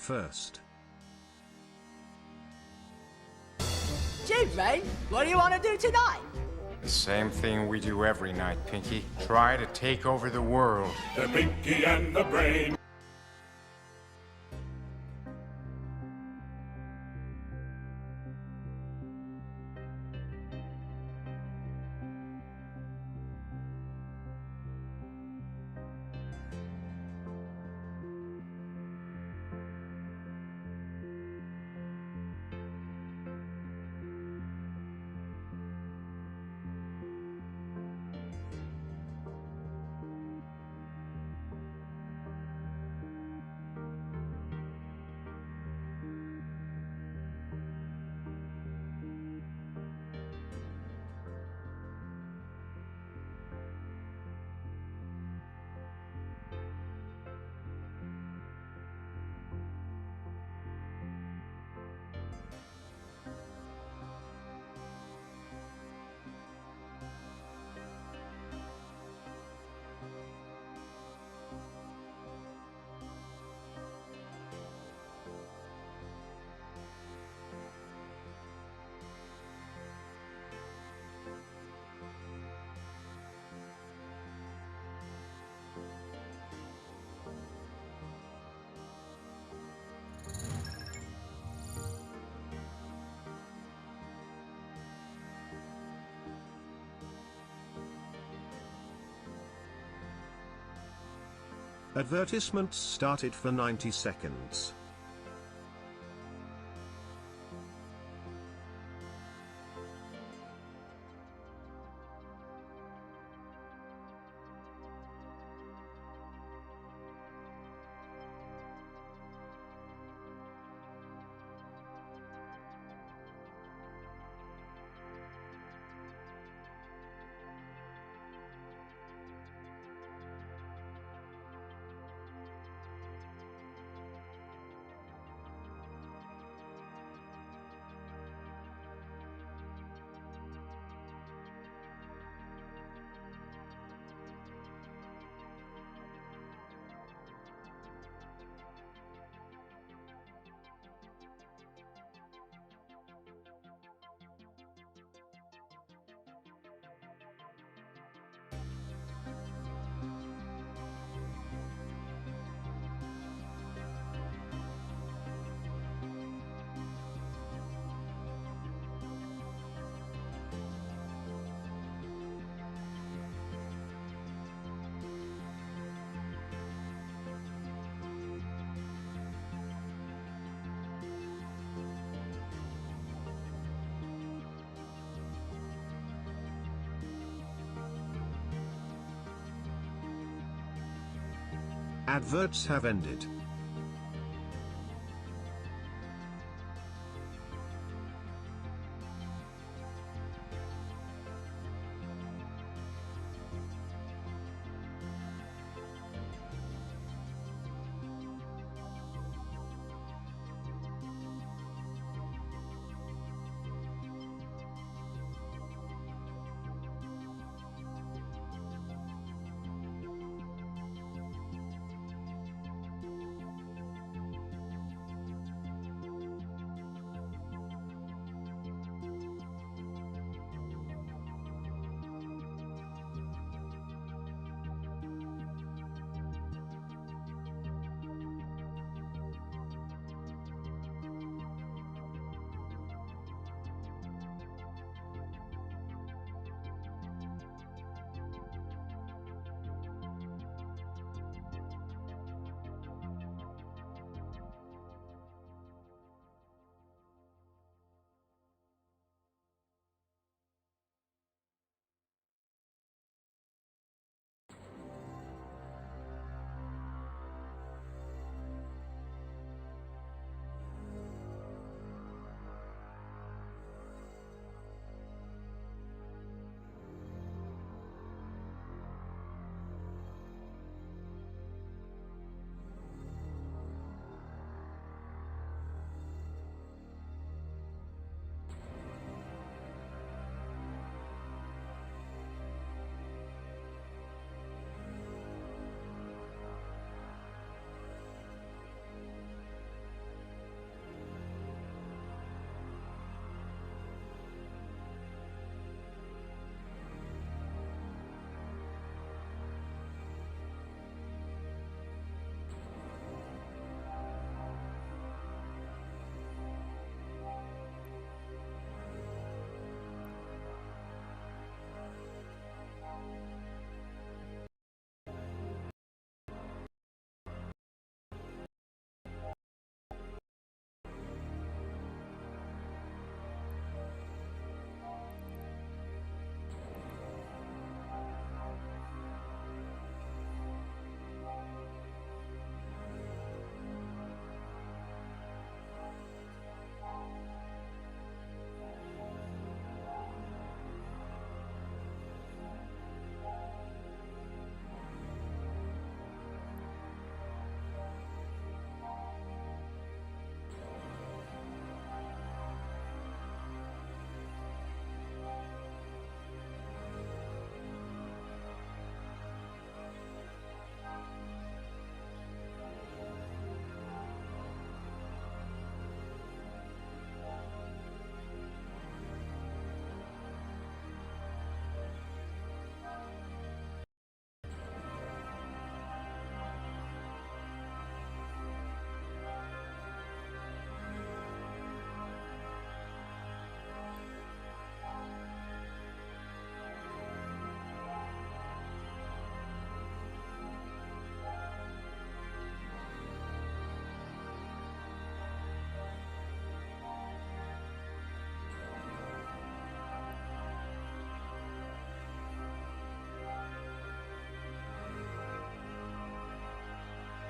first. Gee, Rain, what do you want to do tonight? The same thing we do every night, Pinky. Try to take over the world. The Pinky and the Brain. Advertisements started for 90 seconds. Adverts have ended.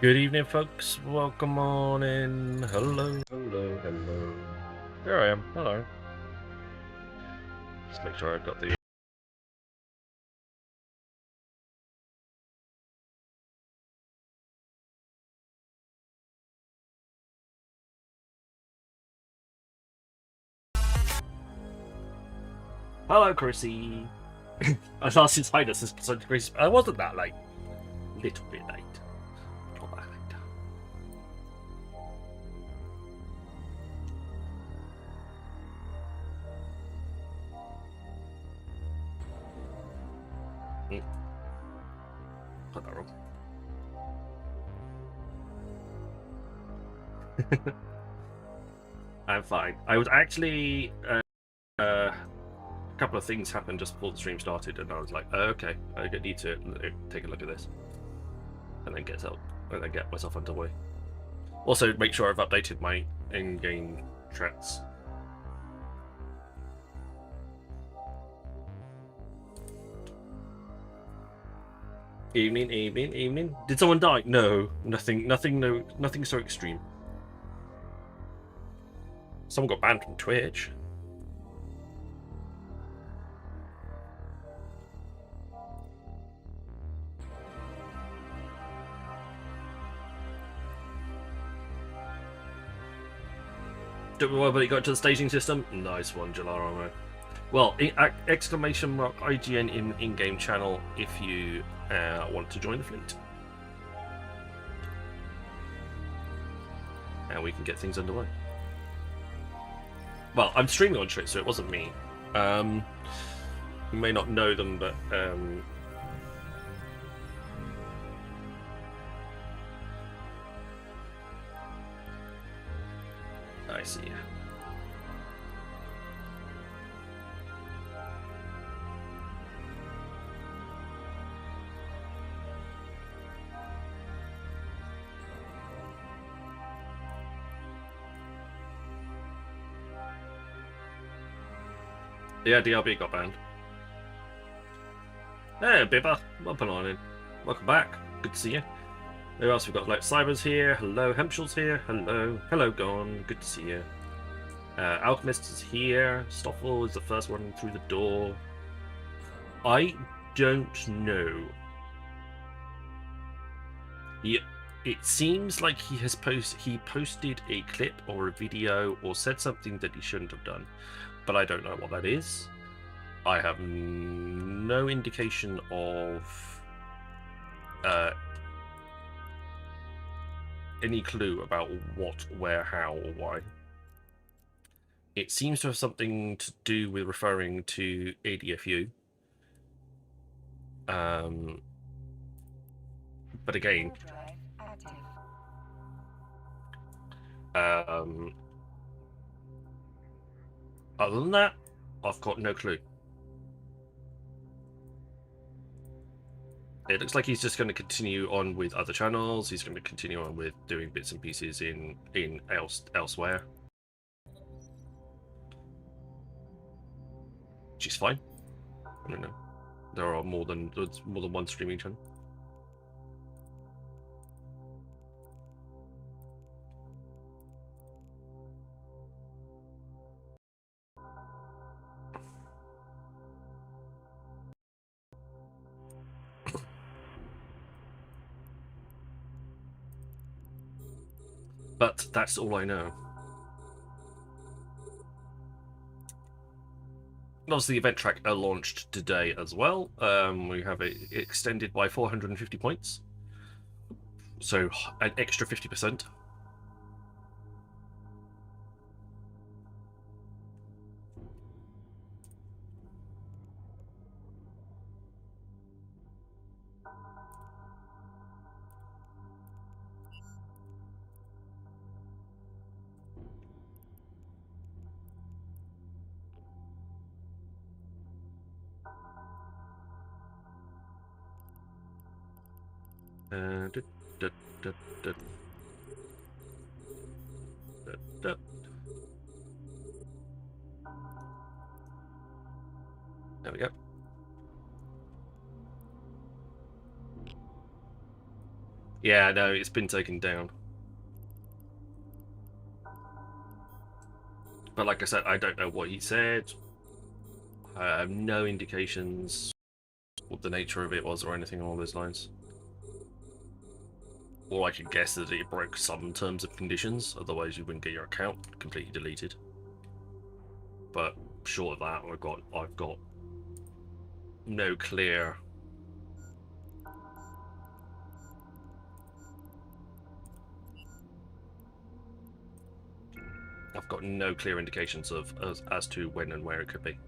Good evening, folks. Welcome on in. Hello, hello, hello. There I am. Hello. Just make sure I've got the. Hello, Chrissy. I lost his highness as Chris. I wasn't that late. Little bit late. Not that late. Got that wrong. I'm fine. I was actually a couple of things happened just before the stream started, and I was like, oh, okay, I need to take a look at this, and then get myself underway. Also, make sure I've updated my in-game threats. Evening, evening, evening. Did someone die? No, nothing so extreme. Someone got banned from Twitch. Don't worry about it, got to the staging system. Nice one, Jalaro. Well, exclamation mark IGN in-game channel if you want to join the fleet. And we can get things underway. Well, I'm streaming on Twitch, so it wasn't me. You may not know them, but I see. Yeah, DRB got banned. Hey, Bibba, welcome on in. Welcome back. Good to see you. Who else we've got? Like Cyber's here. Hello, Hempshaw's here. Hello, hello, Gon. Good to see you. Alchemist is here. Stoffel is the first one through the door. I don't know. It seems like he posted a clip or a video or said something that he shouldn't have done, but I don't know what that is. I have no indication of any clue about what, where, how, or why. It seems to have something to do with referring to ADFU. But again, other than that, I've got no clue. It looks like he's just going to continue on with other channels. He's going to continue on with doing bits and pieces elsewhere, which is fine. I don't know. There are more than one streaming channel. But that's all I know. Obviously, the event track launched today as well. We have it extended by 450 points, so an extra 50%. There we go. Yeah, no, it's been taken down. But like I said, I don't know what he said. I have no indications what the nature of it was or anything along those lines. All I could guess is that it broke some terms and conditions, otherwise you wouldn't get your account completely deleted. But short of that, I've got no clear indications of as to when and where it could be.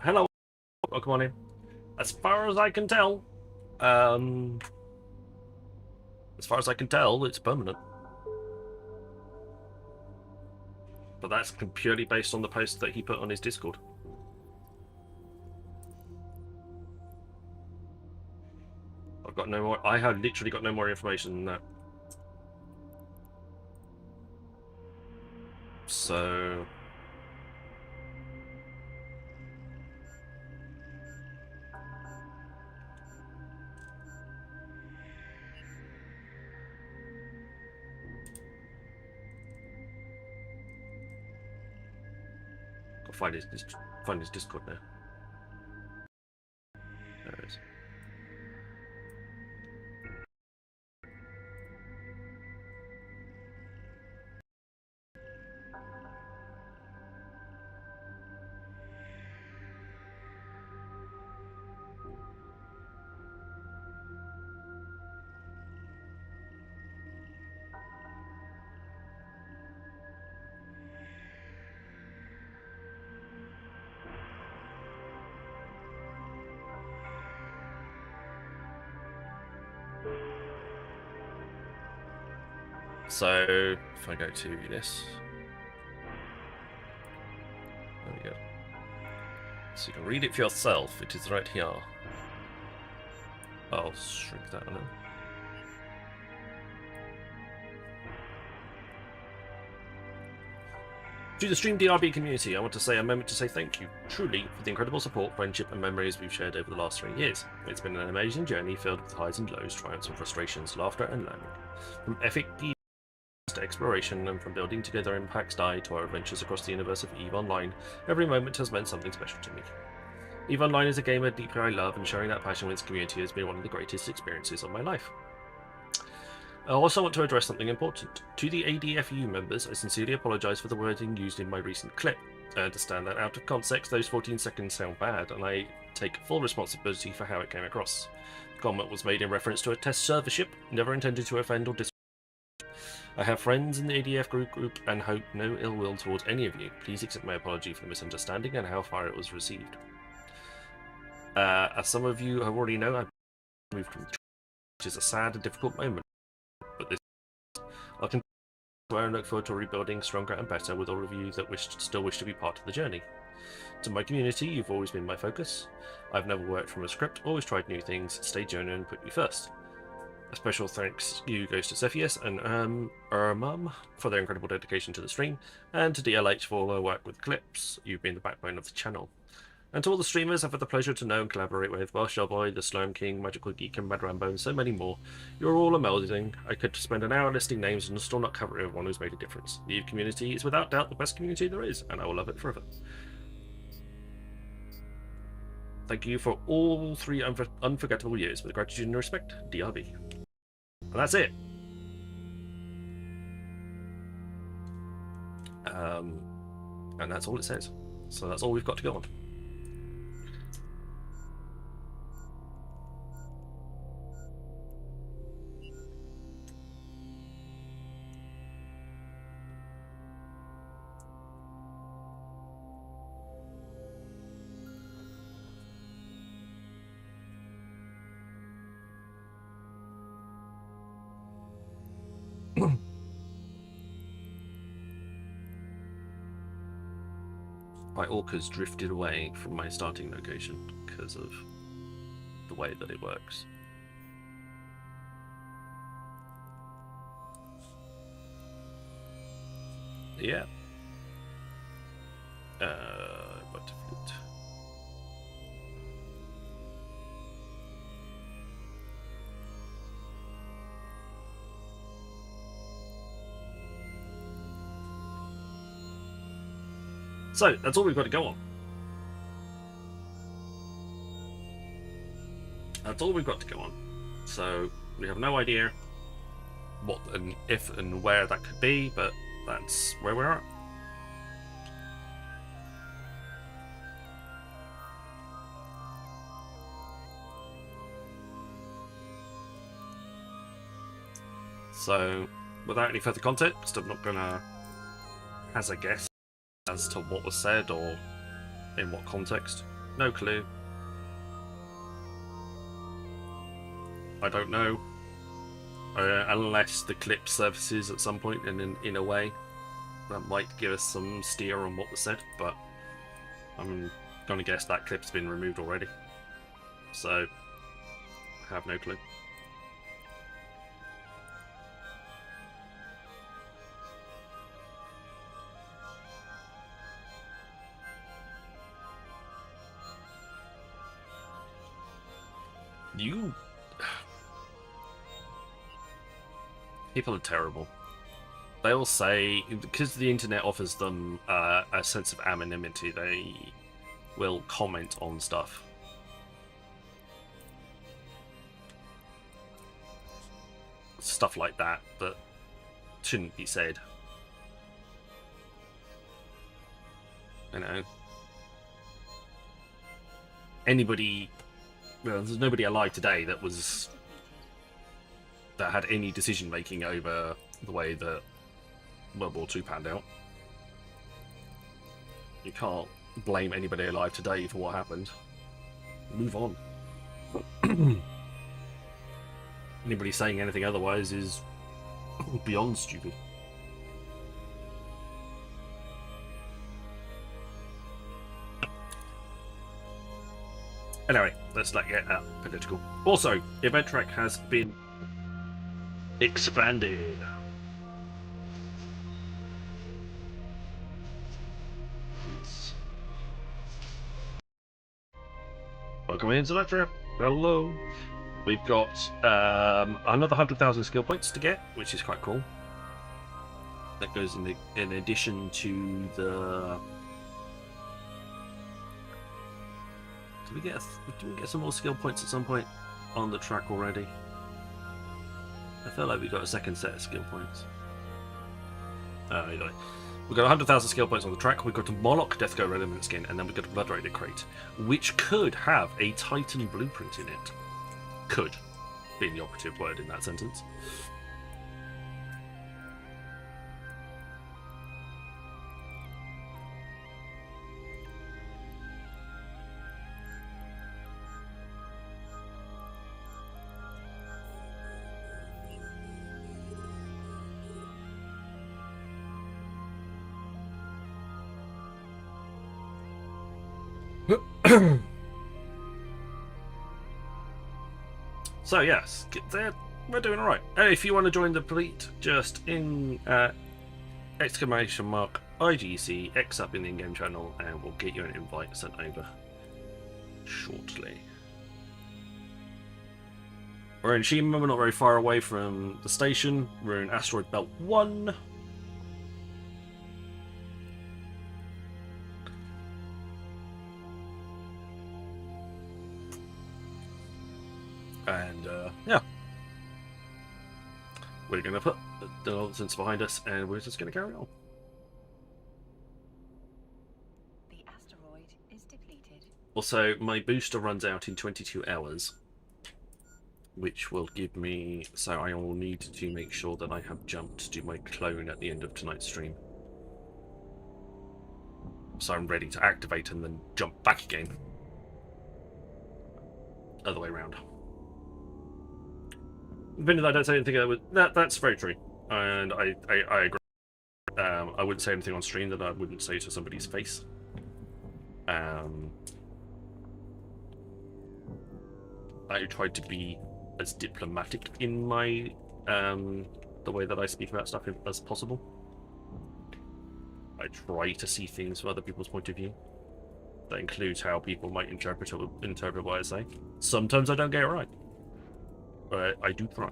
Hello, oh, come on in. As far as I can tell, it's permanent. But that's purely based on the post that he put on his Discord. I've got no more. I have literally got no more information than that. So. I'll find his Discord now. There it is. So, if I go to this, there we go. So you can read it for yourself. It is right here. I'll shrink that a little. To the Stream DRB community, I want to say a moment to say thank you, truly, for the incredible support, friendship, and memories we've shared over the last 3 years. It's been an amazing journey filled with highs and lows, triumphs and frustrations, laughter and learning. From epic to exploration, and from building together in PAX Die to our adventures across the universe of EVE Online, every moment has meant something special to me. EVE Online is a game that deeply I love, and sharing that passion with its community has been one of the greatest experiences of my life. I also want to address something important. To the ADFU members, I sincerely apologise for the wording used in my recent clip. I understand that out of context those 14 seconds sound bad, and I take full responsibility for how it came across. The comment was made in reference to a test server ship, never intended to offend or disrespect. I have friends in the ADF group and hope no ill will towards any of you. Please accept my apology for the misunderstanding and how far it was received. As some of you have already know, I've moved from the which is a sad and difficult moment. But this I'll continue and look forward to rebuilding stronger and better with all of you that still wish to be part of the journey. To my community, you've always been my focus. I've never worked from a script, always tried new things, stayed genuine and put you first. A special thanks goes to Cepheus and Mum for their incredible dedication to the stream, and to DLH for all their work with clips. You've been the backbone of the channel. And to all the streamers I've had the pleasure to know and collaborate with, Welsh Boy, The Slime King, Magical Geek and Mad Rambo, and so many more, you're all amazing. I could spend an hour listing names and still not cover everyone who's made a difference. The EVE community is without doubt the best community there is, and I will love it forever. Thank you for all 3 unforgettable years. With gratitude and respect, DRB. And that's it. And that's all it says. So that's all we've got to go on. My orcas drifted away from my starting location because of the way that it works. Yeah. What to flute? So that's all we've got to go on. That's all we've got to go on. So we have no idea what and if and where that could be, but that's where we're at. So, without any further context, I'm not gonna hazard a guess as to what was said or in what context. No clue. I don't know. Unless the clip surfaces at some point in a way that might give us some steer on what was said, but I'm gonna guess that clip's been removed already. So, I have no clue. People are terrible. They all say, because the internet offers them a sense of anonymity, they will comment on stuff. Stuff like that shouldn't be said. You know. There's nobody alive today that had any decision making over the way that World War II panned out. You can't blame anybody alive today for what happened. Move on. Anybody saying anything otherwise is beyond stupid. Anyway, let's not get that political. Also, Event Track has been expanded. Welcome into Electra. Hello. We've got another 100,000 skill points to get, which is quite cool. That goes in addition to the. Did we get some more skill points at some point on the track already? I feel like we got a second set of skill points. Anyway. We've got 100,000 skill points on the track, we've got a Moloch Deathgo Relevant skin, and then we've got a Blood Raider crate, which could have a Titan blueprint in it. Could, being the operative word in that sentence. So yes, we're doing alright. If you want to join the fleet, just in exclamation mark IGC X up in the in-game channel, and we'll get you an invite sent over shortly. We're in Shima, we're not very far away from the station. We're in Asteroid Belt 1. And yeah, we're going to put the nonsense behind us, and we're just going to carry on. The asteroid is depleted. Also, my booster runs out in 22 hours, which will give me. So I will need to make sure that I have jumped to my clone at the end of tonight's stream, so I'm ready to activate and then jump back again. Other way around. Depending, I don't say anything. That's very true, and I agree. I wouldn't say anything on stream that I wouldn't say to somebody's face. I tried to be as diplomatic in my the way that I speak about stuff as possible. I try to see things from other people's point of view. That includes how people might interpret what I say. Sometimes I don't get it right, but I do try.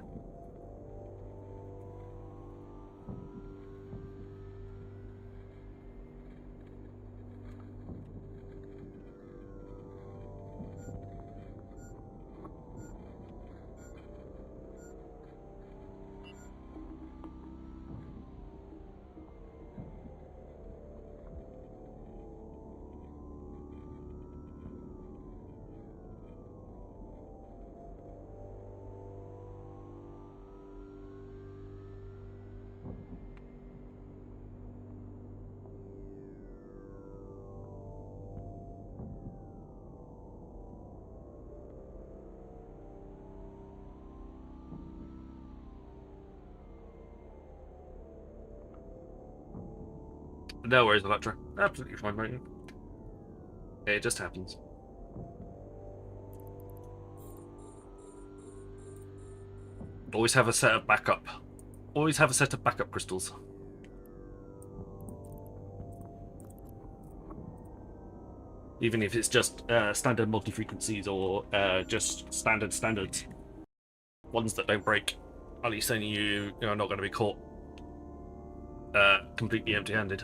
No worries, Electra. Absolutely fine, mate. It just happens. Always have a set of backup. Always have a set of backup crystals. Even if it's just standard multi-frequencies or just standards. Ones that don't break. At least then you're not going to be caught completely empty-handed.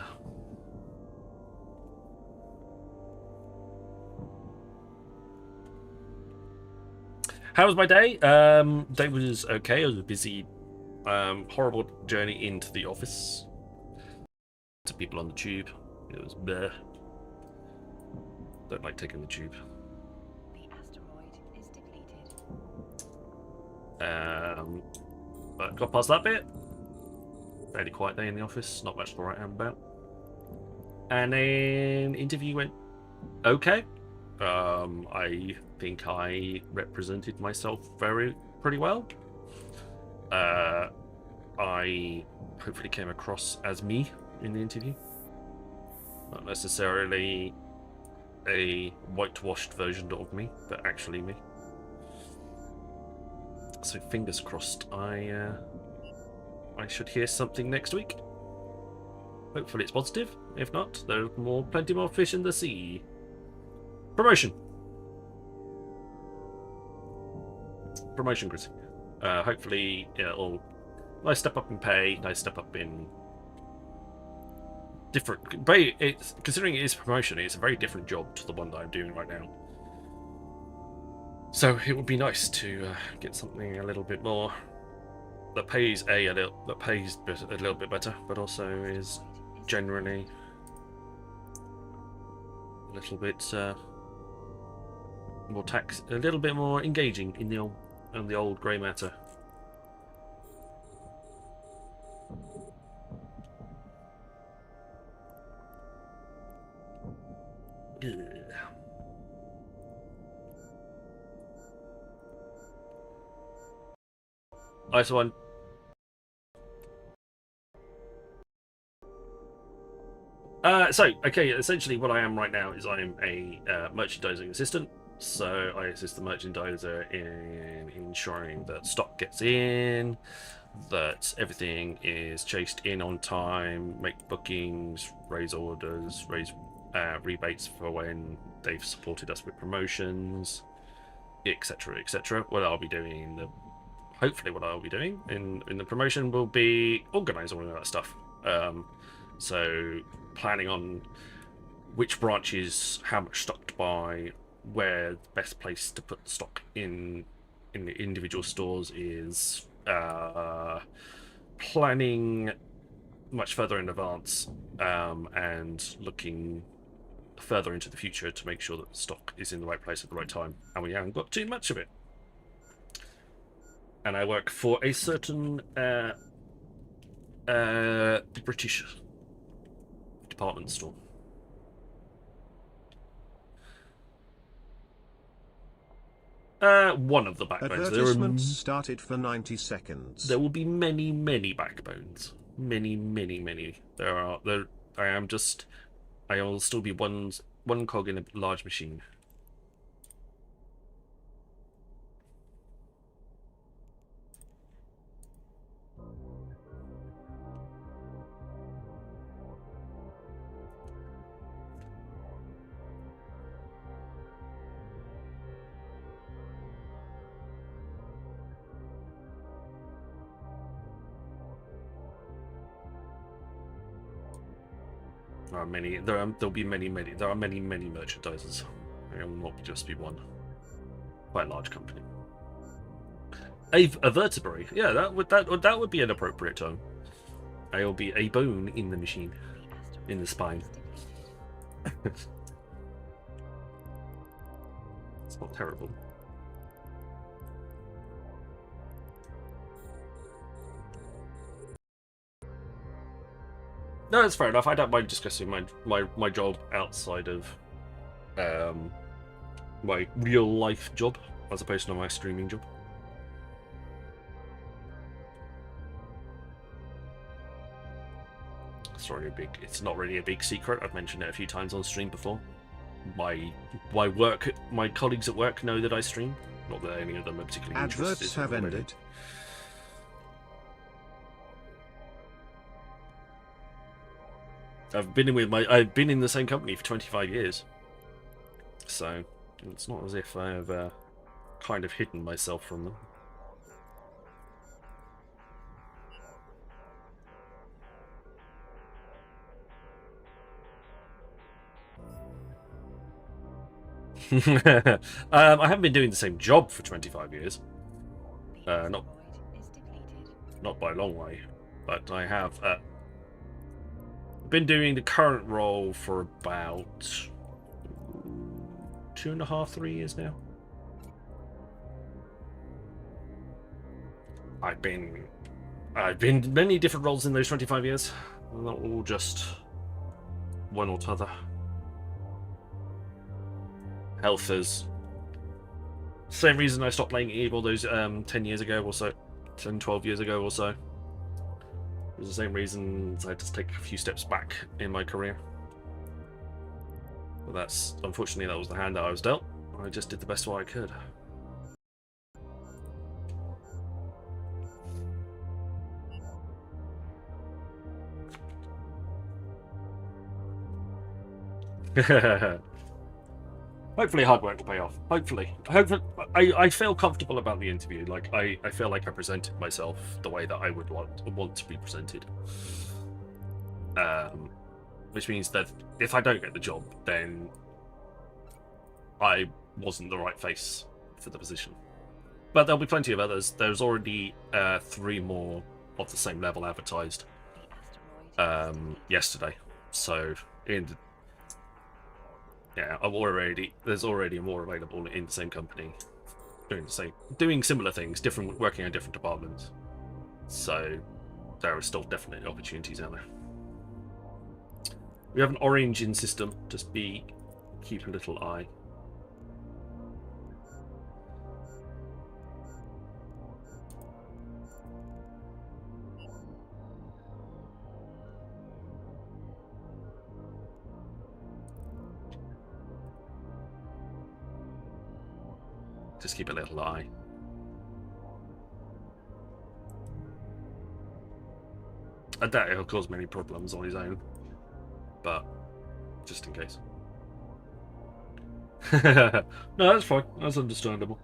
How was my day? Day was okay. It was a busy, horrible journey into the office. To people on the tube. It was bleh. Don't like taking the tube. The asteroid is depleted. But got past that bit. Fairly quiet day in the office. Not much to write home about. And then interview went okay. I think I represented myself pretty well. I hopefully came across as me in the interview. Not necessarily a whitewashed version of me, but actually me. So fingers crossed I should hear something next week. Hopefully it's positive. If not, there's plenty more fish in the sea. Promotion, Chris. Hopefully it'll nice step up in pay, nice step up in different. But it's considering it is promotion, it's a very different job to the one that I'm doing right now. So it would be nice to get something a little bit more that pays a little bit better, but also is generally a little bit. More a little bit more engaging in the old grey matter. Nice one. Okay, essentially what I am right now is I am a merchandising assistant. So I assist the merchandiser in ensuring that stock gets in, that everything is chased in on time, make bookings, raise orders, raise rebates for when they've supported us with promotions, etc., etc. Hopefully what I'll be doing in the promotion will be organise all of that stuff. So planning on which branches, how much stock to buy, where the best place to put the stock in the individual stores is, planning much further in advance, and looking further into the future to make sure that the stock is in the right place at the right time, and we haven't got too much of it. And I work for a certain British department store. One of the backbones. Advertisements started for 90 seconds. There will be many, many backbones. Many, many, many. I will still be one cog in a large machine. There are many. There'll be many. There are many merchandisers. There will not just be one. Quite a large company. A vertebrae. Yeah, that would be an appropriate term. I will be a bone in the machine, in the spine. It's not terrible. No, it's fair enough. I don't mind discussing my job outside of my real life job, as opposed to my streaming job. It's not really a big secret. I've mentioned it a few times on stream before. My colleagues at work know that I stream. Not that any of them are particularly interested. Adverts have ended. I've been in the same company for 25 years, so it's not as if I've kind of hidden myself from them. I haven't been doing the same job for 25 years. Not by a long way, but I have been doing the current role for about 2.5, 3 years now. I've been many different roles in those 25 years. Not all just one or t'other. Health is same reason I stopped playing EVE all those 10 years ago or so, 10, 12 years ago or so. It was the same reason I had to take a few steps back in my career. But unfortunately that was the hand that I was dealt. I just did the best what I could. Hopefully hard work will pay off. Hopefully. I feel comfortable about the interview. Like I feel like I presented myself the way that I would want to be presented. Which means that if I don't get the job, then I wasn't the right face for the position. But there'll be plenty of others. There's already 3 more of the same level advertised yesterday. So there's already more available in the same company, doing similar things, working on different departments. So there are still definitely opportunities out there. We have an orange in system. Just keep a little eye. Just keep a little eye. I doubt it'll cause many problems on his own, but just in case. No, that's fine. That's understandable.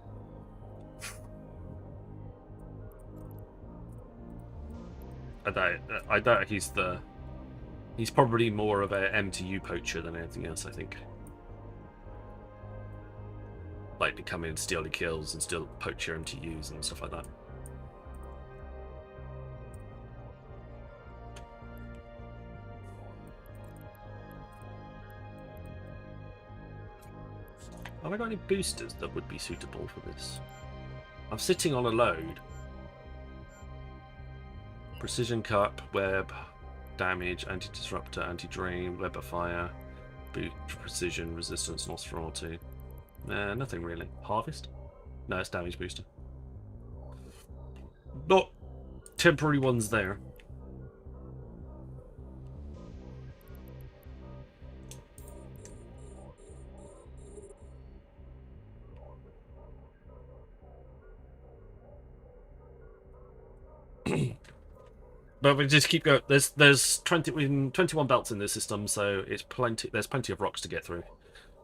I doubt he's probably more of a MTU poacher than anything else, I think. Like to come in, steal the kills, and still poach your MTUs and stuff like that. Have I got any boosters that would be suitable for this? I'm sitting on a load. Precision cup, web, damage, anti-disruptor, anti-drain, web of fire, boot, precision, resistance, Nosferatu. Nothing really. Harvest? No, it's damage booster. Not temporary ones there. But we just keep going. There's 21 belts in this system, so it's plenty. There's plenty of rocks to get through.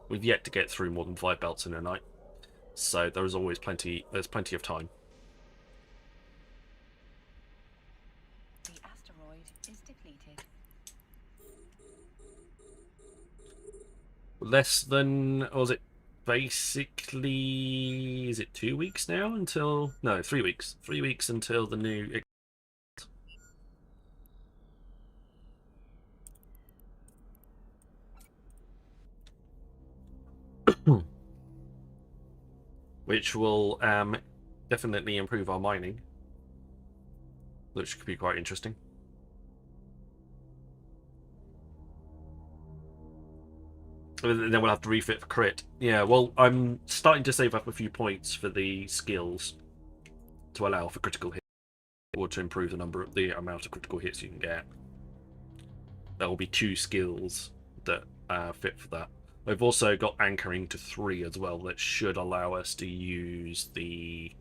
We've yet to get through more than 5 belts in a night, so there is always plenty. There's plenty of time. The asteroid is depleted. less than, or was it basically, is it 2 weeks now until, no, 3 weeks. 3 weeks until the new... which will definitely improve our mining, which could be quite interesting. And then we'll have to refit for crit. Yeah, well, I'm starting to save up a few points for the skills to allow for critical hits, or to improve the amount of critical hits you can get. There will be 2 skills that fit for that. We've also got anchoring to 3 as well, that should allow us to use the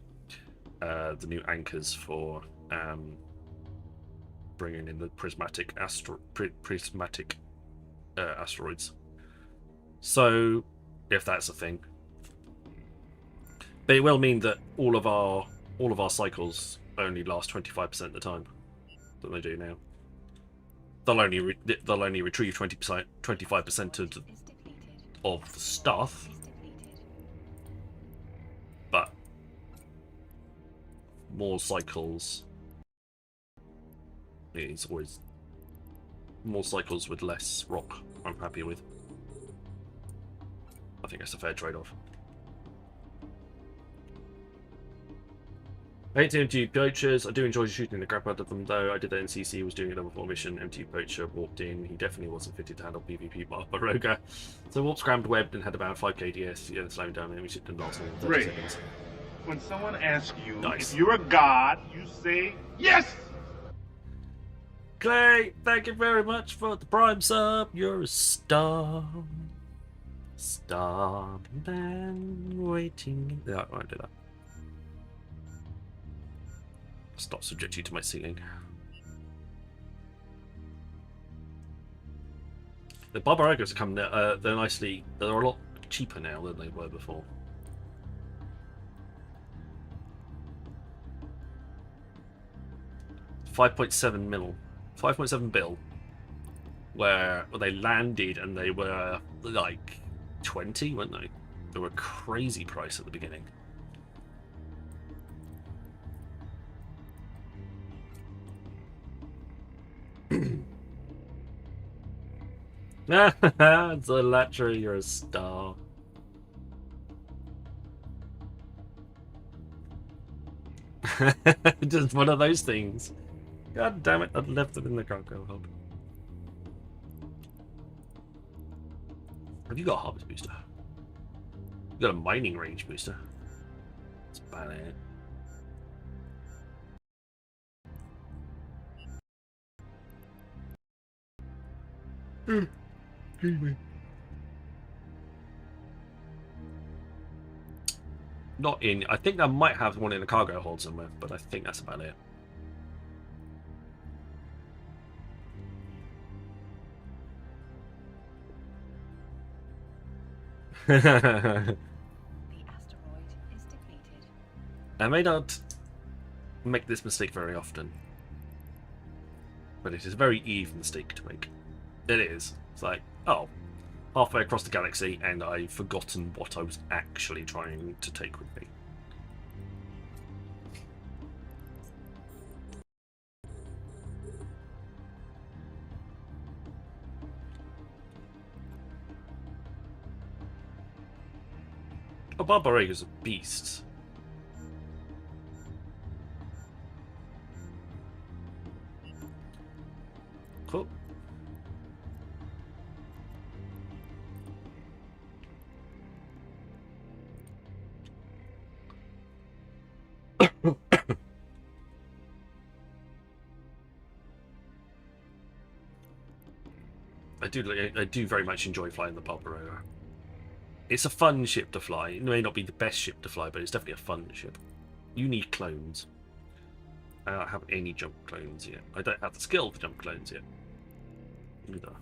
new anchors for bringing in the prismatic asteroids. So, if that's a thing, but it will mean that all of our cycles only last 25% of the time that they do now. They'll only retrieve 25% of the stuff, but more cycles is always more cycles with less rock. I'm happy with. I think that's a fair trade-off. I hate MTU poachers. I do enjoy shooting the crap out of them, though. I did that in CC, was doing a level 4 mission. MTU poacher walked in. He definitely wasn't fitted to handle PvP Baroga. So warp scrammed webbed and had about 5 KDS. Yeah, slowing down enemy ship and last 30 seconds. When someone asks you Nice. if you're a god, you say yes! Clay, thank you very much for the prime sub. You're a star. Star man waiting. Yeah, I won't do that. Stop subject you to my ceiling. The Barbarogos have come. They're nicely. They're a lot cheaper now than they were before. $5.7 bill. Where they landed and they were like 20, weren't they? They were a crazy price at the beginning. Zolatra, you're a star. Just one of those things. God damn it, I left them in the cargo hub. Have you got a harvest booster? You got a mining range booster. That's about it. Not in. I think I might have one in the cargo hold somewhere, but I think that's about it. The asteroid is depleted. I may not make this mistake very often, but it is a very easy mistake to make. It is. It's like, oh, halfway across the galaxy and I've forgotten what I was actually trying to take with me. Oh, Barbaroga's a beast. Cool. I do very much enjoy flying the Barbaroga. It's a fun ship to fly. It may not be the best ship to fly, but it's definitely a fun ship. You need clones. I don't have any jump clones yet. I don't have the skill for jump clones yet. Either.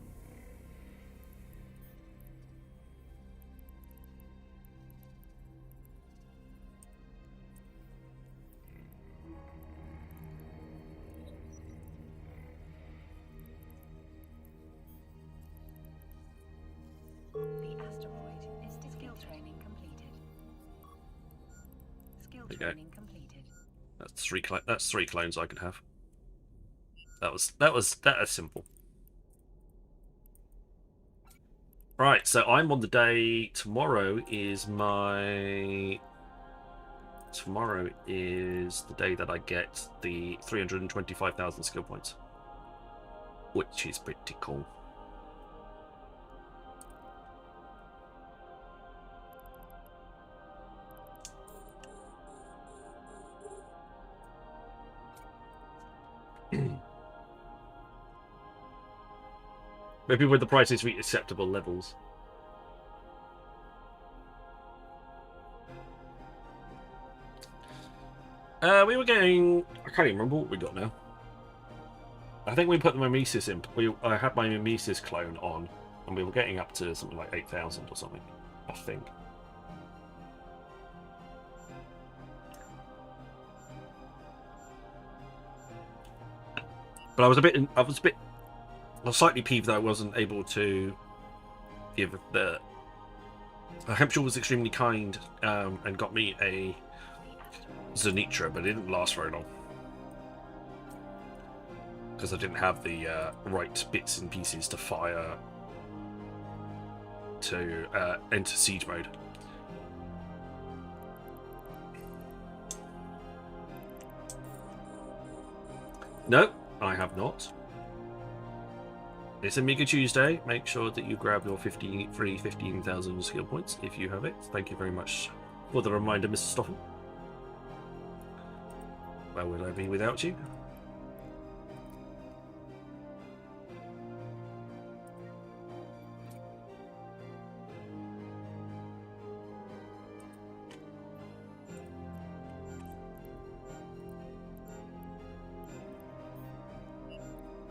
The Field There you go. training completed. That's three clones I could have. That is simple. Right, so I'm on the day. Tomorrow is the day that I get the 325,000 skill points, which is pretty cool. Maybe when the prices reach acceptable levels. We were getting... I can't even remember what we got now. I think we put the Mimesis in. I had my Mimesis clone on, and we were getting up to something like 8,000 or something, I think. But I was slightly peeved that I wasn't able to give the... Hempshire was extremely kind and got me a Zenitra, but it didn't last very long. Because I didn't have the right bits and pieces to fire to enter siege mode. No, I have not. It's Amiga Tuesday. Make sure that you grab your free 15,000 skill points if you have it. Thank you very much for the reminder, Mr. Stoffel. Where will I be without you?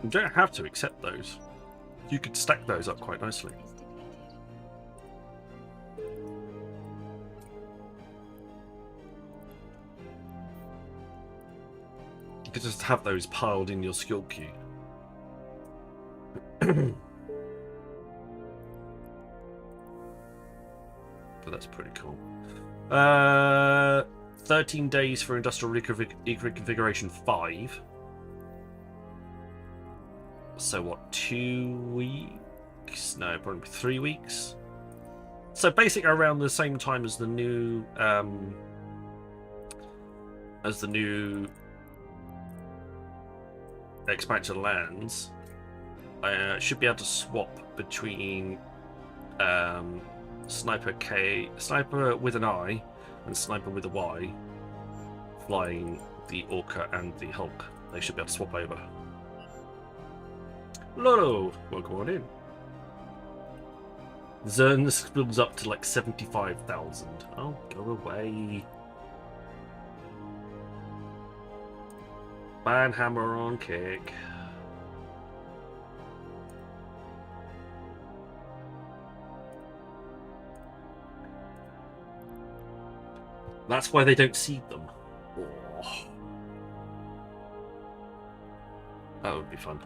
You don't have to accept those. You could stack those up quite nicely. Is depleted. You could just have those piled in your skill queue. But that's pretty cool. 13 days for Industrial Reconfiguration 5. So what, 2 weeks? No, probably 3 weeks. So basically around the same time as the new expansion lands, I should be able to swap between Sniper with an I and Sniper with a Y, flying the Orca and the Hulk. They should be able to swap over. Lolo, welcome on in. Zerns builds up to like 75,000. Oh, go away. Banhammer on kick. That's why they don't seed them. Oh. That would be fun.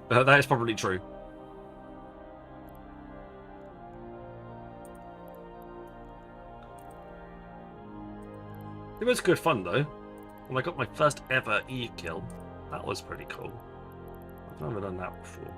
That is probably true. It was good fun though. When I got my first ever E kill, that was pretty cool. I've never done that before.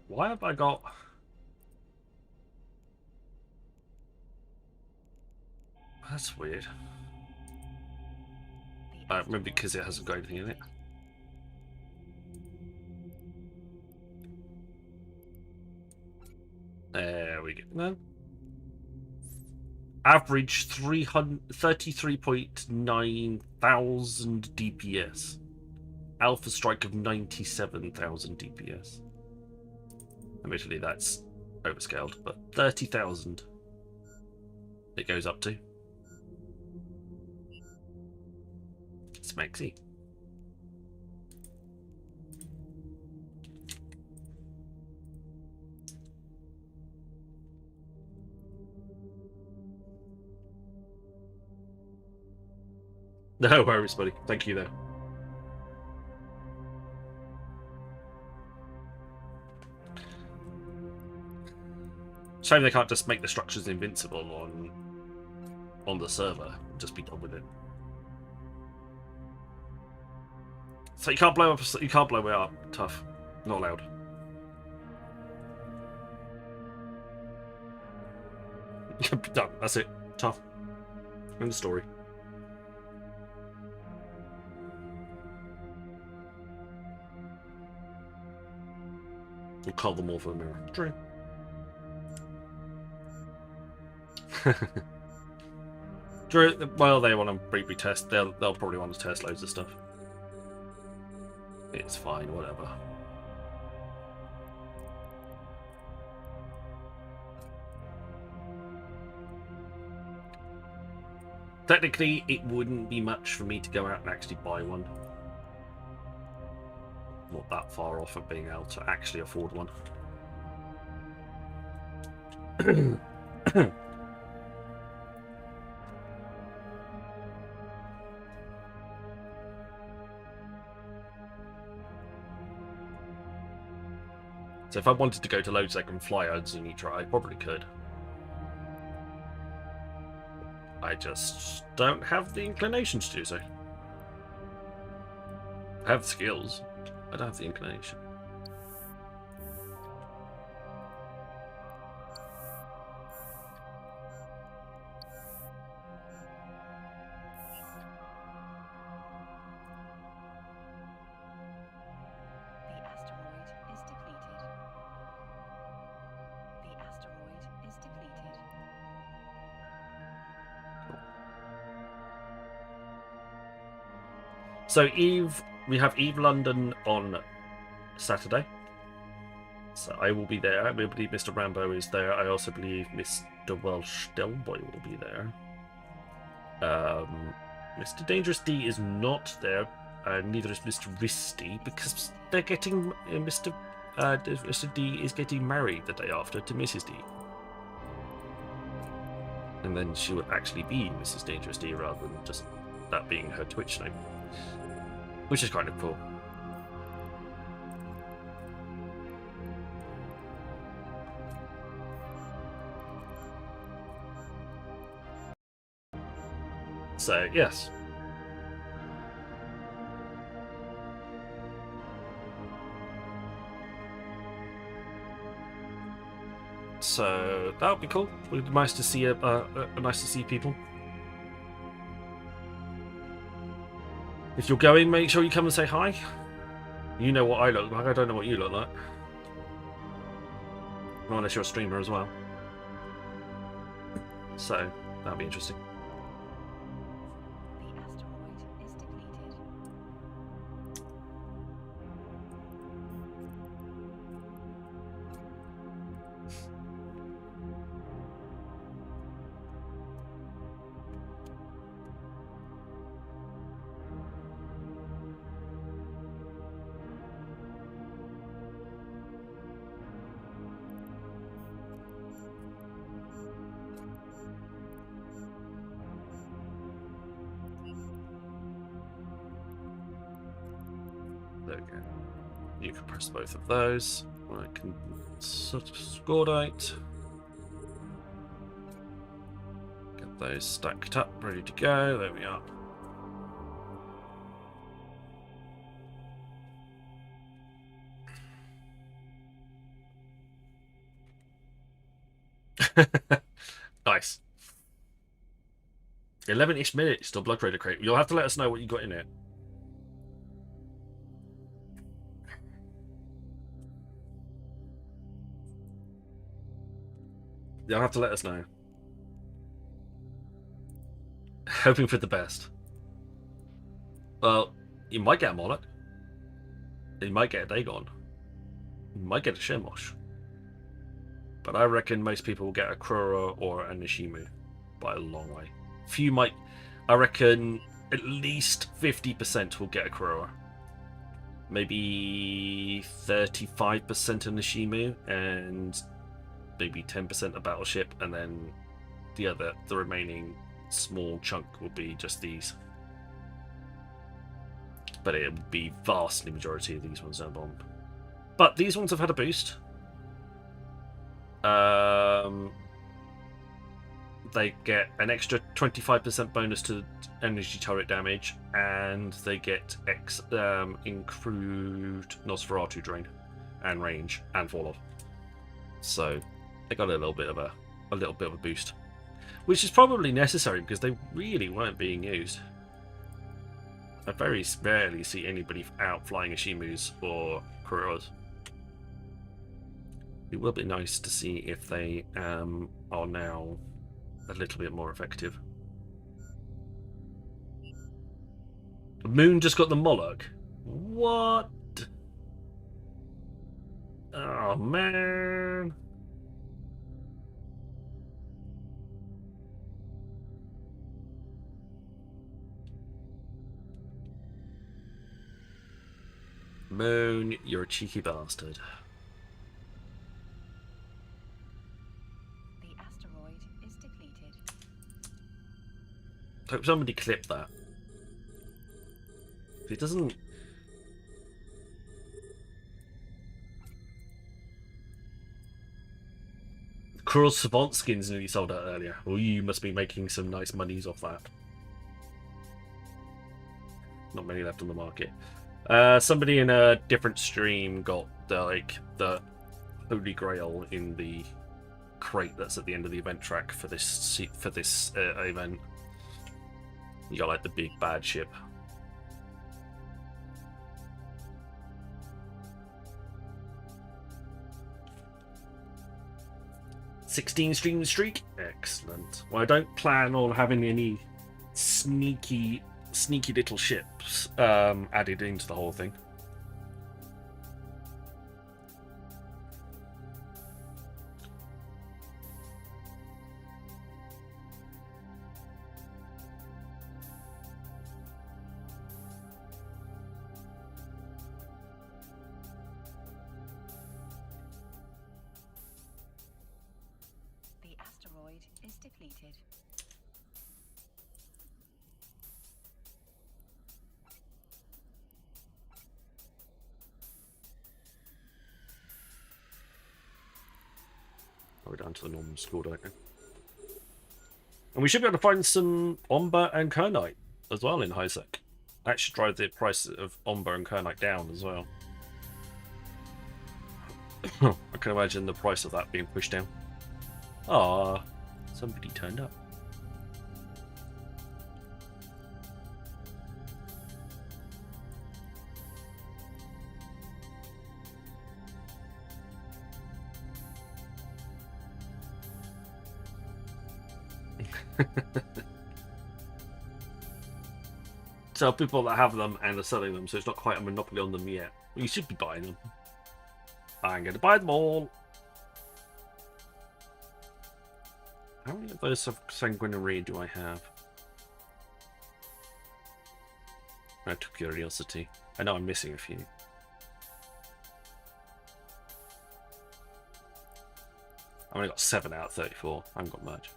Why have I got... That's weird. Maybe because it hasn't got anything in it. There we go. No. Average 33.9 thousand DPS. Alpha strike of 97,000 DPS. Admittedly, that's overscaled, but 30,000 it goes up to. Smexy. No worries, buddy. Thank you, though. Shame they can't just make the structures invincible on the server and just be done with it. So you can't blow up. You can't blow it up. Tough. Not allowed. Done. That's it. Tough. End of story. We'll call them all for the mirror. True. True. Well, they want to briefly test. They'll probably want to test loads of stuff. It's fine. Whatever. Technically, it wouldn't be much for me to go out and actually buy one. Not that far off of being able to actually afford one. So if I wanted to go to Lodesec and fly a Zunitra, I probably could. I just don't have the inclination to do so. I have the skills. I don't have the inclination. The asteroid is depleted. The asteroid is depleted. So we have Eve London on Saturday. So I will be there. I believe Mr. Rambo is there. I also believe Mr. Welsh Delboy will be there. Mr. Dangerous D is not there. Neither is Mr. Risty, because they're getting Mr. D is getting married the day after to Mrs. D. And then she would actually be Mrs. Dangerous D rather than just that being her Twitch name. Which is kind of cool. So, yes. So that would be cool. It would be nice to see nice to see people. If you're going, make sure you come and say hi. You know what I look like. I don't know what you look like. Well, unless you're a streamer as well. So that'll be interesting. The asteroid is depleted. There we go. You can press both of those. I can sort of Scordite. Get those stacked up, ready to go. There we are. Nice. 11-ish minutes till Blood Raider Crate. You'll have to let us know what you got in it. You'll have to let us know. Hoping for the best. Well, you might get a Monarch. You might get a Dagon. You might get a Shemosh. but I reckon most people will get a Kurora or a Nishimu by a long way. Few might. I reckon at least 50% will get a Kurora. Maybe 35% a Nishimu, and maybe 10% a Battleship, and then the remaining small chunk will be just these. But it would be vastly majority of these ones are bomb. But these ones have had a boost. They get an extra 25% bonus to energy turret damage, and they get improved Nosferatu drain and range and fall off. So they got a little bit of a boost, which is probably necessary because they really weren't being used. I very rarely see anybody out flying Ishimus or Kuroras. It will be nice to see if they are now a little bit more effective. Moon just got the Moloch. What? Oh man. Moon, you're a cheeky bastard. The asteroid is depleted. Hope somebody clip that. If it doesn't. Cruel Savant skins nearly sold out earlier. Well, you must be making some nice monies off that. Not many left on the market. Somebody in a different stream got the Holy Grail in the crate that's at the end of the event track for this event. You got like the big bad ship. $16 stream streak, excellent. Well, I don't plan on having any sneaky little ships added into the whole thing. The asteroid is depleted. We're down to the normal score, don't we? And we should be able to find some Omba and Kernite as well in Highsec. That should drive the price of Omba and Kernite down as well. I can imagine the price of that being pushed down. Ah, somebody turned up. So people that have them and are selling them, so it's not quite a monopoly on them yet. Well, you should be buying them. I'm going to buy them all. How many of those of Sanguinary do I have? Out of curiosity. I know I'm missing a few. I've only got 7 out of 34. I haven't got much.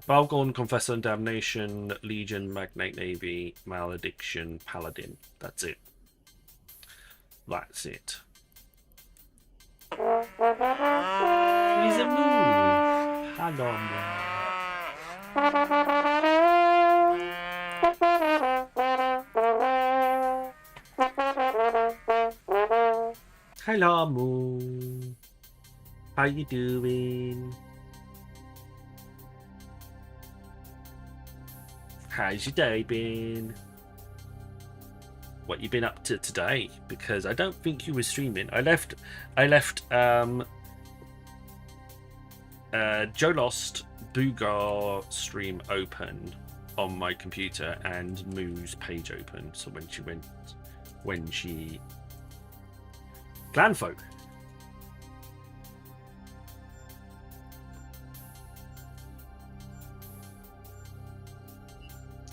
Balgorn, Confessor and Damnation, Legion, Magnate Navy, Malediction, Paladin. That's it. That's it. He's a move. Hello, Moon. Hello, Moon. How you doing? How's your day been? What you been up to today? Because I don't think you were streaming. I left Joe Lost Boogar stream open on my computer and Moo's page open. So when she Clanfolk.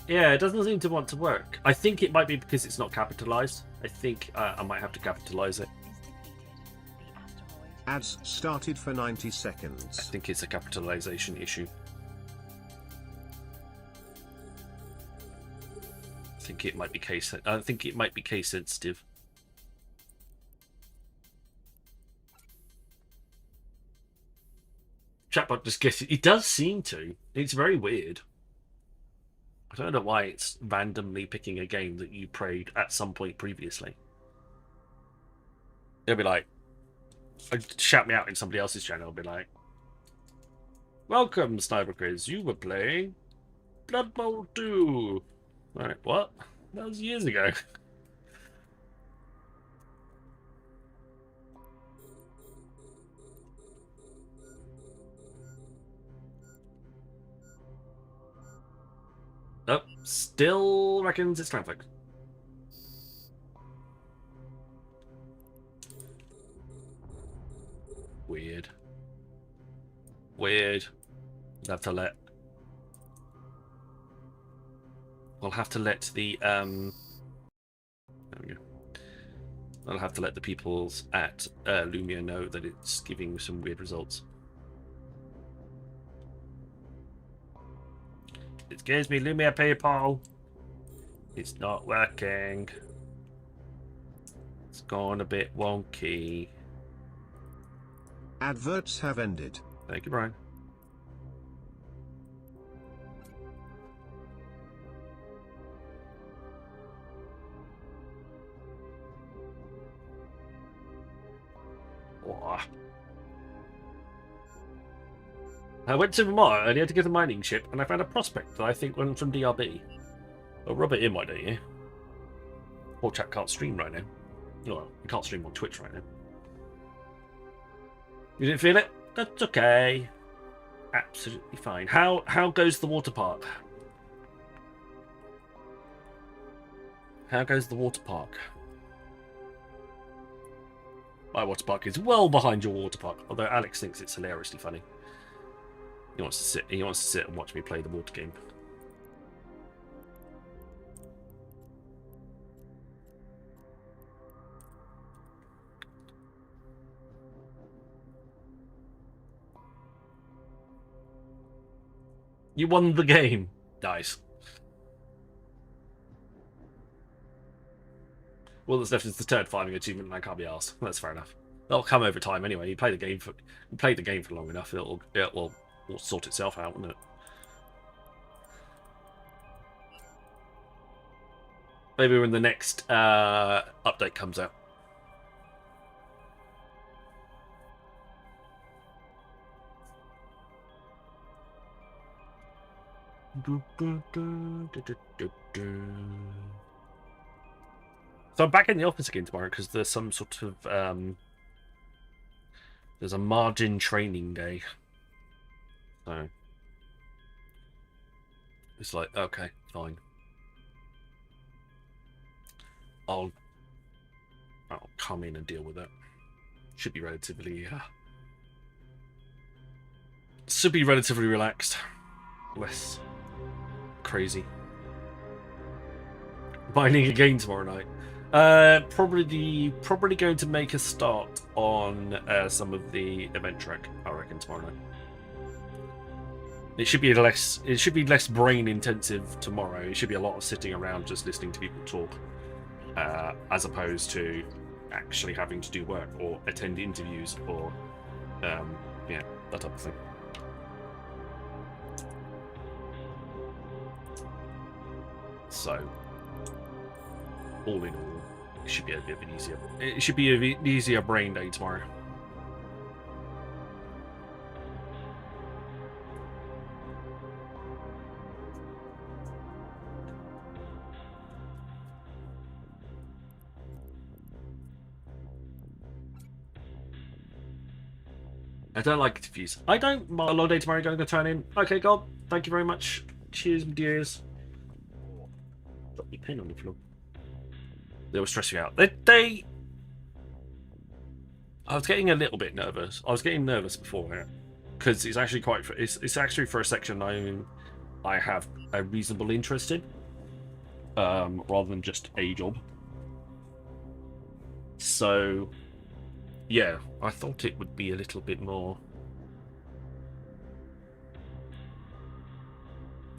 Yeah, it doesn't seem to want to work. I think it might be because it's not capitalized. I think I might have to capitalize it. Is depleted. The asteroid. Ads started for 90 I seconds. think it's a capitalization issue. I think it might be case. I think it might be case sensitive. Chatbot just gets it. It does seem to. It's very weird. I don't know why it's randomly picking a game that you played at some point previously. It'll be like, shout me out in somebody else's channel. It'll be like, "Welcome, Sniper Quiz. You were playing Blood Bowl 2." Right, what? That was years ago. Nope, still reckons it's traffic. Weird. Weird. We'll have to let. We'll have to let the There we go. I'll have to let the peoples at Lumia know that it's giving some weird results. Excuse me, Lumia people. It's not working. It's gone a bit wonky. Adverts have ended. Thank you, Brian. Oh. I went to Vermont and I had to get a mining ship, and I found a prospect that I think went from DRB. Well, rub it in, why don't you? Poor chat can't stream right now. Well, you can't stream on Twitch right now. You didn't feel it? That's okay. Absolutely fine. How goes the water park? How goes the water park? My water park is well behind your water park, although Alex thinks it's hilariously funny. He wants to sit and watch me play the water game. You won the game. Nice. Well, that's definitely the third farming achievement, and I can't be arsed. That's fair enough. That'll come over time anyway. You played the game for long enough. It will sort itself out, won't it? Maybe when the next update comes out. So I'm back in the office again tomorrow because there's some sort of there's a margin training day. So it's like, okay, fine. I'll come in and deal with it. Should be relatively relaxed. Less crazy. Mining again tomorrow night. Probably going to make a start on some of the event track, I reckon, tomorrow night. It should be less brain intensive tomorrow. It should be a lot of sitting around just listening to people talk, as opposed to actually having to do work or attend interviews or yeah, that type of thing. So, all in all, it should be a bit of an easier. It should be an easier brain day tomorrow. I don't like interviews. I don't. My long day tomorrow going to turn in. Okay, God. Thank you very much. Cheers, my dears. Drop your pen on the floor. They were stressing out. They. I was getting a little bit nervous. I was getting nervous before it because it's actually quite. It's actually for a section I have a reasonable interest in, rather than just a job. So, yeah, I thought it would be a little bit more...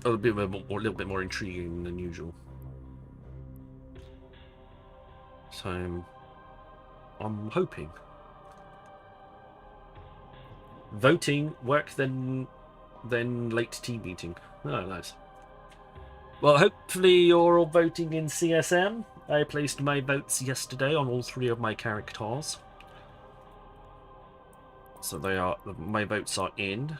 a little bit more intriguing than usual. So, I'm hoping. Voting work then late team meeting. Oh, nice. Well, hopefully you're all voting in CSM. I placed my votes yesterday on all 3 of my characters. So my votes are in.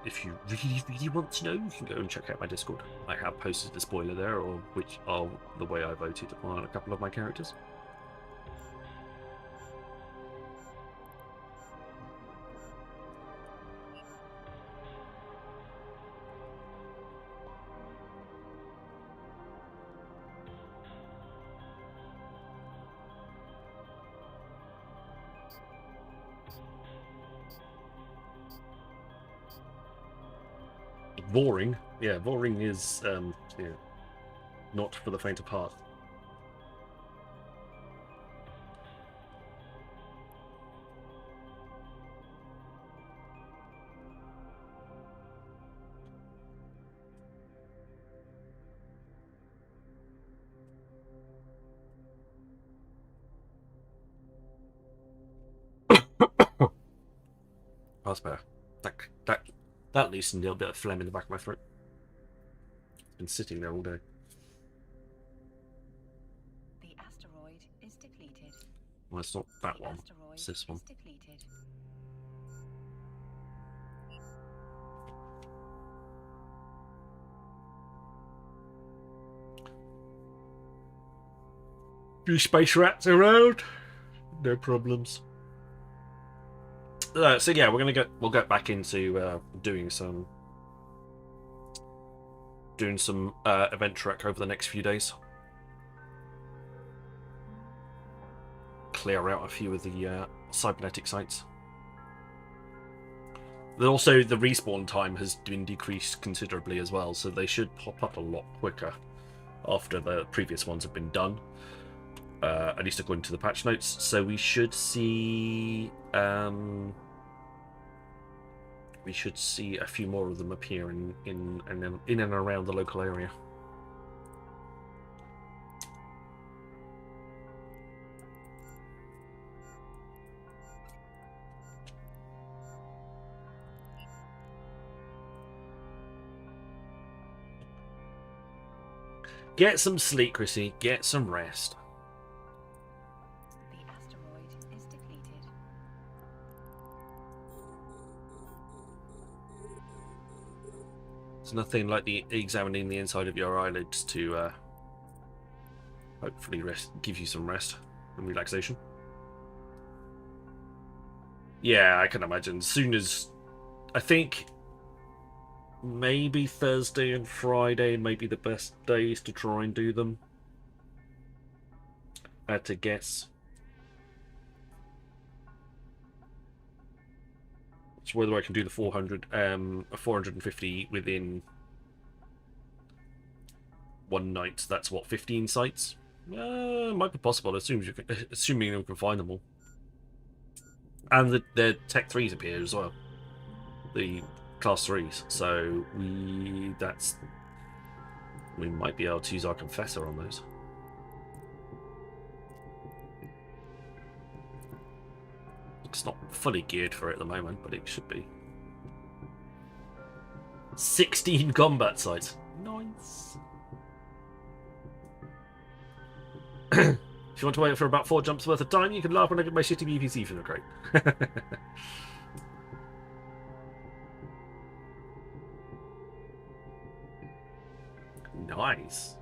If you really want to know, you can go and check out my Discord. I have posted a spoiler there, or which are the way I voted on a couple of my characters. Voring, yeah, Voring is yeah, not for the faint of heart. That's better. That loosened a little bit of phlegm in the back of my throat. It's been sitting there all day. The asteroid is depleted. Well, it's not that The one. asteroid It's this one. is depleted. Few space rats around. No problems. So yeah, we'll get back into doing some event trek over the next few days. Clear out a few of the cybernetic sites. Then also the respawn time has been decreased considerably as well, so they should pop up a lot quicker after the previous ones have been done. At least according to the patch notes. So we should see a few more of them appear in and around the local area. Get some sleep, Chrissy. Get some rest. The asteroid is depleted. It's nothing like examining the inside of your eyelids to hopefully give you some rest and relaxation. Yeah, I can imagine. Soon as I think maybe Thursday and Friday may be the best days to try and do them. I had to guess. So whether I can do the 450 within one night, that's what, 15 sites? Might be possible, assuming you can find them all. And the Tech 3s appear as well. The Class 3s. So we might be able to use our Confessor on those. It's not fully geared for it at the moment, but it should be. 16 combat sites. Nice. If you want to wait for about 4 jumps worth of time, you can laugh when I get my shitty BPC for the crate. Nice.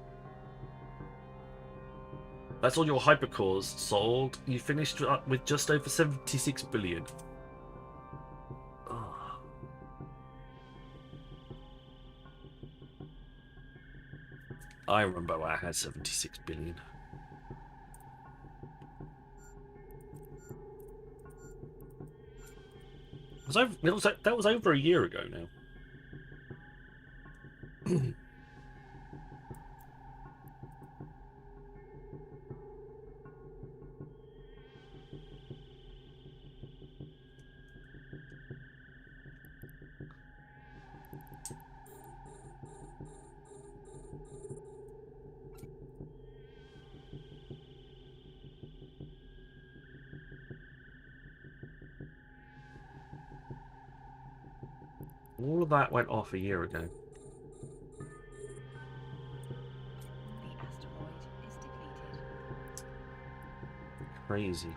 That's all your hypercores sold. You finished up with just over 76 billion. Oh. I remember when I had 76 billion. That was over a year ago now. All of that went off a year ago. The asteroid is depleted. Crazy.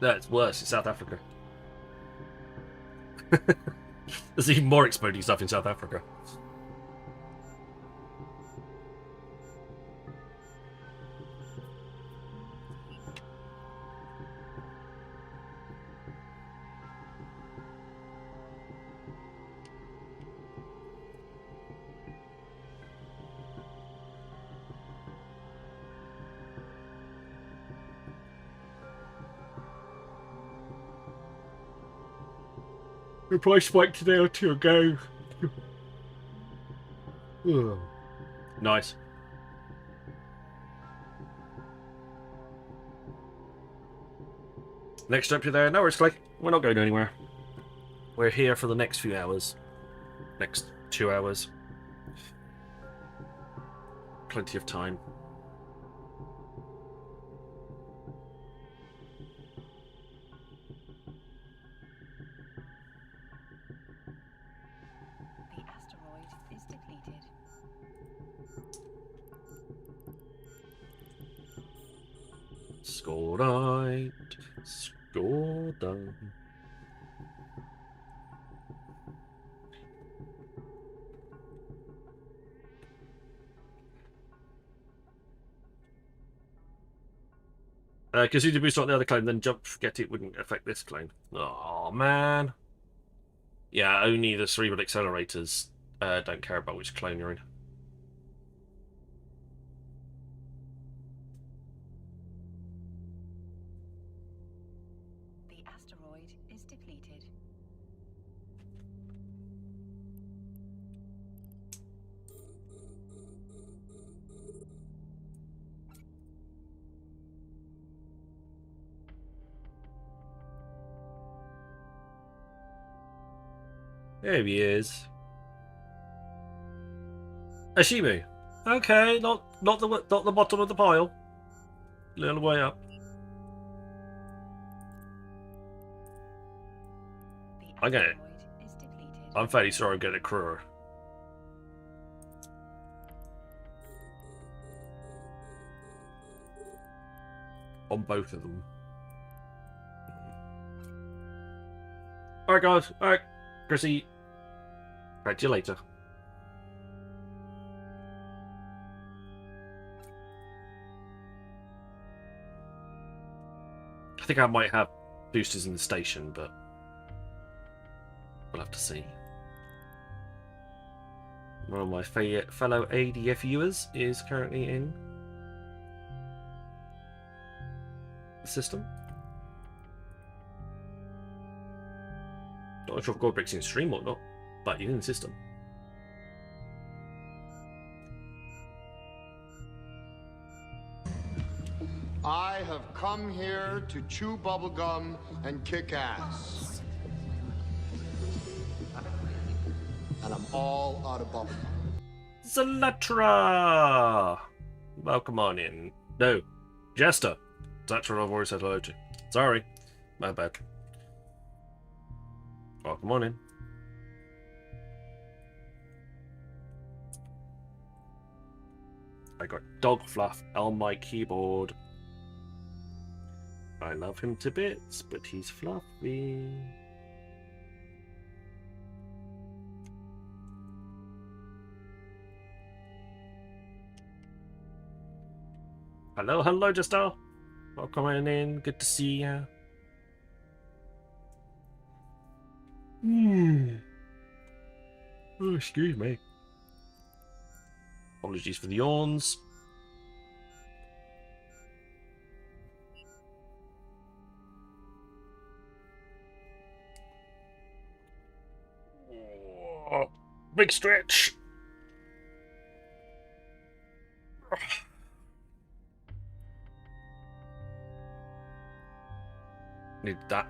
No, it's worse. It's South Africa. There's even more exploding stuff in South Africa. The price spiked today or two ago. Ugh. Nice. Next up, you're there. No, it's like we're not going anywhere. We're here for the next few hours. Next 2 hours. Plenty of time. The asteroid is depleted. Score right. Score down. Because you did boost on the other claim, then jump, forget it wouldn't affect this claim. Oh man. Yeah, only the cerebral accelerators don't care about which clone you're in. The asteroid is depleted. There he is. Ashimu. Okay, not the bottom of the pile. Little way up. The I get it. asteroid is depleted. I'm fairly sure I'm getting a crew. On both of them. Alright guys, alright. Chrissy. Catch you later. I think I might have boosters in the station, but we'll have to see. One of my fellow ADF viewers is currently in the system. Not sure if Goldbrick's in stream or not, but he's in the system. I have come here to chew bubblegum and kick ass. And I'm all out of bubblegum. Zalatra! Welcome on in. No, Jester. Zalatra I've already said hello to. Sorry, my bad. Welcome on in. I got Dog Fluff on my keyboard. I love him to bits, but he's fluffy. Hello, hello, Jester. Welcome on in. Good to see you. Oh, excuse me. Apologies for the yawns. Big stretch. Need that.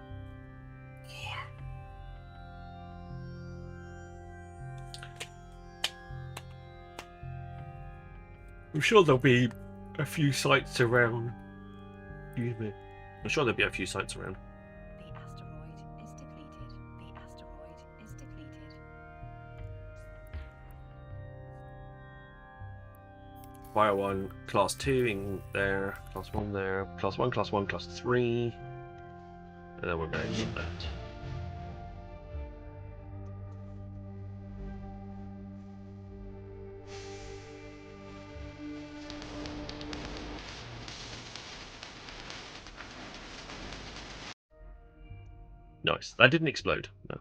I'm sure there'll be a few sites around. Excuse me. I'm sure there'll be a few sites around. The asteroid is depleted. The asteroid is depleted. Fire 1, Class 2 in there, Class 1 there, Class 1, Class 1, Class 3. And then we're going from that. Nice. That didn't explode. No.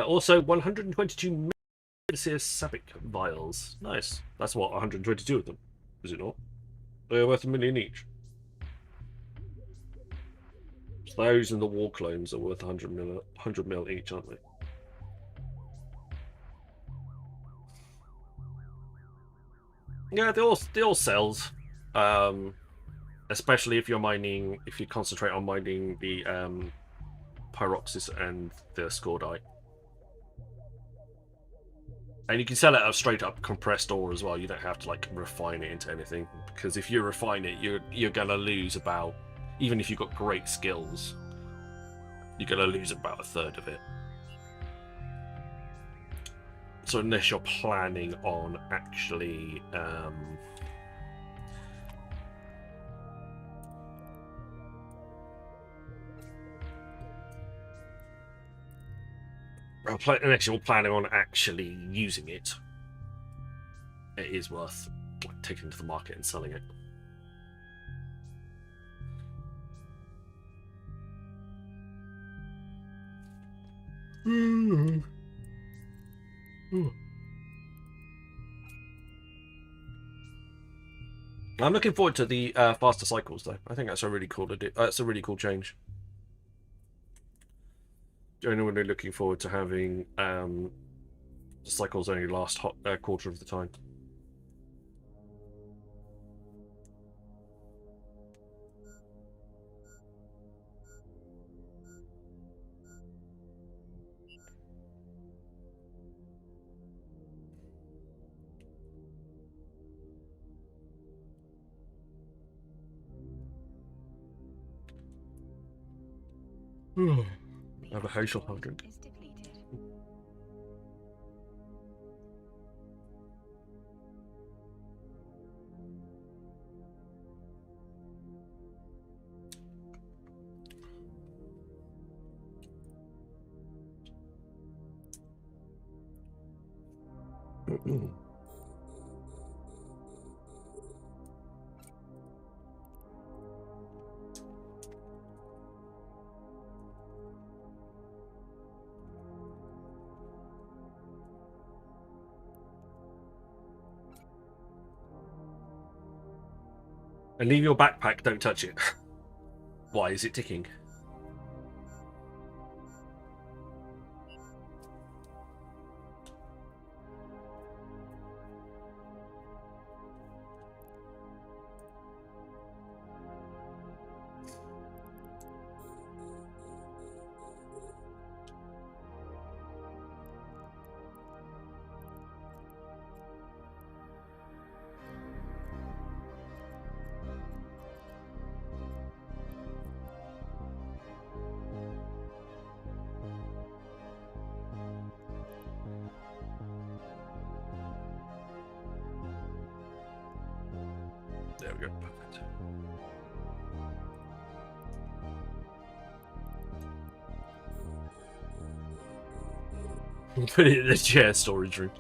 Also, 122 Medicare Sabic vials. Nice. That's what, 122 of them, is it not? They're worth $1 million each. So those and the war clones are worth 100 mil each, aren't they? Yeah, they all sells. Especially if you're mining, if you concentrate on mining the Pyroxis and the Scordite. And you can sell it as straight up compressed ore as well. You don't have to like refine it into anything, because if you refine it, you're gonna lose about, even if you've got great skills, you're gonna lose about 1/3 of it. So unless you're planning on actually unless you're planning on actually using it, it is worth like, taking it to the market and selling it. I'm looking forward to the faster cycles, though. I think that's a really cool. That's a really cool change. Genuinely looking forward to having the cycles only last quarter of the time. I have a Herschel hydrant. Is depleted. And leave your backpack, don't touch it. Why is it ticking? There we go, perfect. Put it in the chair storage room.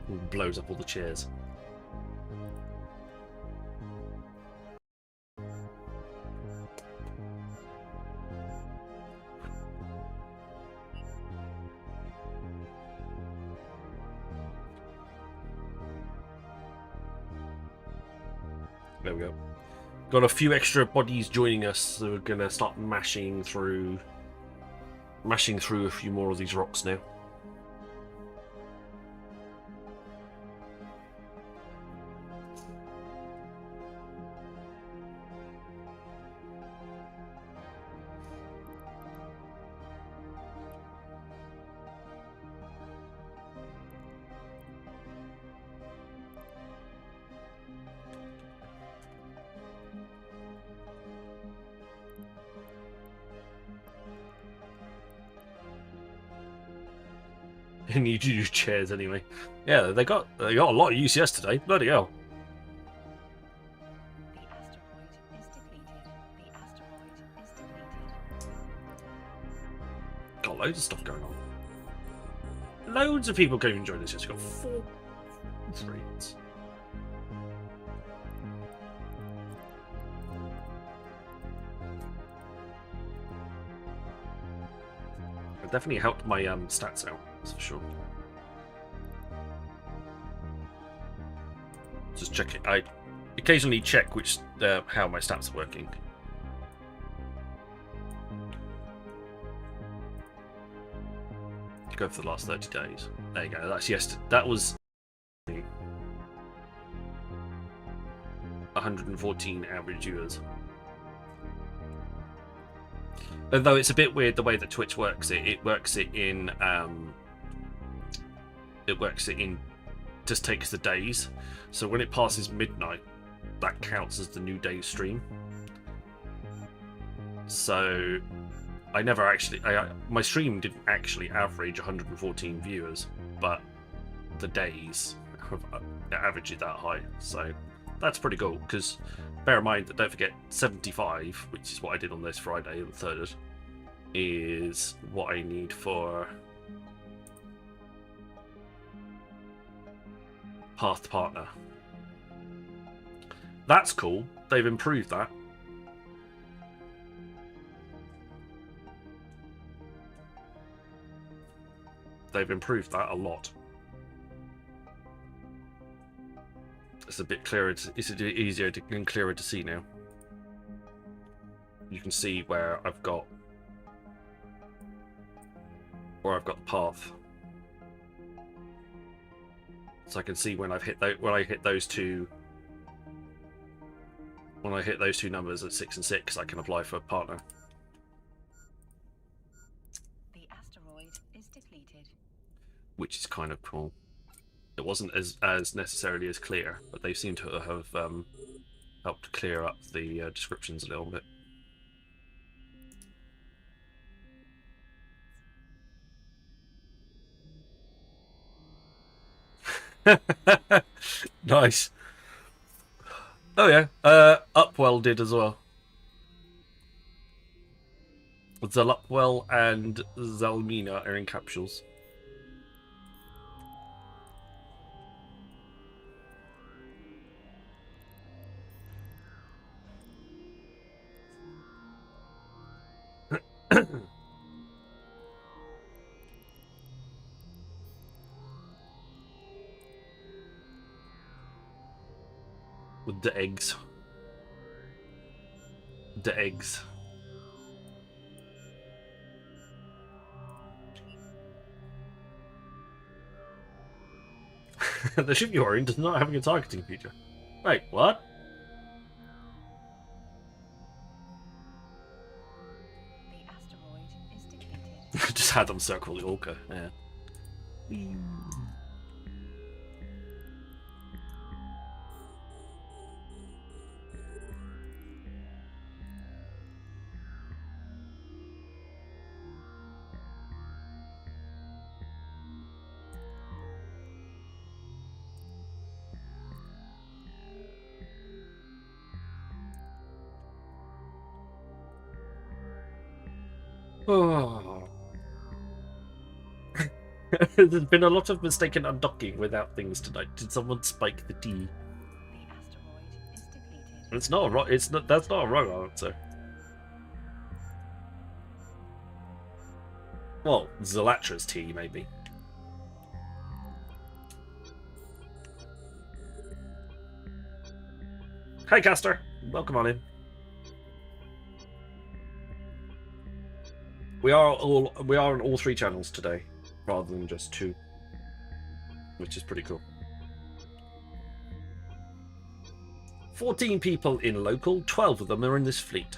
It blows up all the chairs. There we go. Got a few extra bodies joining us, so we're gonna start mashing through a few more of these rocks now. And you do use chairs anyway. Yeah, they got a lot of use yesterday. Bloody hell. The asteroid is depleted. The asteroid is depleted. Got loads of stuff going on. Loads of people came and joined us. Just got 4 raids. It definitely helped my stats out. That's for sure. Just check it. I occasionally check which how my stats are working. Go for the last 30 days. There you go. That's yesterday. That was 114 average viewers. Although it's a bit weird the way that Twitch works it. It works it in just takes the days. So when it passes midnight, that counts as the new day's stream. So I never actually my stream didn't actually average 114 viewers, but the days averaged it that high. So that's pretty cool, because bear in mind that don't forget 75, which is what I did on this Friday, the 3rd, is what I need for Path to Partner. That's cool. They've improved that. They've improved that a lot. It's a bit clearer. It's a bit easier and clearer to see now. You can see where I've got the path, so I can see when I hit those two numbers at 6 and 6, I can apply for a partner. The asteroid is depleted. Which is kind of cool. It wasn't as necessarily as clear, but they seem to have helped clear up the descriptions a little bit. Nice. Oh yeah, Upwell did as well. Upwell and Zalmina are in capsules. With the eggs. The eggs. The ship you're in does not have a targeting feature. Wait, what? The asteroid is depleted. Just had them circle the Orca, yeah. Oh. There's been a lot of mistaken undocking without things tonight. Did someone spike the D? The asteroid is depleted. It's not a wrong. It's not. That's not a wrong answer. Well, Zalatra's T maybe. Hey, Caster. Welcome on in. We are on all 3 channels today, rather than just 2, which is pretty cool. 14 people in local, 12 of them are in this fleet.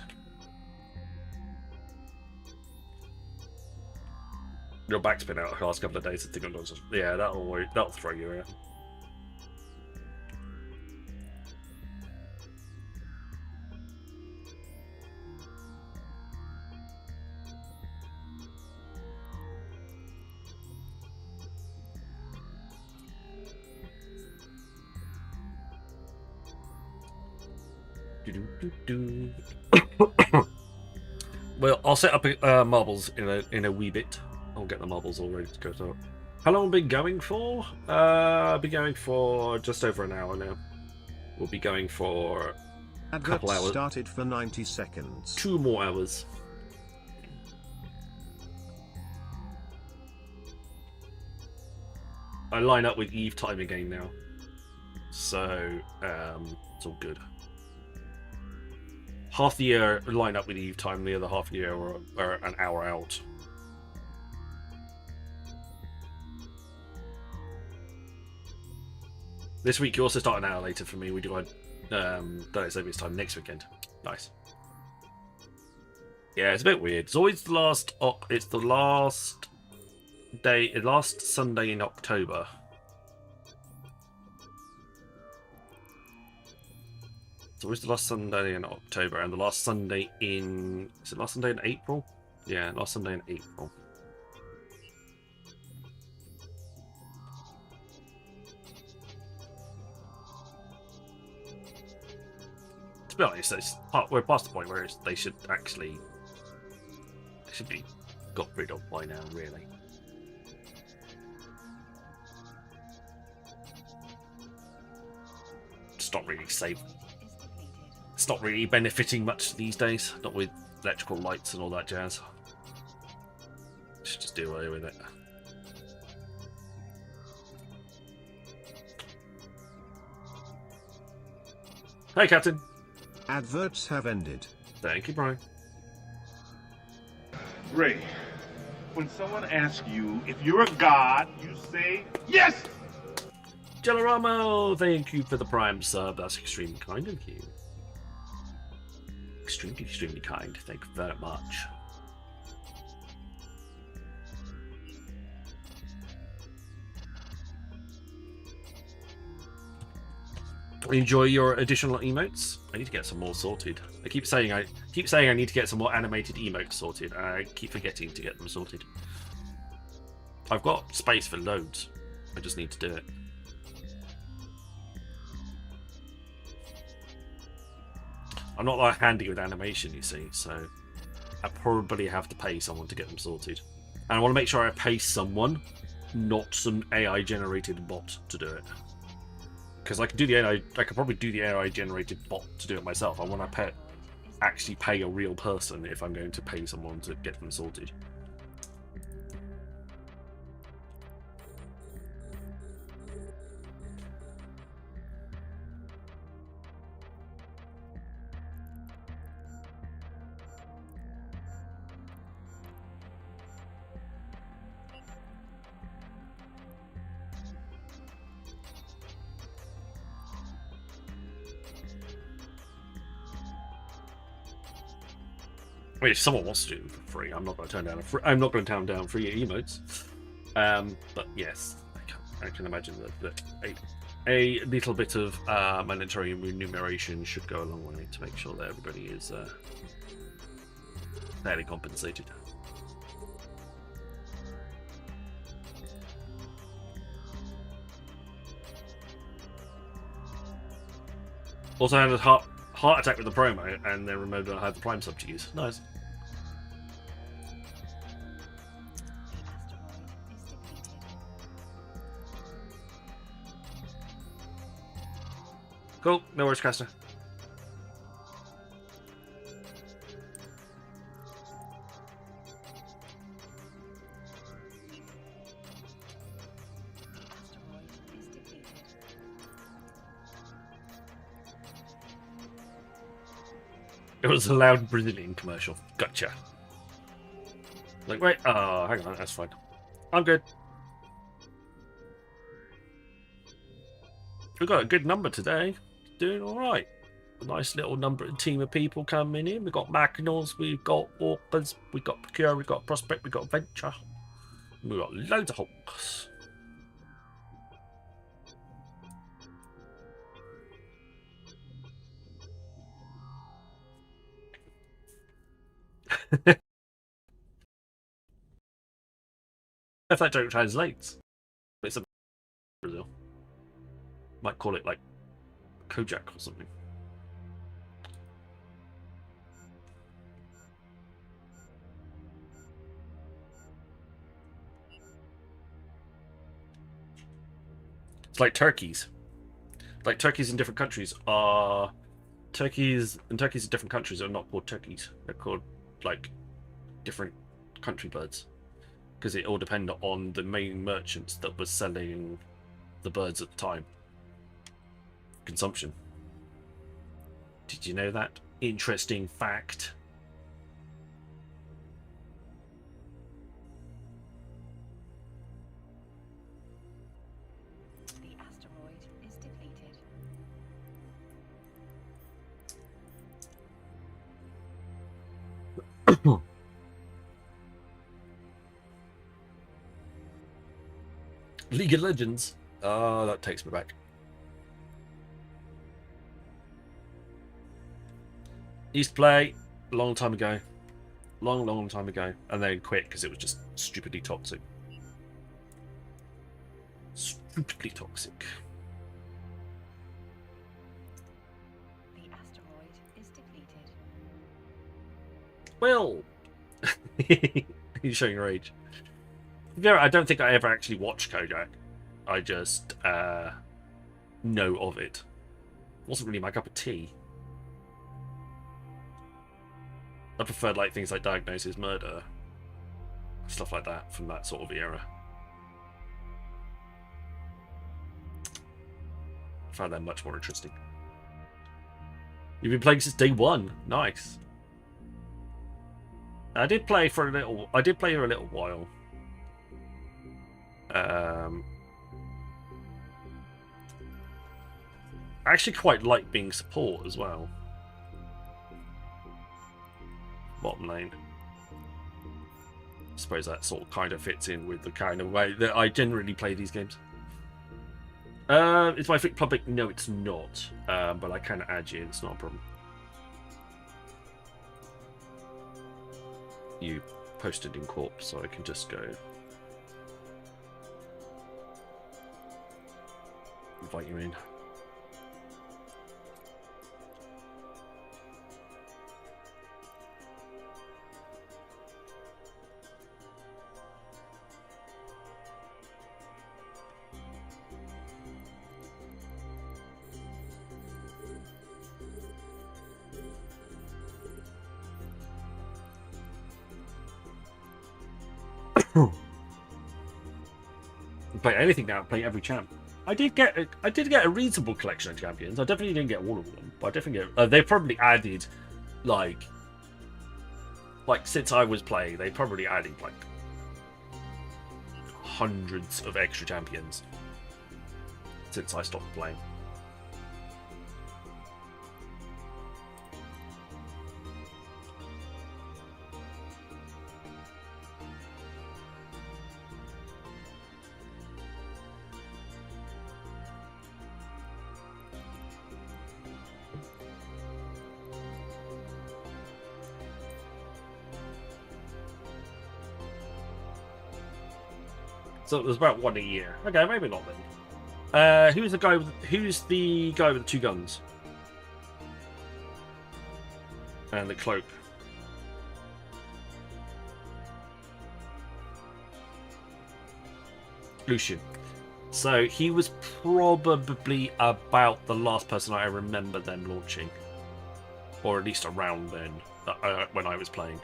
Your back's been out the last couple of days. I think I'm just, yeah, that'll throw you out. Well, I'll set up marbles in a wee bit. I'll get the marbles all ready to go. So, how long have we been going for? I'll be going for just over an hour now. We'll be going for a couple hours. Started for 90 seconds. 2 more hours. I line up with Eve time again now, so it's all good. Half the year line up with Eve time, the other half of the year are an hour out. This week you also start an hour later for me. We do Daylight Savings time next weekend. Nice. Yeah, it's a bit weird. It's always the last. It's the last day, last Sunday in October. It's always the last Sunday in October and the last Sunday in... Is it last Sunday in April? Yeah, last Sunday in April. To be honest, we're past the point where they should actually... They should be got rid of by now, really. It's not really safe. It's not really benefiting much these days, not with electrical lights and all that jazz. Should just do away with it. Hey, Captain. Adverts have ended. Thank you, Brian. Ray, when someone asks you if you're a god, you say yes! Gelaramo, thank you for the Prime sub. That's extremely kind of you. Extremely kind. Thank you very much. Enjoy your additional emotes. I need to get some more sorted. I keep saying I need to get some more animated emotes sorted, and I keep forgetting to get them sorted. I've got space for loads. I just need to do it. I'm not that handy with animation, you see, so I probably have to pay someone to get them sorted. And I want to make sure I pay someone, not some AI-generated bot to do it. Because I could probably do the AI-generated bot to do it myself. I want to actually pay a real person if I'm going to pay someone to get them sorted. I mean, if someone wants to do them for free, I'm not going to turn down free emotes. But yes, I can imagine that a little bit of monetary remuneration should go a long way to make sure that everybody is fairly compensated. Also had a heart attack with the promo, and then remembered I had the Prime sub to use. Nice. Cool. No worries, Caster. It was a loud Brazilian commercial. Gotcha. Like, wait, oh, hang on, that's fine. I'm good. We've got a good number today. Doing alright. A nice little team of people coming in. We've got Mackinals, we've got Orpers, we've got Procure, we've got Prospect, we've got Venture. We've got loads of Hulks. If that joke translates, it's a Brazil. Might call it like Kojak or something. It's like turkeys. Like turkeys in different countries are turkeys in different countries are not called turkeys. They're called like different country birds. Because it all depended on the main merchants that were selling the birds at the time. Consumption. Did you know that? Interesting fact. The asteroid is depleted. League of Legends. Oh, that takes me back. Used to play a long time ago. Long time ago. And then quit because it was just stupidly toxic. Stupidly toxic. The asteroid is depleted. Well, he's showing rage. Yeah, I don't think I ever actually watched Kojak. I just know of it. Wasn't really my cup of tea. I preferred like things like Diagnosis Murder, stuff like that from that sort of era. I found that much more interesting. You've been playing since day one. Nice. I did play for a little while. I actually quite like being support as well. Bottom lane. I suppose that sort of kind of fits in with the kind of way that I generally play these games. Is my Flick public? No, it's not. But I can add you. It's not a problem. You posted in Corp, so I can just go invite you in. Play anything now. Play every champ. I did get a reasonable collection of champions. I definitely didn't get all of them, but I definitely get. They probably added, like since I was playing, they probably added like hundreds of extra champions since I stopped playing. So it was about one a year. Okay, maybe not then. Who's the guy with the two guns? And the cloak. Lucian. So he was probably about the last person I remember them launching. Or at least around then, when I was playing.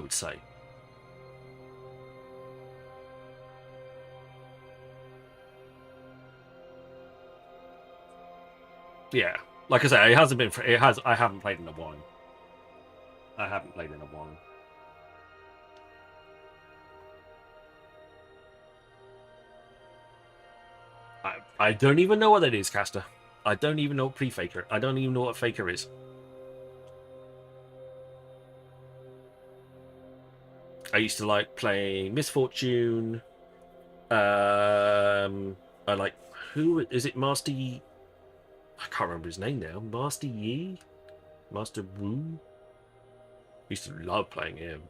would say. Yeah, like I say, it hasn't been. I haven't played in a while. I haven't played in a while. I don't even know what that is, Caster. I don't even know what pre-faker. I don't even know what faker is. I used to like playing Misfortune. I like, who is it? Master Yi? I can't remember his name now. Master Yi? Master Wu? Used to love playing him.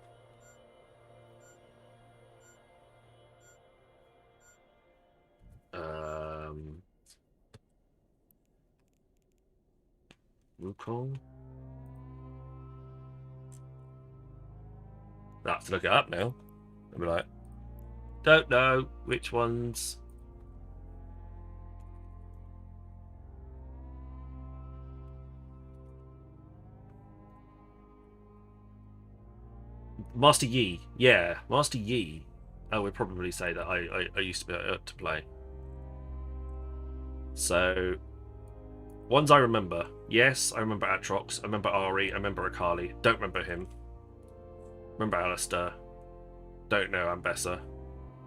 Wukong? I have to look it up now. I'll be like, don't know which ones. Master Yi, yeah, Master Yi. I would probably say that I used to be able to play. So, ones I remember. Yes, I remember Atrox. I remember Ari. I remember Akali. Don't remember him. Remember Alistair. Don't know Ambessa.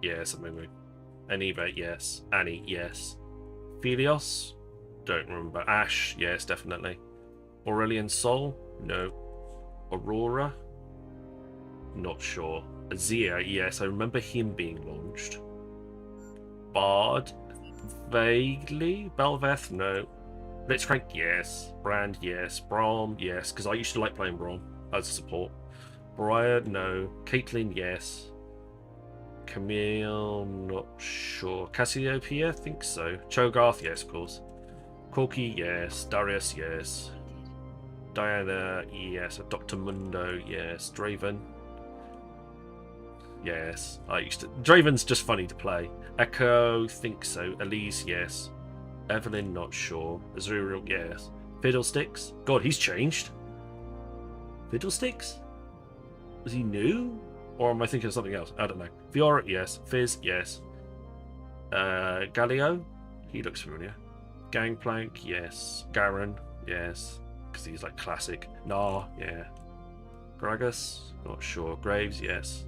Yes, Amumu. Aniva, yes. Annie, yes. Phelios. Don't remember. Ashe, yes, definitely. Aurelion Sol. No. Aurora. Not sure. Azir, yes, I remember him being launched. Bard, vaguely. Belveth, no. Blitzcrank, yes. Brand, yes. Braum, yes, because I used to like playing Braum as a support. Briar, no. Caitlyn, yes. Camille, not sure. Cassiopeia, I think so. Cho'Gath, yes, of course. Corki, yes. Darius, yes. Diana, yes. Dr. Mundo, yes. Draven. Yes, I used to. Draven's just funny to play. Echo, think so. Elise, yes. Evelyn, not sure. Azuriel, yes. Fiddlesticks. God, he's changed. Fiddlesticks? Was he new? Or am I thinking of something else? I don't know. Fiora, yes. Fizz, yes. Galio? He looks familiar. Gangplank, yes. Garen, yes. Because he's like classic. Nah, yeah. Gragas, not sure. Graves, yes.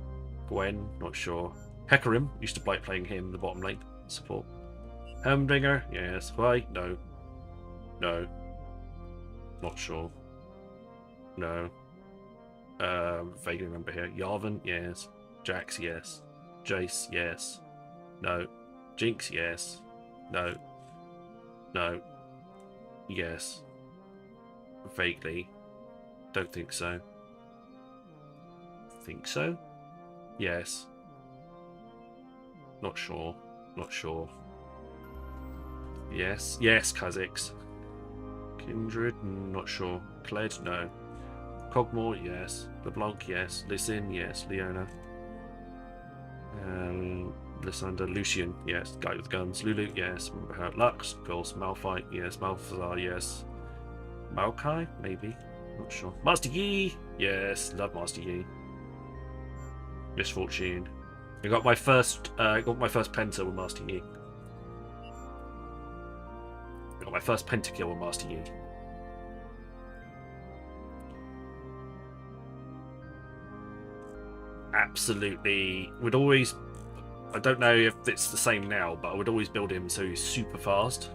Gwen, not sure. Hecarim, used to like playing him in the bottom lane support. Humdinger, yes. Why? No. No. Not sure. No. Vaguely remember here. Yarvan, yes. Jax, yes. Jace, yes. No. Jinx, yes. No. No. Yes. Vaguely. Don't think so. Think so? Yes. Not sure. Not sure. Yes. Yes, Kha'Zix. Kindred, not sure. Kled, no. Cogmore, yes. LeBlanc, yes. Lyssin, yes. Leona. Lysander, Lucian, yes. Guy with guns. Lulu, yes. Remember her. Lux, of course. Malphite, yes. Malphazar, yes. Maokai, maybe. Not sure. Master Yi, yes. Love Master Yi. Misfortune. I got my first penta with Master Yi. I got my first pentakill with Master Yi. Absolutely. Would always, I don't know if it's the same now, but I would always build him so he's super fast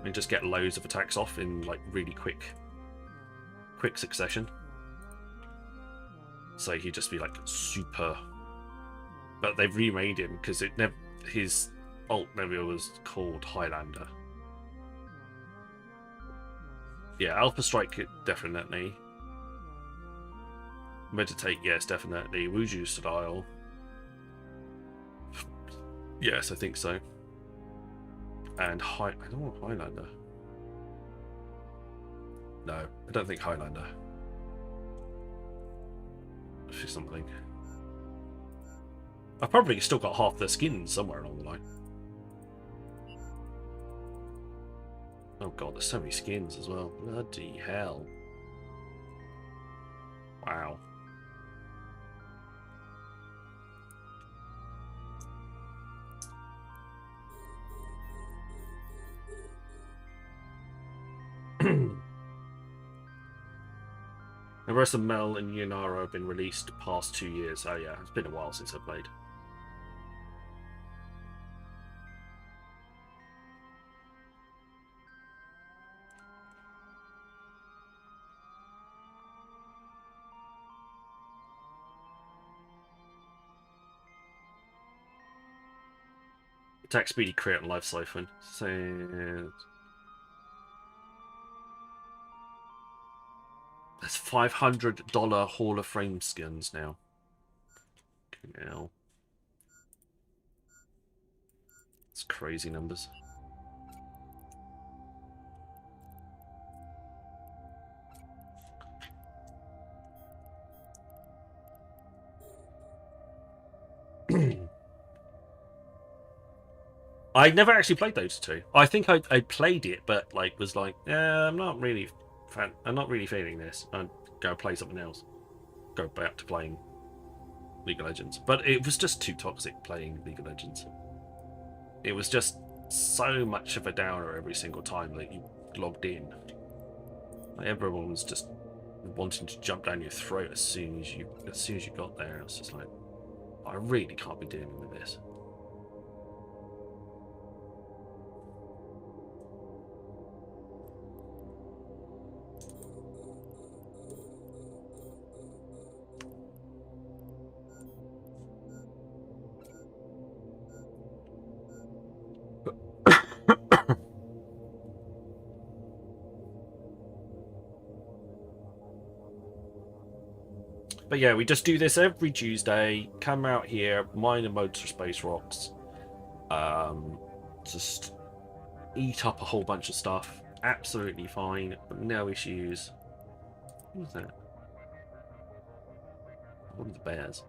and just get loads of attacks off in like really quick succession. So he'd just be like super. But they've remade him because it never, his ult never was called Highlander. Yeah, Alpha Strike definitely. Meditate, yes, definitely. Wuju style. Yes, I think so. And I don't want Highlander. No, I don't think Highlander. For something. I've probably still got half their skins somewhere along the line. Oh god, there's so many skins as well. Bloody hell. Wow. Marissa Mel and Yunara have been released past 2 years. Oh yeah, it's been a while since I played. Attack Speedy Crit and Life Siphon. So that's $500 Hall of Fame skins now. Hell. It's crazy numbers. I never actually played those two. I think I played it, but like was like, I'm not really feeling this. I'd go play something else. Go back to playing League of Legends. But it was just too toxic playing League of Legends. It was just so much of a downer every single time that you logged in. Like everyone was just wanting to jump down your throat as soon as you got there. It was just like, I really can't be dealing with this. But yeah, we just do this every Tuesday. Come out here, mine and modes for Space Rocks. Just eat up a whole bunch of stuff. Absolutely fine. No issues. Who's that? What are the bears?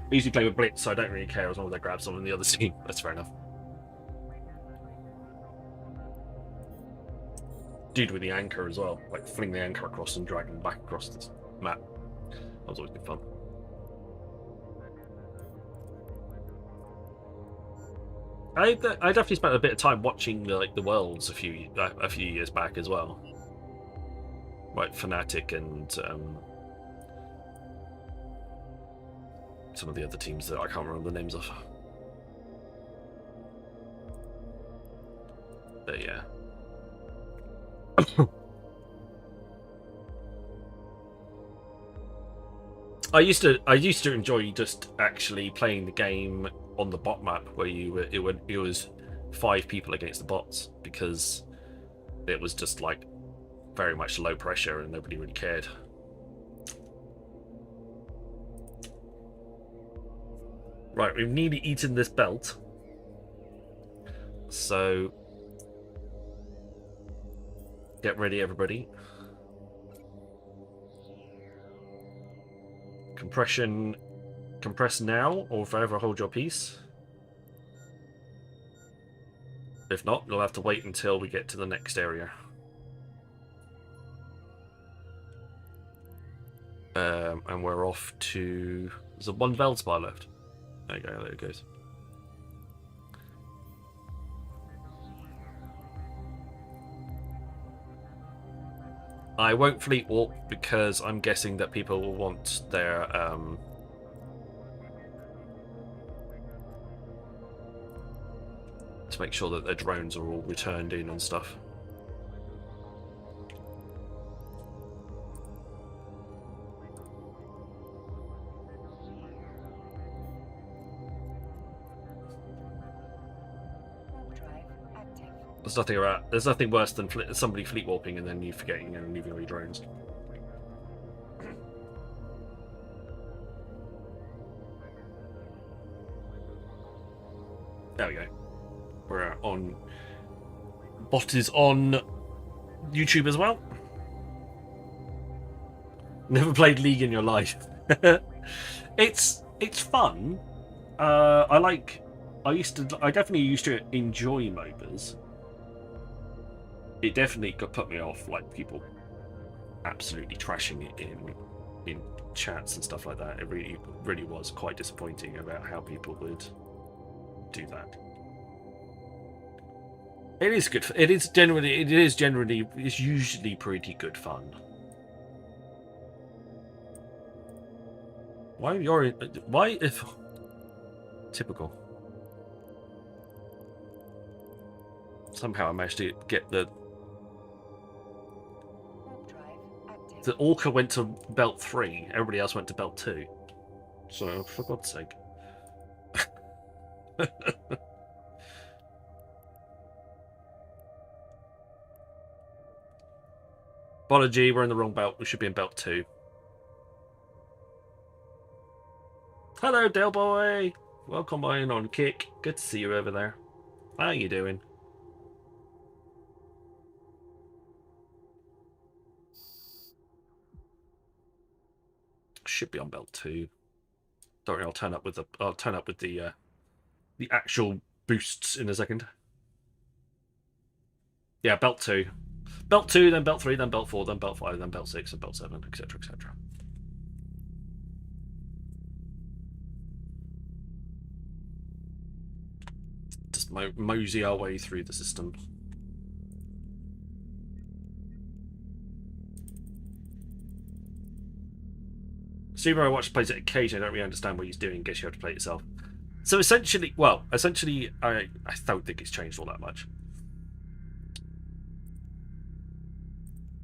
I usually play with Blitz, so I don't really care as long as I grab someone in the other team. That's fair enough. Dude with the anchor as well, like fling the anchor across and drag them back across this map. That was always good fun. I definitely spent a bit of time watching the Worlds a few years back as well. Like Fnatic and some of the other teams that I can't remember the names of. But yeah. I used to enjoy just actually playing the game on the bot map where it was 5 people against the bots, because it was just like very much low pressure and nobody really cared. Right, we've nearly eaten this belt. So get ready, everybody. Compression. Compress now or forever hold your peace. If not, you'll have to wait until we get to the next area. And we're off to... There's one Veldspar left. There you go, there it goes. I won't fleet walk because I'm guessing that people will want their to make sure that their drones are all returned in and stuff. There's nothing worse than somebody fleet warping and then you forgetting and leaving all your drones. There we go. We're on. Bot is on YouTube as well. Never played League in your life. It's fun. I definitely used to enjoy MOBAs. It definitely put me off, like people absolutely trashing it in in chats and stuff like that. It really was quite disappointing about how people would do that. It is good. It's usually pretty good fun. Why if typical. Somehow I managed to get the Warp drive active. the Orca went to belt 3, everybody else went to belt 2. So for God's sake. Apology, we're in the wrong belt. We should be in belt 2. Hello, Dale Boy. Welcome in on Kick. Good to see you over there. How you doing? Should be on belt 2. Don't worry, I'll turn up with the actual boosts in a second. Yeah, belt 2. Belt 2, then belt 3, then belt 4, then belt 5, then belt 6, and belt 7, etc., etc. Just mosey our way through the system. Subaru Watch plays it occasionally. I don't really understand what he's doing. Guess you have to play it yourself. So essentially, I don't think it's changed all that much.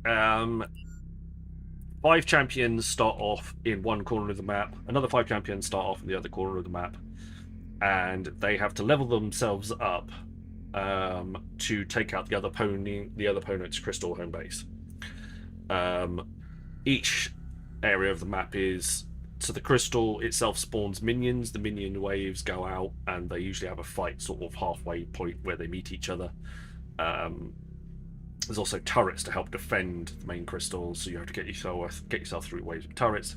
5 champions start off in one corner of the map. Another 5 champions start off in the other corner of the map, and they have to level themselves up to take out the other opponent's crystal home base. Each area of the map is so the crystal itself spawns minions. The minion waves go out, and they usually have a fight sort of halfway point where they meet each other. There's also turrets to help defend the main crystals, so you have to get yourself through waves of turrets.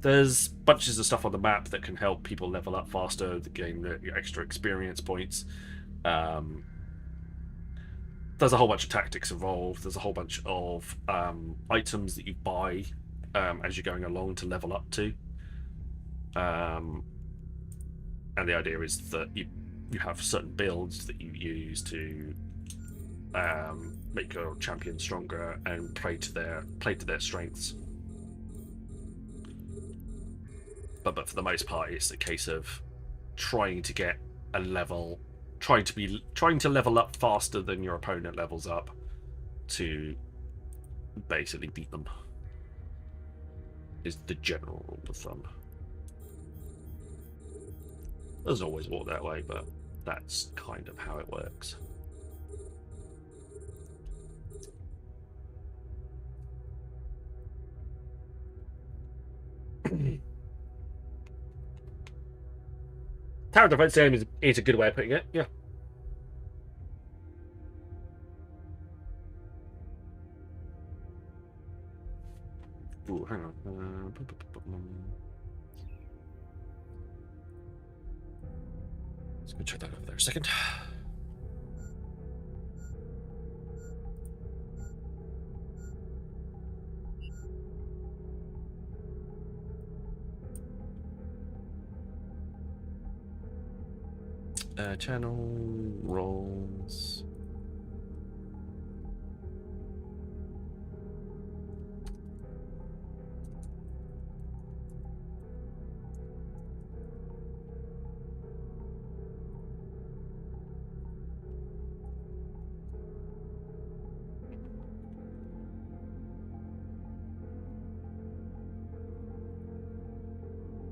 There's bunches of stuff on the map that can help people level up faster, to gain extra experience points. There's a whole bunch of tactics involved. There's a whole bunch of items that you buy as you're going along to level up to. And the idea is that you have certain builds that you use to make your champion stronger and play to their strengths. But for the most part, it's a case of trying to level up faster than your opponent levels up to basically beat them. Is the general rule of thumb. Doesn't always work that way, but that's kind of how it works. Tower defense game is a good way of putting it, yeah. Ooh, hang on. Let's go check that over there a second. Channel roles.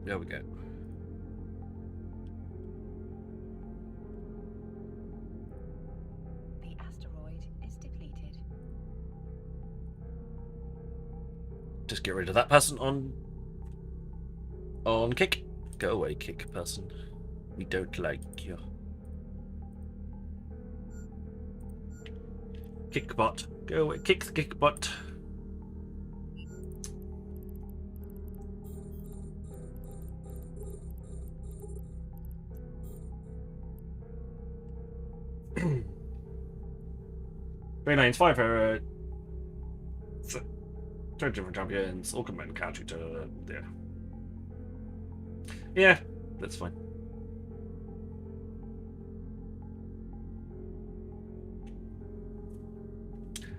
There we go. The asteroid is depleted. Just get rid of that person on kick. Go away, kick person. We don't like you. Kick bot. Go away. Kick the kick bot. Very nice. 5 for Two different champions, all combined counter to there. Yeah, that's fine.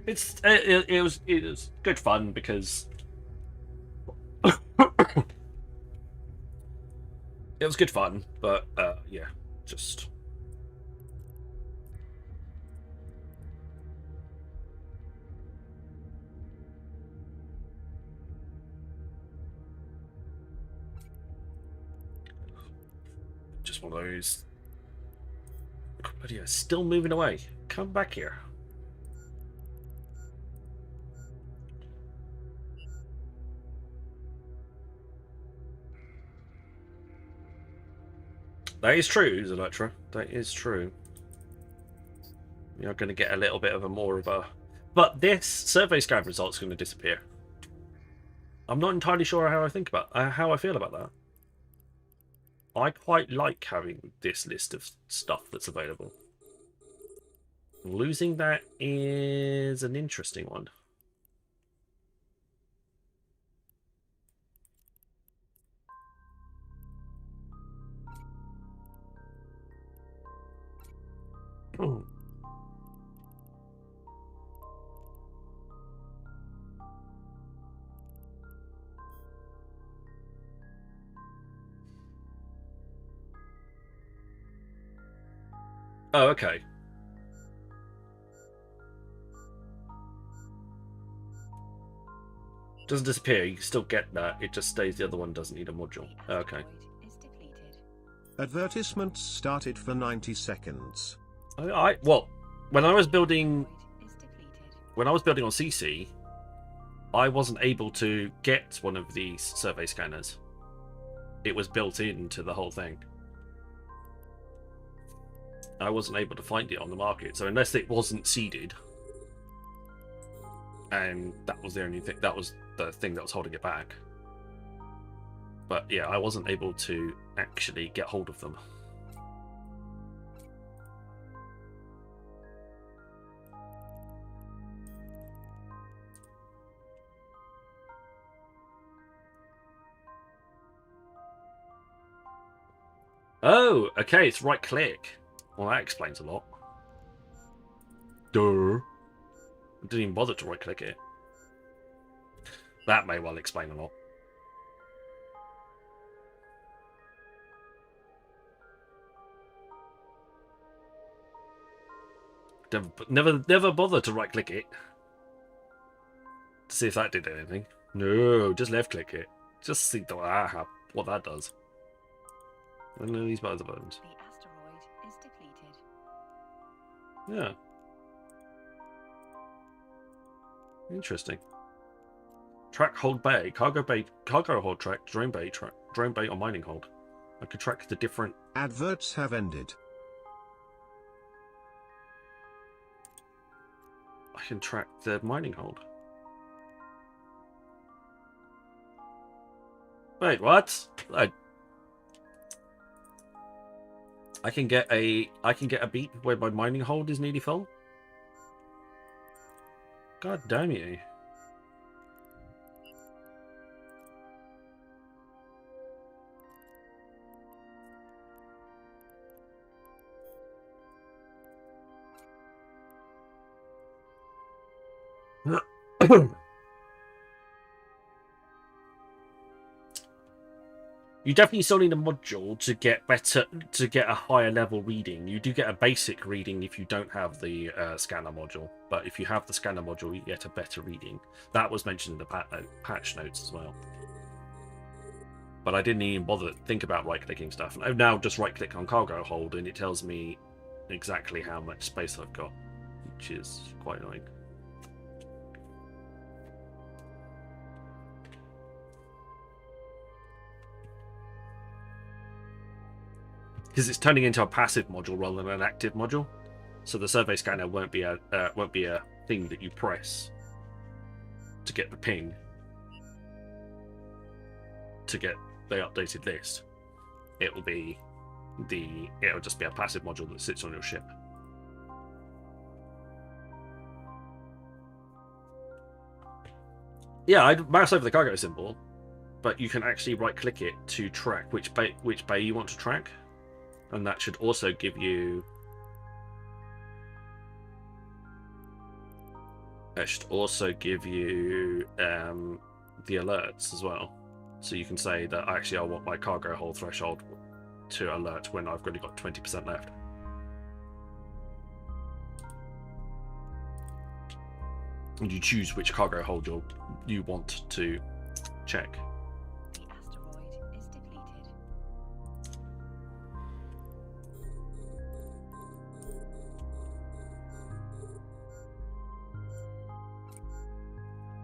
It was good fun because it was good fun, but yeah, just. Just one of those. But yeah, still moving away. Come back here. That is true, Zelytra. That is true. You're going to get a little bit of a more of a... But this survey scan result's going to disappear. I'm not entirely sure how I feel about that. I quite like having this list of stuff that's available. Losing that is an interesting one. Oh, okay. Doesn't disappear, you can still get that, it just stays the other one doesn't need a module. Okay. Advertisements started for 90 seconds. Well, when I was building on CC, I wasn't able to get one of these survey scanners. It was built into the whole thing. I wasn't able to find it on the market, so unless it wasn't seeded, and that was the only thing, that was the thing that was holding it back. But yeah, I wasn't able to actually get hold of them. Oh, okay, it's right click. Well, that explains a lot. Duh. I didn't even bother to right click it. That may well explain a lot. Never bother to right click it to see if that did anything. No, just left click it. Just see what that does. And then these other buttons. The asteroid is depleted. Yeah. Interesting. Track hold bay, cargo hold track, drone bay or mining hold. I could track the different. Adverts have ended. I can track the mining hold. Wait, what? I can get a beat where my mining hold is nearly full. God damn you. You definitely still need a module to get a higher level reading. You do get a basic reading if you don't have the scanner module, but if you have the scanner module, you get a better reading. That was mentioned in the patch notes as well. But I didn't even bother to think about right-clicking stuff. I've now just right-click on cargo hold, and it tells me exactly how much space I've got, which is quite annoying. Because it's turning into a passive module rather than an active module, so the survey scanner won't be a thing that you press to get the ping to get the updated list. It'll just be a passive module that sits on your ship. Yeah, I'd mouse over the cargo symbol, but you can actually right-click it to track which bay you want to track, and that should also give you. That should also give you the alerts as well, so you can say that actually I want my cargo hold threshold to alert when I've only got 20% left. And you choose which cargo hold you want to check. The asteroid is depleted.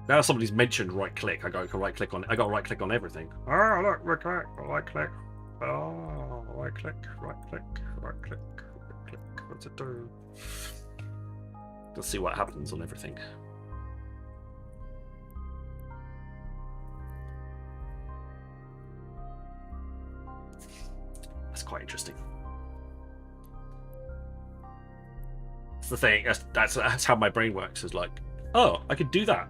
Now somebody's mentioned right click. I got right click on everything. Oh look, right click, right click. Oh, right click, right click, right click, right click. What's it do? Let's see what happens on everything. That's quite interesting. That's the thing. That's how my brain works. Is like, oh, I could do that.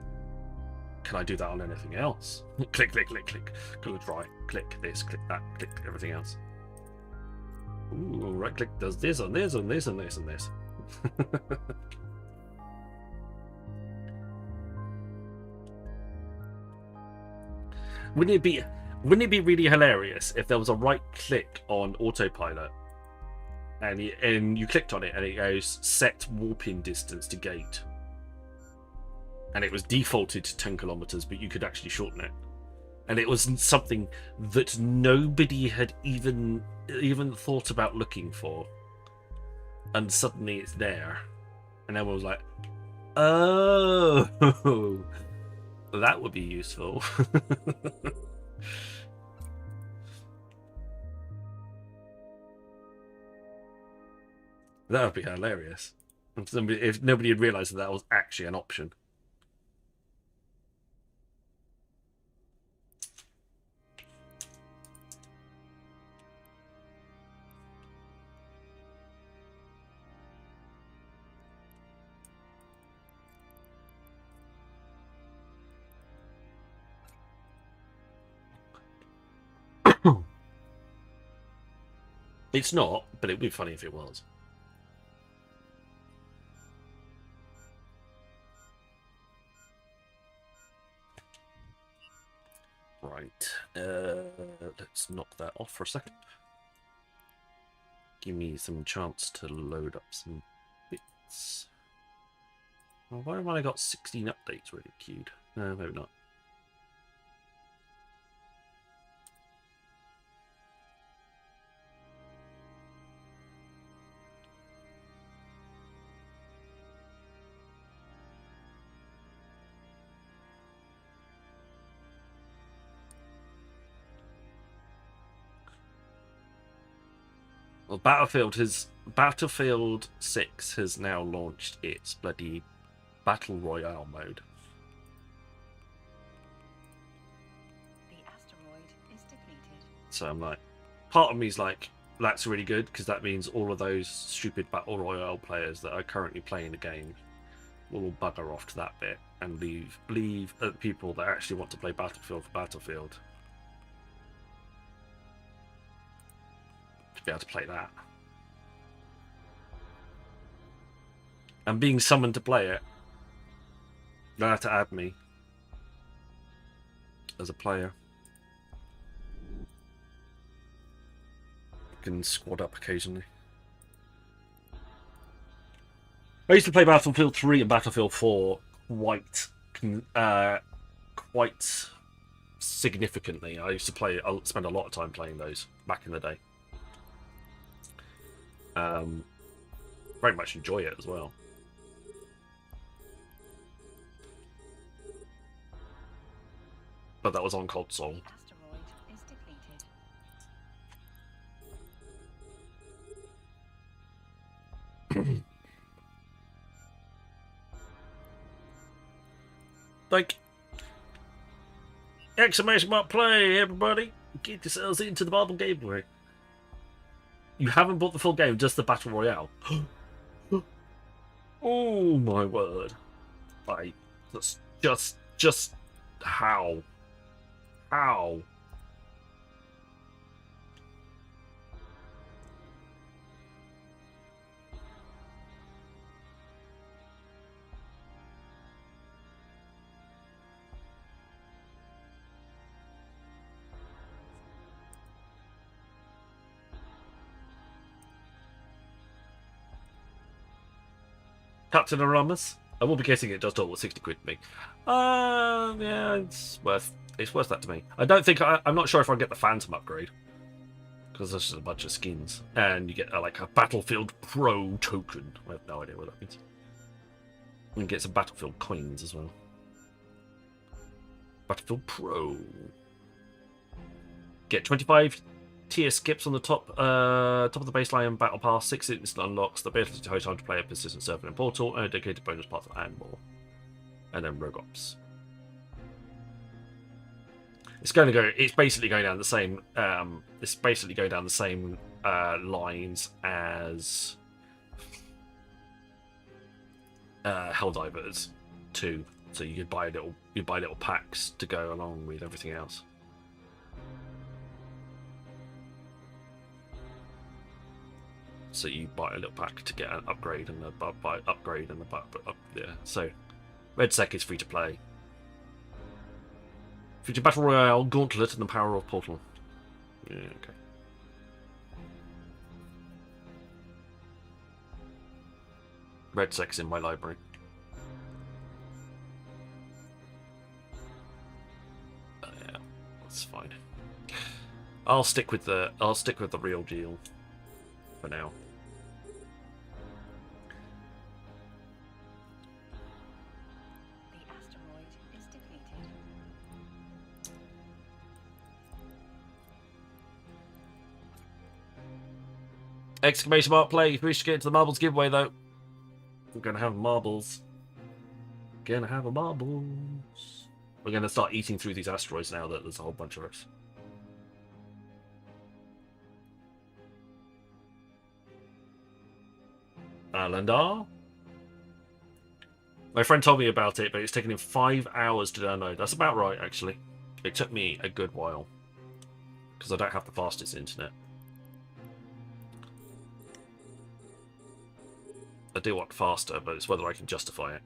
Can I do that on anything else? Click, click, click, click. Gonna try. Click this, click that, click everything else. Ooh, right click does this on this and this and this and this. Wouldn't it be really hilarious if there was a right click on autopilot and you clicked on it and it goes set warping distance to gate, and it was defaulted to 10 kilometers, but you could actually shorten it, and it was something that nobody had even thought about looking for, and suddenly it's there, and everyone was like, oh, that would be useful. That would be hilarious if nobody had realized that was actually an option. It's not, but it would be funny if it was. Right, let's knock that off for a second. Give me some chance to load up some bits. Well, why have I got 16 updates already queued? No, maybe not. Well, Battlefield 6 has now launched its bloody Battle Royale mode. The asteroid is depleted. So I'm like, part of me is like, that's really good, because that means all of those stupid Battle Royale players that are currently playing the game will all bugger off to that bit and leave people that actually want to play Battlefield for Battlefield to be able to play that. And being summoned to play it, they have to add me as a player. I can squad up occasionally. I used to play Battlefield 3 and Battlefield 4 quite significantly. I spend a lot of time playing those back in the day. Very much enjoy it as well. But that was on console. The asteroid is depleted. Like, exclamation mark play, everybody! Get yourselves into the Marvel Gateway. You haven't bought the full game, just the Battle Royale. Oh my word! That's just How? How? Captain Aramis? I will be guessing it does total 60 quid to me. Yeah, it's worth that to me. I don't think I'm not sure if I'll get the Phantom upgrade because there's just a bunch of skins, and you get like a Battlefield Pro token. I have no idea what that means. And get some Battlefield coins as well. Battlefield Pro. Get 25 tier skips on the top of the baseline battle pass, 6 instant unlocks, the ability to host 100 player persistent server and portal, and a dedicated bonus path and more. And then Rogue Ops. It's basically going down the same lines as Helldivers 2. So you could buy little packs to go along with everything else. So you buy a little pack to get an upgrade and yeah. So RedSec is free to play. Feature Battle Royale, Gauntlet, and the Power of Portal. Yeah, okay. RedSec's in my library. Yeah, that's fine. I'll stick with the real deal for now. The asteroid is depleted. Exclamation mark play if you wish to get into the marbles giveaway though. We're gonna have marbles. Gonna have a marbles. We're gonna start eating through these asteroids now that there's a whole bunch of us. Alandar? My friend told me about it, but it's taken him 5 hours to download. That's about right, actually. It took me a good while. Because I don't have the fastest internet. I do want faster, but it's whether I can justify it.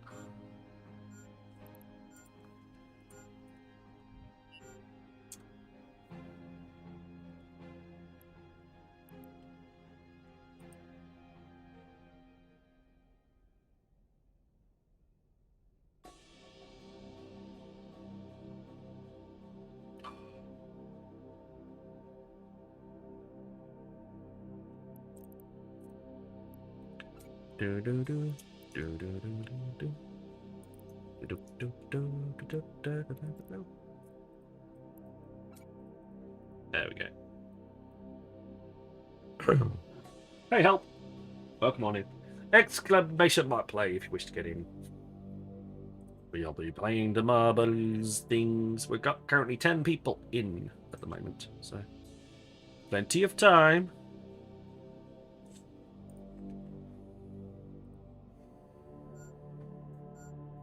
There we go. Hey, help! Welcome on in. Exclamation mark play if you wish to get in. We'll be playing the marbles things. We've got currently 10 people in at the moment, so plenty of time.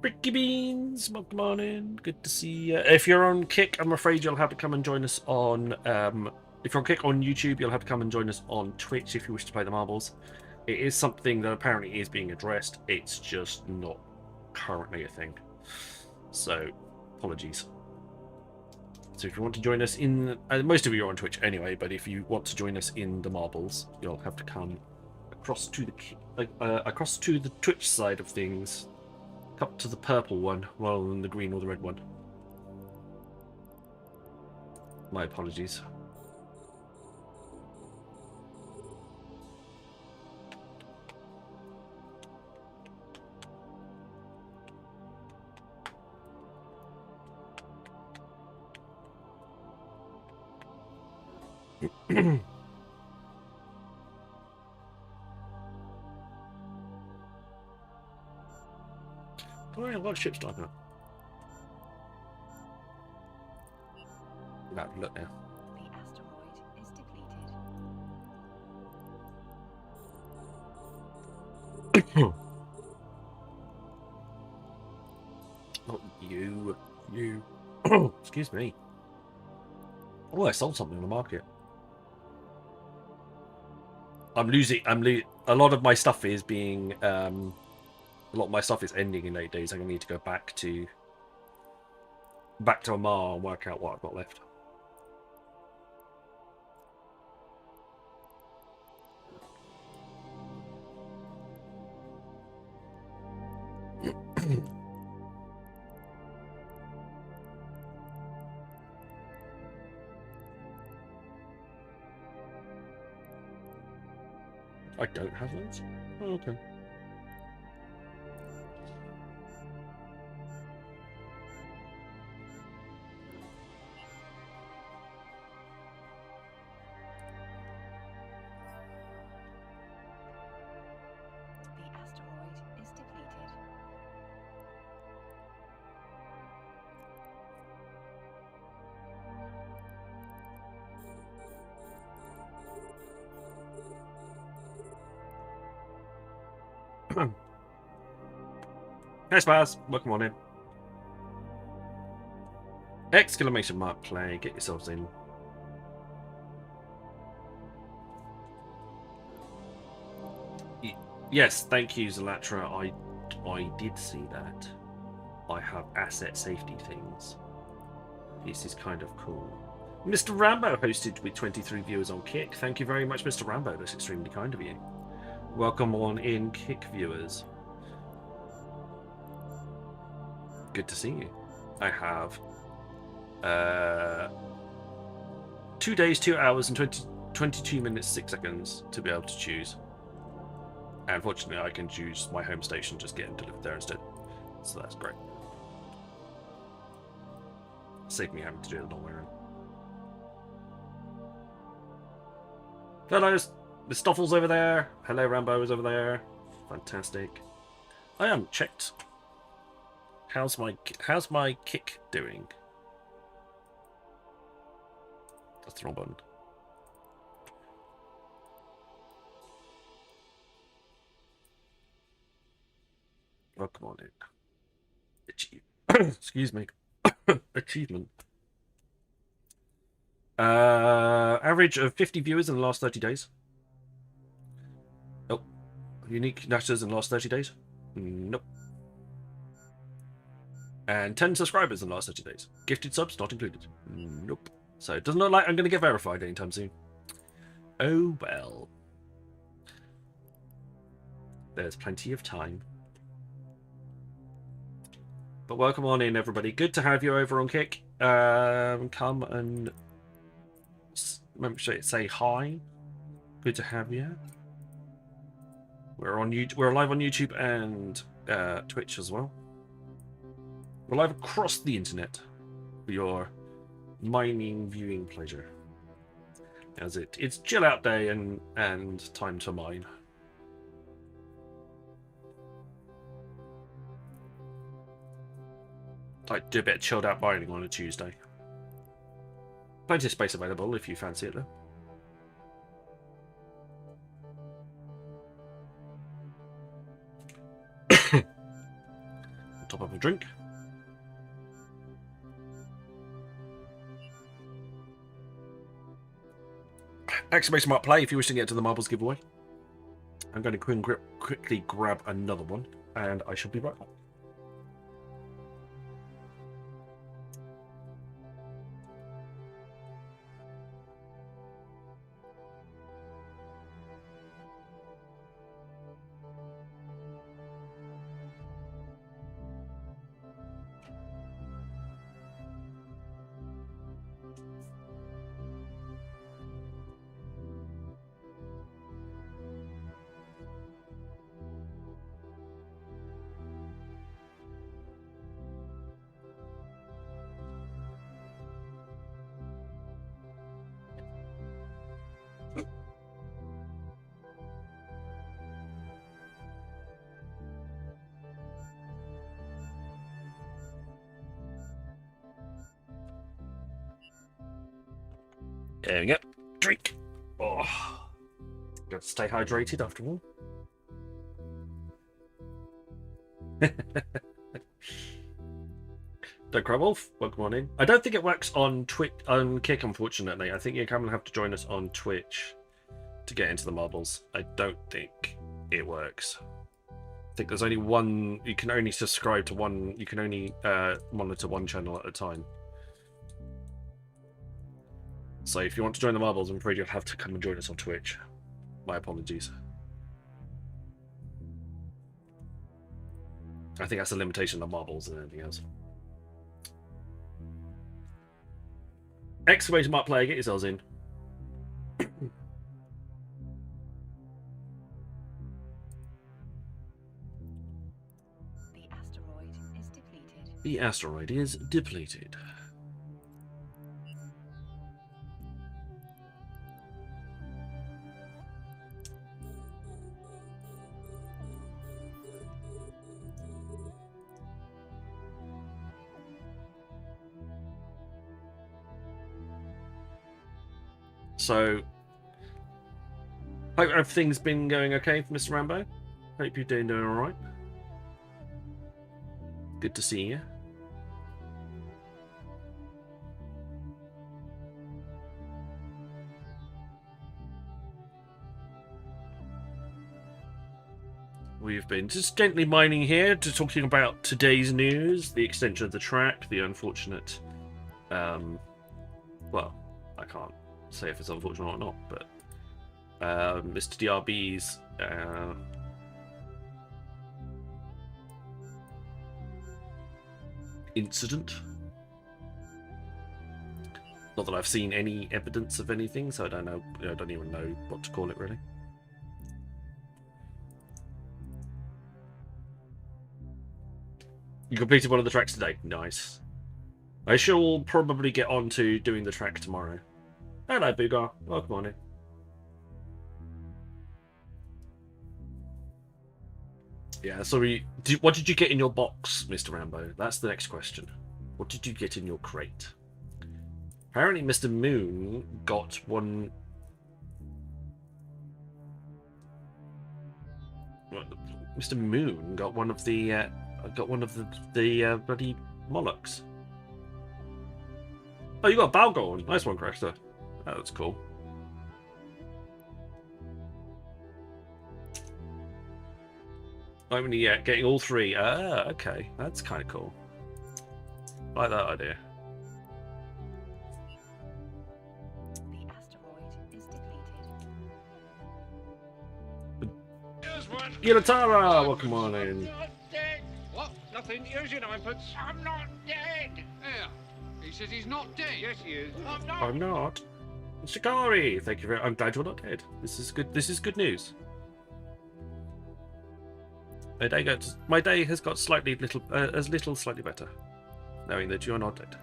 Bricky Beans, welcome on in. Good to see you. If you're on Kick, I'm afraid you'll have to come and join us on. If you're on Kick on YouTube, you'll have to come and join us on Twitch if you wish to play the marbles. It is something that apparently is being addressed. It's just not currently a thing. So, apologies. So if you want to join us in, most of you are on Twitch anyway, but if you want to join us in the marbles, you'll have to come across to the Twitch side of things. Up to the purple one rather than the green or the red one. My apologies. Oh, yeah, a lot of ships starting up. About to look now. The asteroid is depleted. Not you. You. Excuse me. Oh, I sold something on the market. I'm losing. A lot of my stuff is being. A lot of my stuff is ending in 8 days. I'm gonna need to go back to Amar and work out what I've got left. I don't have those? Oh, okay. The asteroid is depleted. Hey Spaz, welcome on in. Exclamation mark play, get yourselves in. Yes, thank you Zalatra, I did see that. I have asset safety things. This is kind of cool. Mr. Rambo hosted with 23 viewers on Kick. Thank you very much, Mr. Rambo. That's extremely kind of you. Welcome on in, Kick viewers. Good to see you. I have 2 days, 2 hours, and 22 minutes, 6 seconds to be able to choose. And unfortunately, I can choose my home station, just getting delivered there instead. So that's great. Save me having to do it the long way around. Hello, the Stoffels over there. Hello, Rambo is over there. Fantastic. I haven't checked. How's my kick doing? That's the wrong button. Oh, come on in. Excuse me. Achievement. Average of 50 viewers in the last 30 days. Oh. Unique nashers in the last 30 days? Nope. And 10 subscribers in the last 30 days. Gifted subs not included. Nope. So it doesn't look like I'm going to get verified anytime soon. Oh well. There's plenty of time. But welcome on in, everybody. Good to have you over on Kick. Come and say hi. Good to have you. We're on YouTube. We're live on YouTube and Twitch as well. We're live across the internet for your mining viewing pleasure. As it's chill out day and time to mine. I do a bit of chilled out mining on a Tuesday. Plenty of space available if you fancy it though. Top up a drink. Exclamation mark play if you wish to get to the marbles giveaway. I'm going to quickly grab another one and I shall be right back. There we go. Drink. Oh, got to stay hydrated after all. Doug Crabwolf, welcome on in. I don't think it works on Kick, unfortunately. I think you're going to have to join us on Twitch to get into the marbles. I don't think it works. I think there's only one. You can only subscribe to one. You can only monitor one channel at a time. So if you want to join the marbles, I'm afraid you'll have to come and join us on Twitch. My apologies. I think that's a limitation of marbles and anything else. Exclamation mark player, get yourselves in. The asteroid is depleted. The asteroid is depleted. So, hope everything's been going okay for Mr. Rambo. Hope you're doing all right. Good to see you. We've been just gently mining here to talking about today's news, the extension of the track, the unfortunate, well, I can't say if it's unfortunate or not, but Mr. DRB's incident. Not that I've seen any evidence of anything, so I don't know. I don't even know what to call it really. You completed one of the tracks today. Nice. I shall probably get on to doing the track tomorrow. Hello, Boogar. Welcome on in. Yeah, sorry. What did you get in your box, Mr. Rambo? That's the next question. What did you get in your crate? Apparently, Mr. Moon got one. Mr. Moon got one of the bloody Molochs. Oh, you got a Balgorn. Nice one, Cresta. Oh, that's cool. I'm only getting all three. Ah, okay. That's kind of cool. I like that idea. The asteroid is depleted. Gilatara, welcome on in. What? Nothing. Here's your ninepence. I'm not dead. Yeah. He says he's not dead. Yes, he is. I'm not. I'm not. Shikari, thank you very. I'm glad you're not dead. This is good. This is good news. My day has got slightly slightly better, knowing that you're not dead.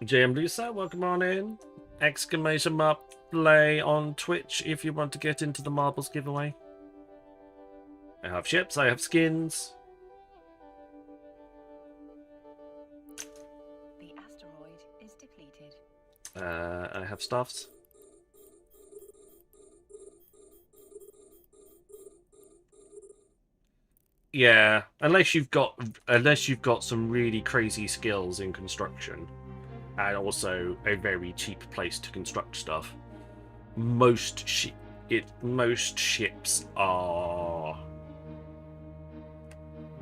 JM Lisa, welcome on in. Exclamation mark play on Twitch if you want to get into the marbles giveaway. I have ships, I have skins. The asteroid is depleted. I have stuffs. Yeah, unless you've got some really crazy skills in construction, and also a very cheap place to construct stuff. Most ships are,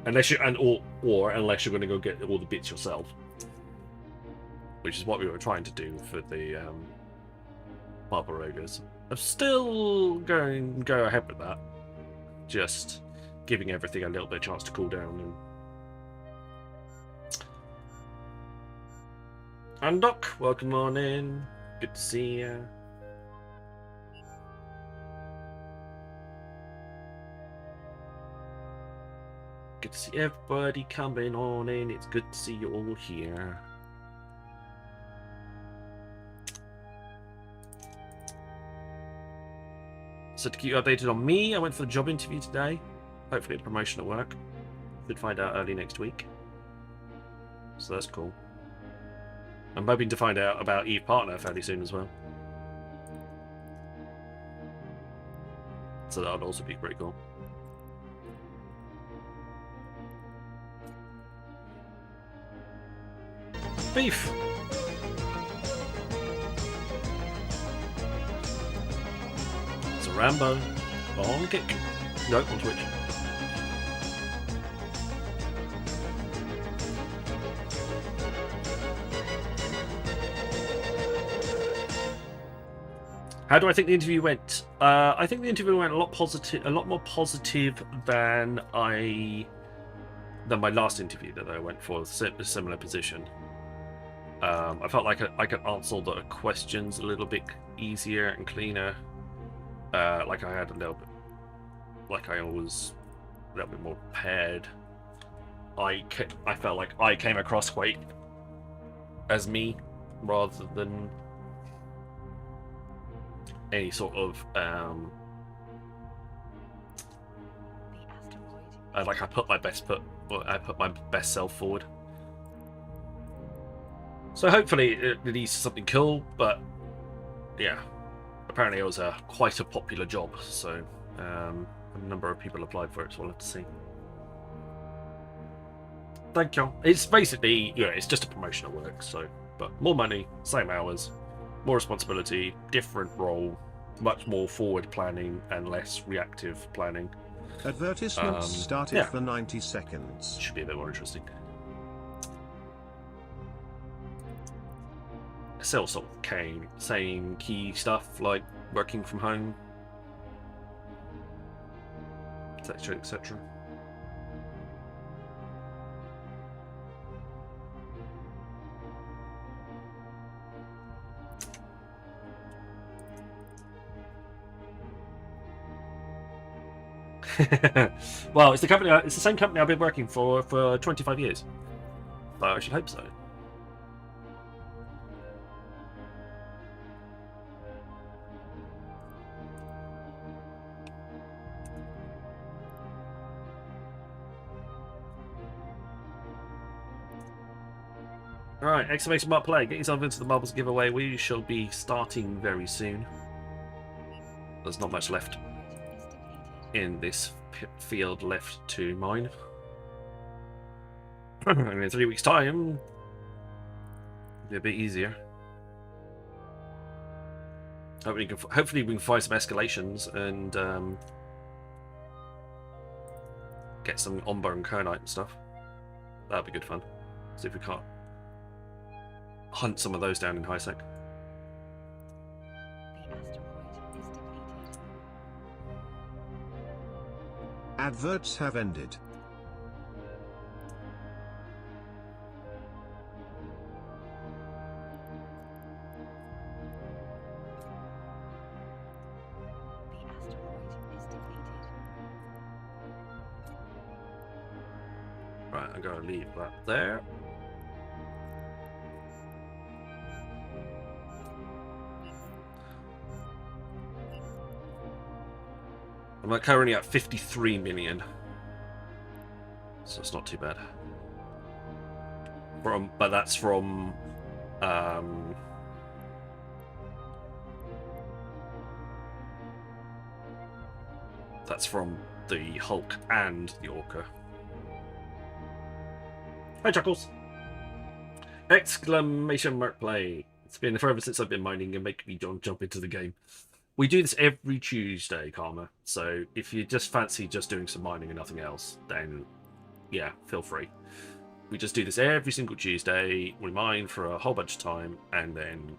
unless unless you're going to go get all the bits yourself, which is what we were trying to do for the Barbarogers. I'm still going to go ahead with that, just giving everything a little bit of chance to cool down. And Doc, welcome on in. Good to see you. Good to see everybody coming on in. It's good to see you all here. So to keep you updated on me, I went for the job interview today. Hopefully a promotion at work. Should find out early next week. So that's cool. I'm hoping to find out about Eve Partner fairly soon as well. So that would also be pretty cool. Beef! It's a Rambo. On kick. No, on Twitch. How do I think the interview went? I think the interview went a lot more positive than my last interview that I went for, a similar position. I felt like I could answer the questions a little bit easier and cleaner. Like I had a little bit, like I was a little bit more prepared. I felt like I came across quite as me rather than any sort of like I put my best self forward. So hopefully it leads to something cool, but yeah, apparently it was quite a popular job, so a number of people applied for it, so we'll have to see. Thank you. It's basically, it's just a promotion at work, so, but more money, same hours, more responsibility, different role, much more forward planning and less reactive planning. Advertisements started yeah. for 90 seconds. Should be a bit more interesting. Still sort of saying key stuff like working from home, etc., etc. Well, it's the same company I've been working for 25 years. So I should hope so. Alright, exclamation mark play. Get yourself into the marbles giveaway. We shall be starting very soon. There's not much left in this field left to mine. In 3 weeks' time, it'll be a bit easier. Hopefully we can find some escalations and get some Omber and Kernite and stuff. That'd be good fun. See if we can't hunt some of those down in high sec. Adverts have ended. Right, I'm going to leave that there. I'm currently at 53 million, so it's not too bad. But that's from the Hulk and the Orca. Hi, Chuckles! Exclamation mark play. It's been forever since I've been mining and make me jump into the game. We do this every Tuesday, Karma, so if you just fancy just doing some mining and nothing else, then yeah, feel free. We just do this every single Tuesday, we mine for a whole bunch of time, and then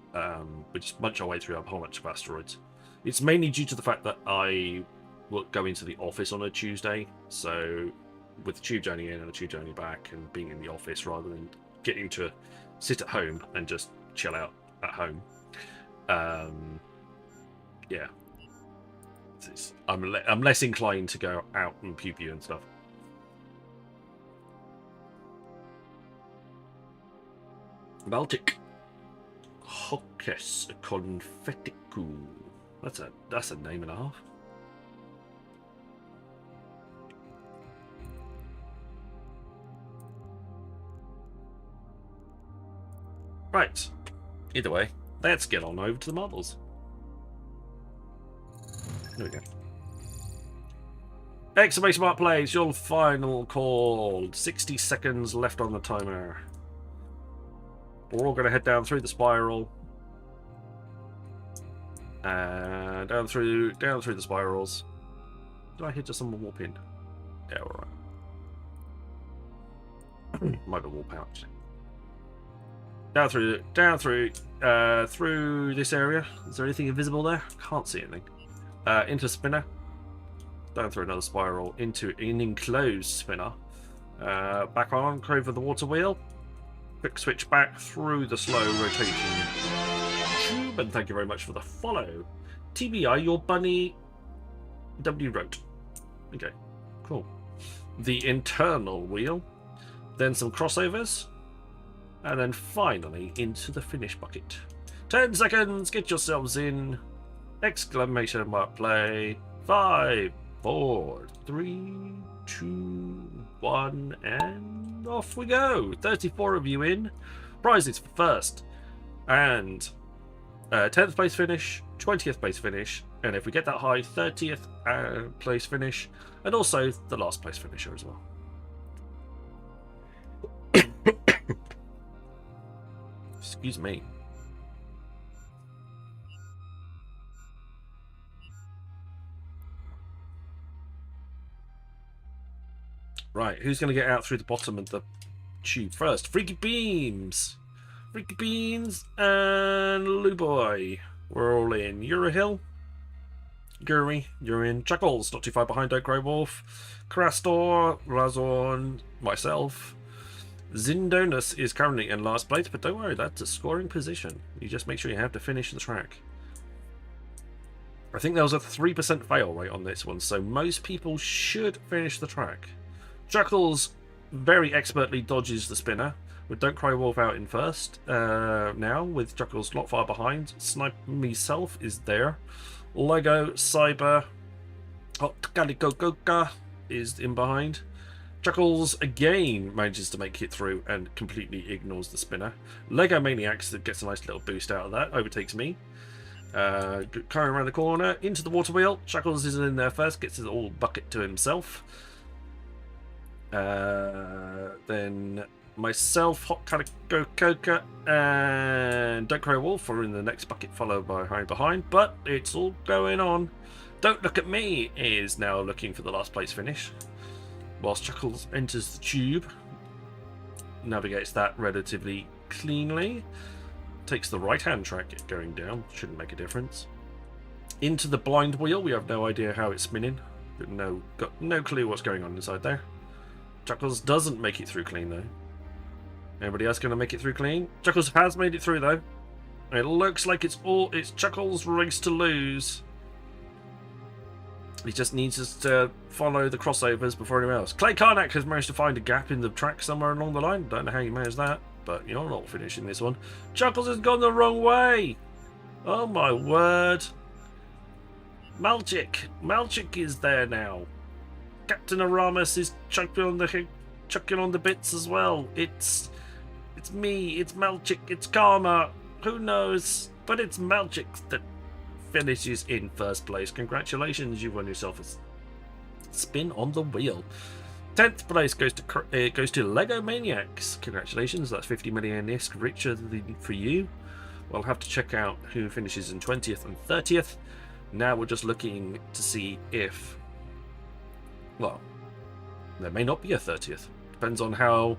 we just munch our way through a whole bunch of asteroids. It's mainly due to the fact that I will go into the office on a Tuesday, so with the tube journey in and the tube journey back and being in the office rather than getting to sit at home and just chill out at home. Yeah, I'm less inclined to go out and pew and stuff. Baltic Hocus Confeticu. That's a name and a half. Right. Either way, let's get on over to the marbles. There we go. Exclamation mark plays your final call. 60 seconds left on the timer. We're all going to head down through the spiral. Down through the spirals. Did I hit just on the warp in? Yeah, alright. Might be warp out actually. Through this area. Is there anything invisible there? Can't see anything. Into spinner. Down through another spiral. Into an enclosed spinner. Back on, over the water wheel. Quick switch back through the slow rotation tube. And thank you very much for the follow. TBI, your bunny W wrote. Okay, cool. The internal wheel. Then some crossovers. And then finally into the finish bucket. 10 seconds, get yourselves in. Exclamation mark play. 5, 4, 3, 2, 1, and off we go. 34 of you in. Prizes for first and 10th place finish, 20th place finish, and if we get that high, 30th place finish, and also the last place finisher as well. Excuse me. Right, who's going to get out through the bottom of the tube first? Freaky Beams! Freaky Beans and Luboy. We're all in. Eurohill. Guri, you're in. Chuckles, not too far behind Oak Grey Wolf. Krastor, Razorn, myself. Zindonus is currently in last place, but don't worry, that's a scoring position. You just make sure you have to finish the track. I think there was a 3% fail rate on this one, so most people should finish the track. Chuckles very expertly dodges the spinner, with Don't Cry Wolf out in first. Now, with Chuckles not far behind. Snipe myself is there. Lego, Cyber, Hot is in behind. Chuckles again manages to make it through and completely ignores the spinner. Lego Maniacs that gets a nice little boost out of that, overtakes me. Coming around the corner, into the water wheel. Chuckles is in there first, gets his all bucket to himself. Then myself, Hot Coca, and Don't Cry Wolf are in the next bucket, followed by behind. But it's all going on. Don't Look at Me is now looking for the last place finish, whilst Chuckles enters the tube, navigates that relatively cleanly, takes the right-hand track going down, shouldn't make a difference. Into the blind wheel, we have no idea how it's spinning, got no clue what's going on inside there. Chuckles doesn't make it through clean though. Anybody else going to make it through clean? Chuckles has made it through though. It looks like it's Chuckles' race to lose. He just needs us to follow the crossovers before anyone else. Clay Karnak has managed to find a gap in the track somewhere along the line. Don't know how you managed that, but you're not finishing this one. Chuckles has gone the wrong way. Oh my word. Malchik is there now. Captain Aramis is chucking on the bits as well. It's me, it's Malchik, it's Karma. Who knows? But it's Malchik that finishes in first place. Congratulations, you won yourself a spin on the wheel. 10th place goes to Lego Maniacs. Congratulations, that's 50 million ISK richer for you. We'll have to check out who finishes in 20th and 30th. Now we're just looking to see if, well, there may not be a 30th. Depends on how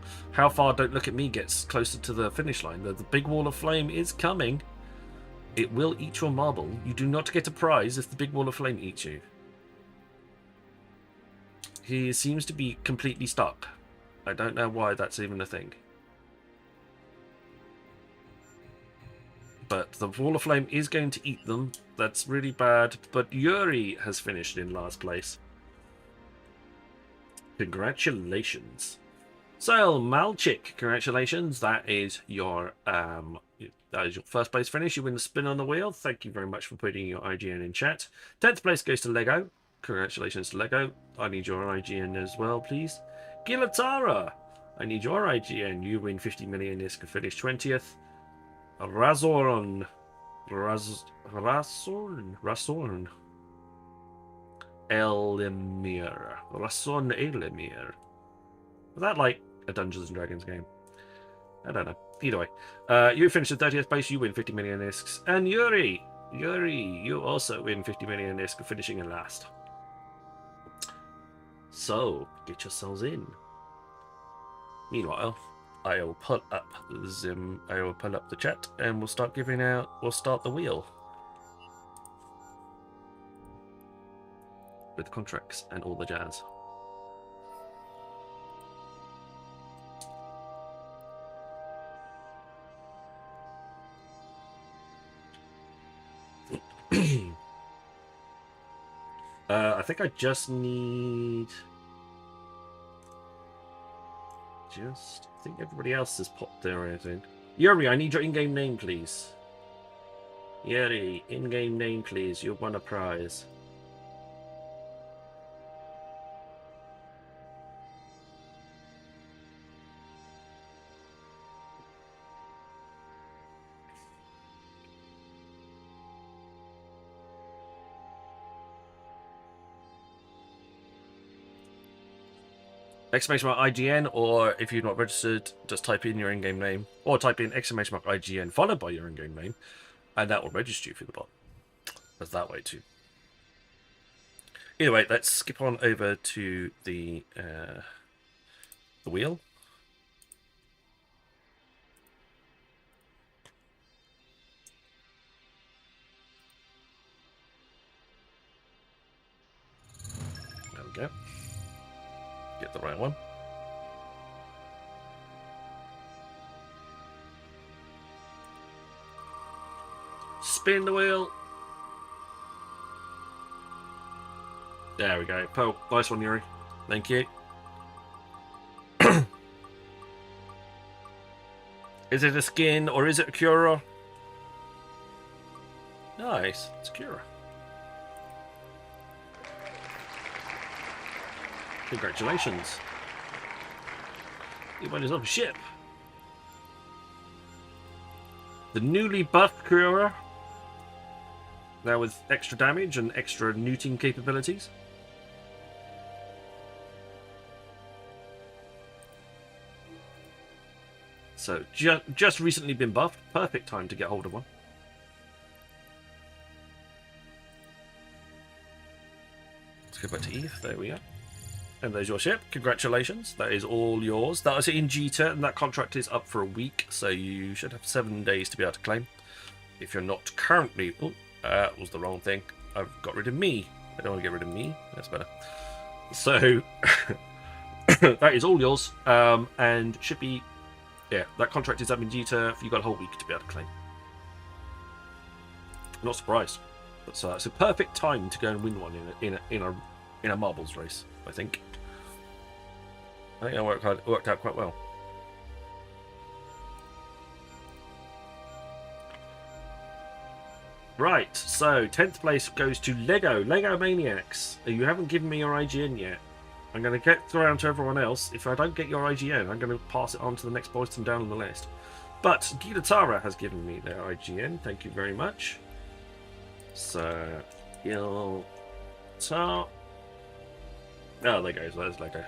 far Don't Look at Me gets closer to the finish line. The big wall of flame is coming. It will eat your marble. You do not get a prize if the big wall of flame eats you. He seems to be completely stuck. I don't know why that's even a thing. But the wall of flame is going to eat them. That's really bad. But Yuri has finished in last place. Congratulations. So, Malchik, congratulations. That is your first place finish. You win the spin on the wheel. Thank you very much for putting your IGN in chat. 10th place goes to Lego. Congratulations to Lego. I need your IGN as well, please. Gilatara, I need your IGN. You win 50 million ISK and finish 20th. Razorn. Razorn. Elimir. Razorn Elimir. Was that like a Dungeons and Dragons game? I don't know. Either way. You finish in 30th place, you win 50 million ISKs. And Yuri, you also win 50 million ISK for finishing in last. So, get yourselves in. Meanwhile, I will pull up the chat and we'll start the wheel. With contracts and all the jazz. I think I just need... I think everybody else has popped there or anything. Yuri, I need your in-game name, please. Yuri, in-game name, please. You've won a prize. Exclamation mark IGN, or if you're not registered, just type in your in-game name, or type in exclamation mark IGN followed by your in-game name, and that will register you for the bot. That's that way too. Either way, let's skip on over to the wheel. There we go. Get the right one. Spin the wheel. There we go. Oh, nice one, Yuri. Thank you. Is it a skin or is it a Cura? Nice. It's a Cura. Congratulations. You won yourself a ship. The newly buffed Cura. Now with extra damage and extra neuting capabilities. So, just recently been buffed. Perfect time to get hold of one. Let's go back to Eve. There we go. And there's your ship. Congratulations. That is all yours. That was in Jita, and that contract is up for a week, so you should have 7 days to be able to claim. If you're not currently... Oh, that was the wrong thing. I've got rid of me. I don't want to get rid of me. That's better. So, that is all yours, and should be... Yeah, that contract is up in Jita. You've got a whole week to be able to claim. I'm not surprised. But so it's a perfect time to go and win one in a marbles race, I think. I think it worked out quite well. Right, so 10th place goes to Lego Maniacs. You haven't given me your IGN yet. I'm going to get around to everyone else. If I don't get your IGN, I'm going to pass it on to the next person down on the list. But Gilatara has given me their IGN. Thank you very much. So, Gilatara. Oh, there goes. There's Lego.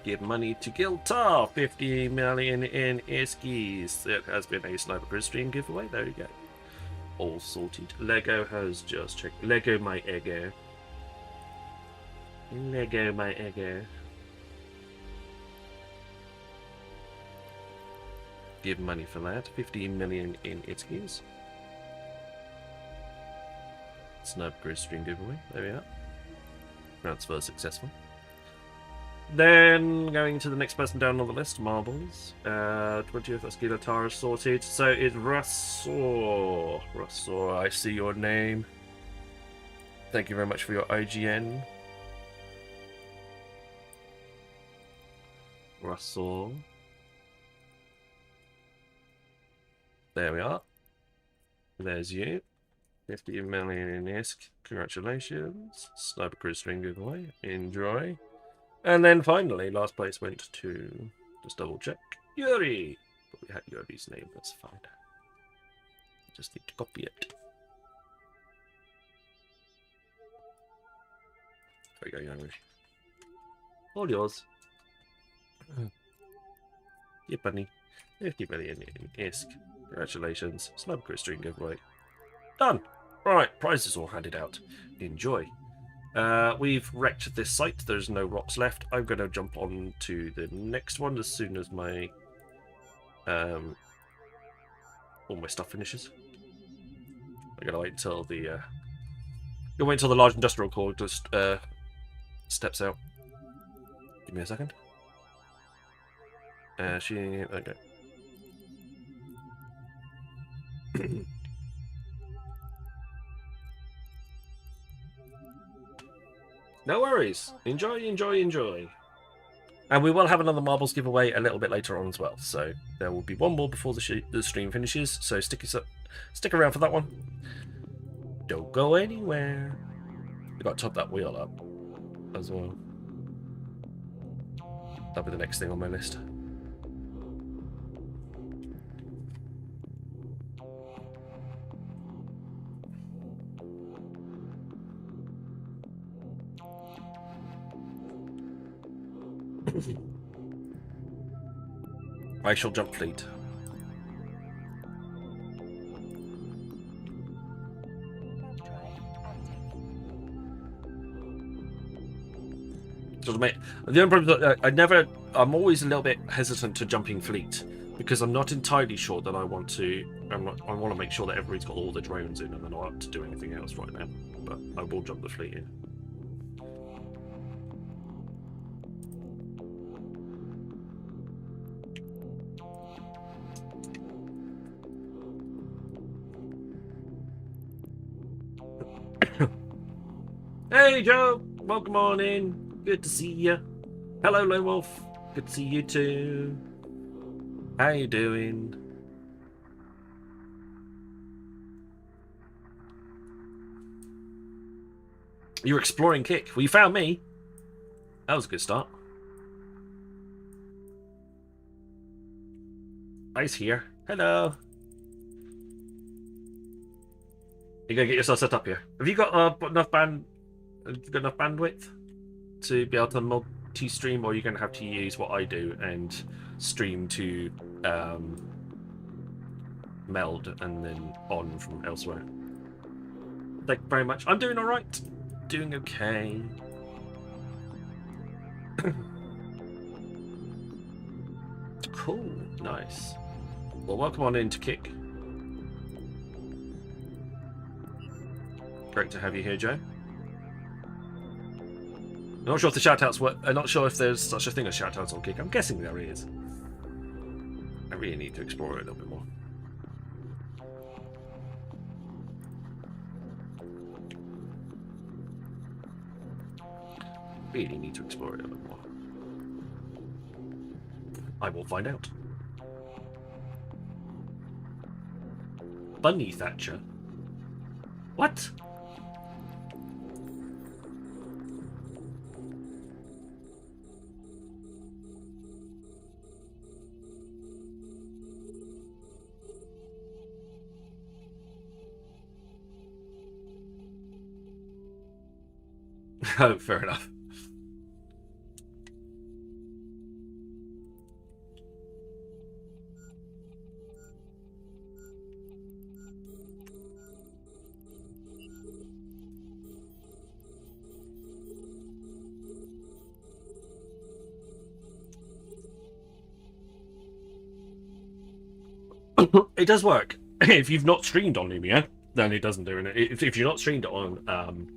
Give money to Giltar. 50 million in Iskies. It has been a Sniper Grid stream giveaway. There you go. All sorted. Lego has just checked. Lego my Ego. Lego my Ego. Give money for that. 15 million in Iskies. Sniper Grid stream giveaway. There we are. Transfer successful. Then going to the next person down on the list, Marbles. 20th, that's Gilatara sorted. So it's Rassor. Rassor, I see your name. Thank you very much for your IGN. Rassor. There we are. There's you. 50 million in ISK. Congratulations. Sniper Cruise string giveaway. Enjoy. And then finally, last place went to, just double check, Yuri. But we had Yobi's name, that's fine. Just need to copy it. There you go, Yobi. All yours. Yeah, bunny. 50 million in ISK. Congratulations. Slumber string giveaway. Done! Right, prizes all handed out. Enjoy. We've wrecked this site. There's no rocks left. I'm going to jump on to the next one as soon as my all my stuff finishes. I'm going to wait until the large industrial core just steps out. Give me a second. Okay. No worries. Enjoy, enjoy, enjoy. And we will have another marbles giveaway a little bit later on as well. So there will be one more before the stream finishes. So stick around for that one. Don't go anywhere. We've got to top that wheel up as well. That'll be the next thing on my list. I shall jump fleet. The only problem is that I'm always a little bit hesitant to jumping fleet because I'm not entirely sure that I want to make sure that everybody's got all the drones in and they're not up to do anything else right now. But I will jump the fleet in. Hey Joe, welcome on in. Good to see you. Hello Lone Wolf. Good to see you too. How you doing? You're exploring Kick. Well, you found me. That was a good start. Ice here. Hello. You gotta get yourself set up here. Have you got enough bandwidth to be able to multi-stream, or are you going to have to use what I do and stream to meld and then on from elsewhere? Thank you very much. I'm doing all right. Doing okay. Cool. Nice. Well, welcome on into Kick. Great to have you here, Joe. I'm not sure if the shoutouts work. I'm not sure if there's such a thing as shoutouts on Kick. I'm guessing there is. I really need to explore it a little bit more. Really need to explore it a little bit more. I will find out. Bunny Thatcher? What? Oh, fair enough. It does work. If you've not streamed on Lumia, then it doesn't do it. If you're not streamed on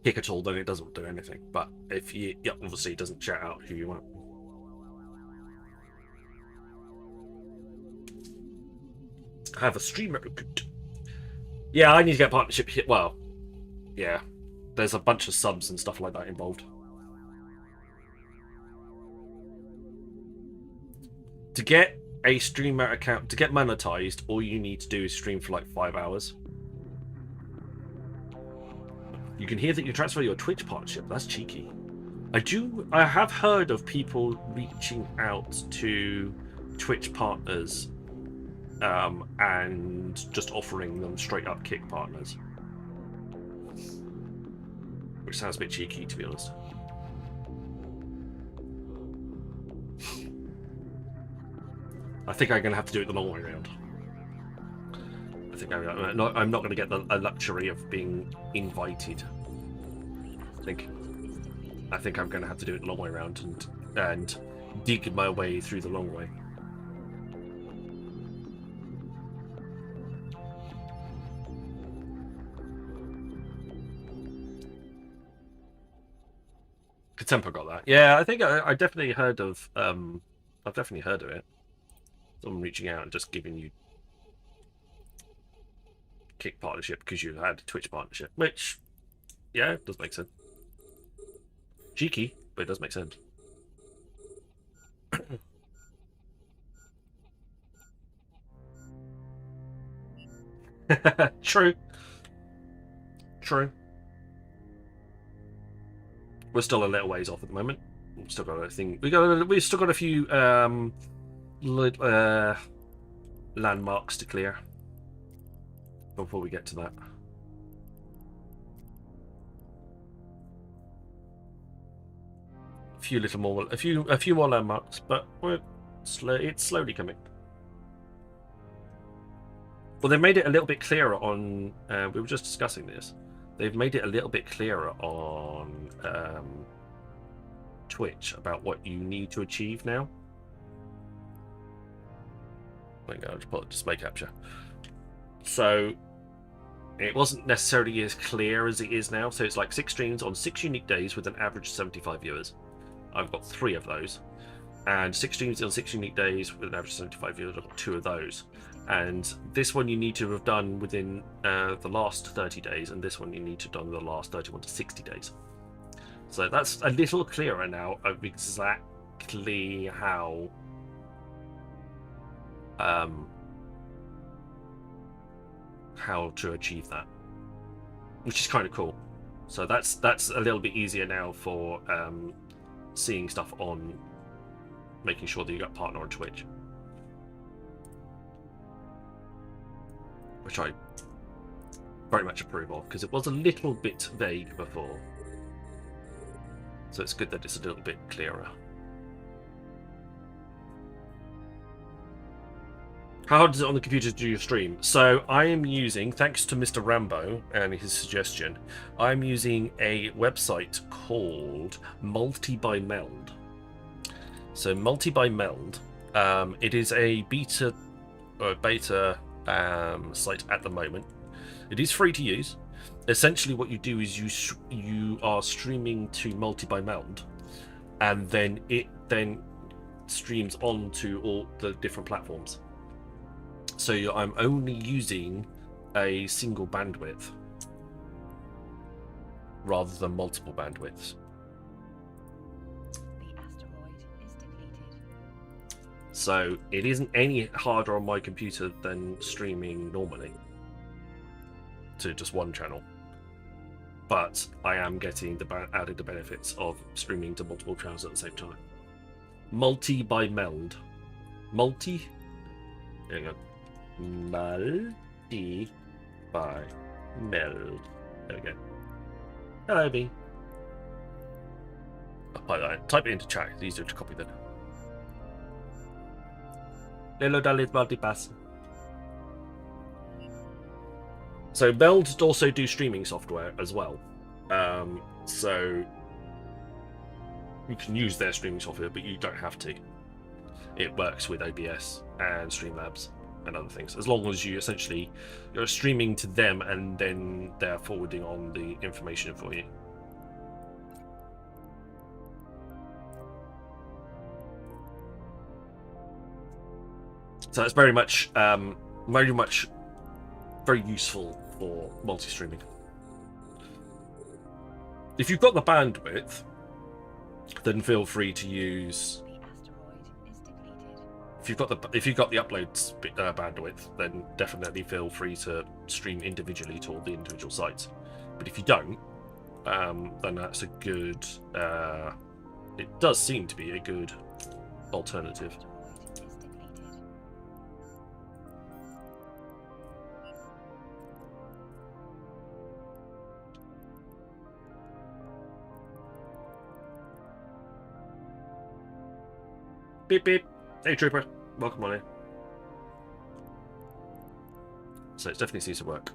Kick at all, then it doesn't do anything. But if you, obviously it doesn't shout out who you want. I have a streamer. Yeah, I need to get partnership here. Well, yeah, there's a bunch of subs and stuff like that involved. To get a streamer account, to get monetized, all you need to do is stream for like 5 hours. You can hear that you transfer your Twitch partnership. That's cheeky. I have heard of people reaching out to Twitch partners and just offering them straight up Kick partners. Which sounds a bit cheeky, to be honest. I think I'm going to have to do it the long way around. I think I'm not going to get a luxury of being invited. I think I'm going to have to do it the long way around and dig my way through the long way. Tempo got that. Yeah, I think I definitely heard of. I've definitely heard of it. Someone reaching out and just giving you Kick partnership because you had a Twitch partnership, which, yeah, it does make sense. Cheeky, but it does make sense. True. True. We're still a little ways off at the moment. We've still got a thing. We've still got a few landmarks to clear before we get to that. A few more landmarks, but it's slowly coming. Well, they made it a little bit clearer on. We were just discussing this. They've made it a little bit clearer on Twitch about what you need to achieve now. Hang on, I'll just pull up display capture. So it wasn't necessarily as clear as it is now. So it's like 6 streams on 6 unique days with an average of 75 viewers. I've got 3 of those. And 6 streams on 6 unique days with an average of 75 viewers. I've got 2 of those. And this one you need to have done within the last 30 days, and this one you need to have done the last 31 to 60 days. So that's a little clearer now of exactly how to achieve that, which is kind of cool. So that's a little bit easier now for seeing stuff on, making sure that you got partner on Twitch. Which I very much approve of, because it was a little bit vague before. So it's good that it's a little bit clearer. How hard is it on the computer to do your stream? So I am using, thanks to Mr. Rambo and his suggestion, I'm using a website called Multi by Meld. So Multi by Meld, it is a beta site at the moment. It is free to use. Essentially what you do is you are streaming to Multi by Meld, and then it streams onto all the different platforms. So I'm only using a single bandwidth rather than multiple bandwidths. The asteroid is depleted. So it isn't any harder on my computer than streaming normally to just one channel. But I am getting the added benefits of streaming to multiple channels at the same time. Multi by Meld. Multi? There you go. Multi by Meld. There we go. Hello, B. Type it into chat. It's easier to copy then. Hello, Dalit Multipass. So Meld also do streaming software as well. So you can use their streaming software, but you don't have to. It works with OBS and Streamlabs and other things, as long as you're streaming to them and then they're forwarding on the information for you. So it's very much very useful for multi-streaming. If you've got the bandwidth, then feel free to use. The asteroid is depleted. If you've got the upload bandwidth, then definitely feel free to stream individually to all the individual sites. But if you don't, then that's a good. It does seem to be a good alternative. Asteroid is depleted. Beep beep. Hey trooper, welcome on in. So it definitely seems to work.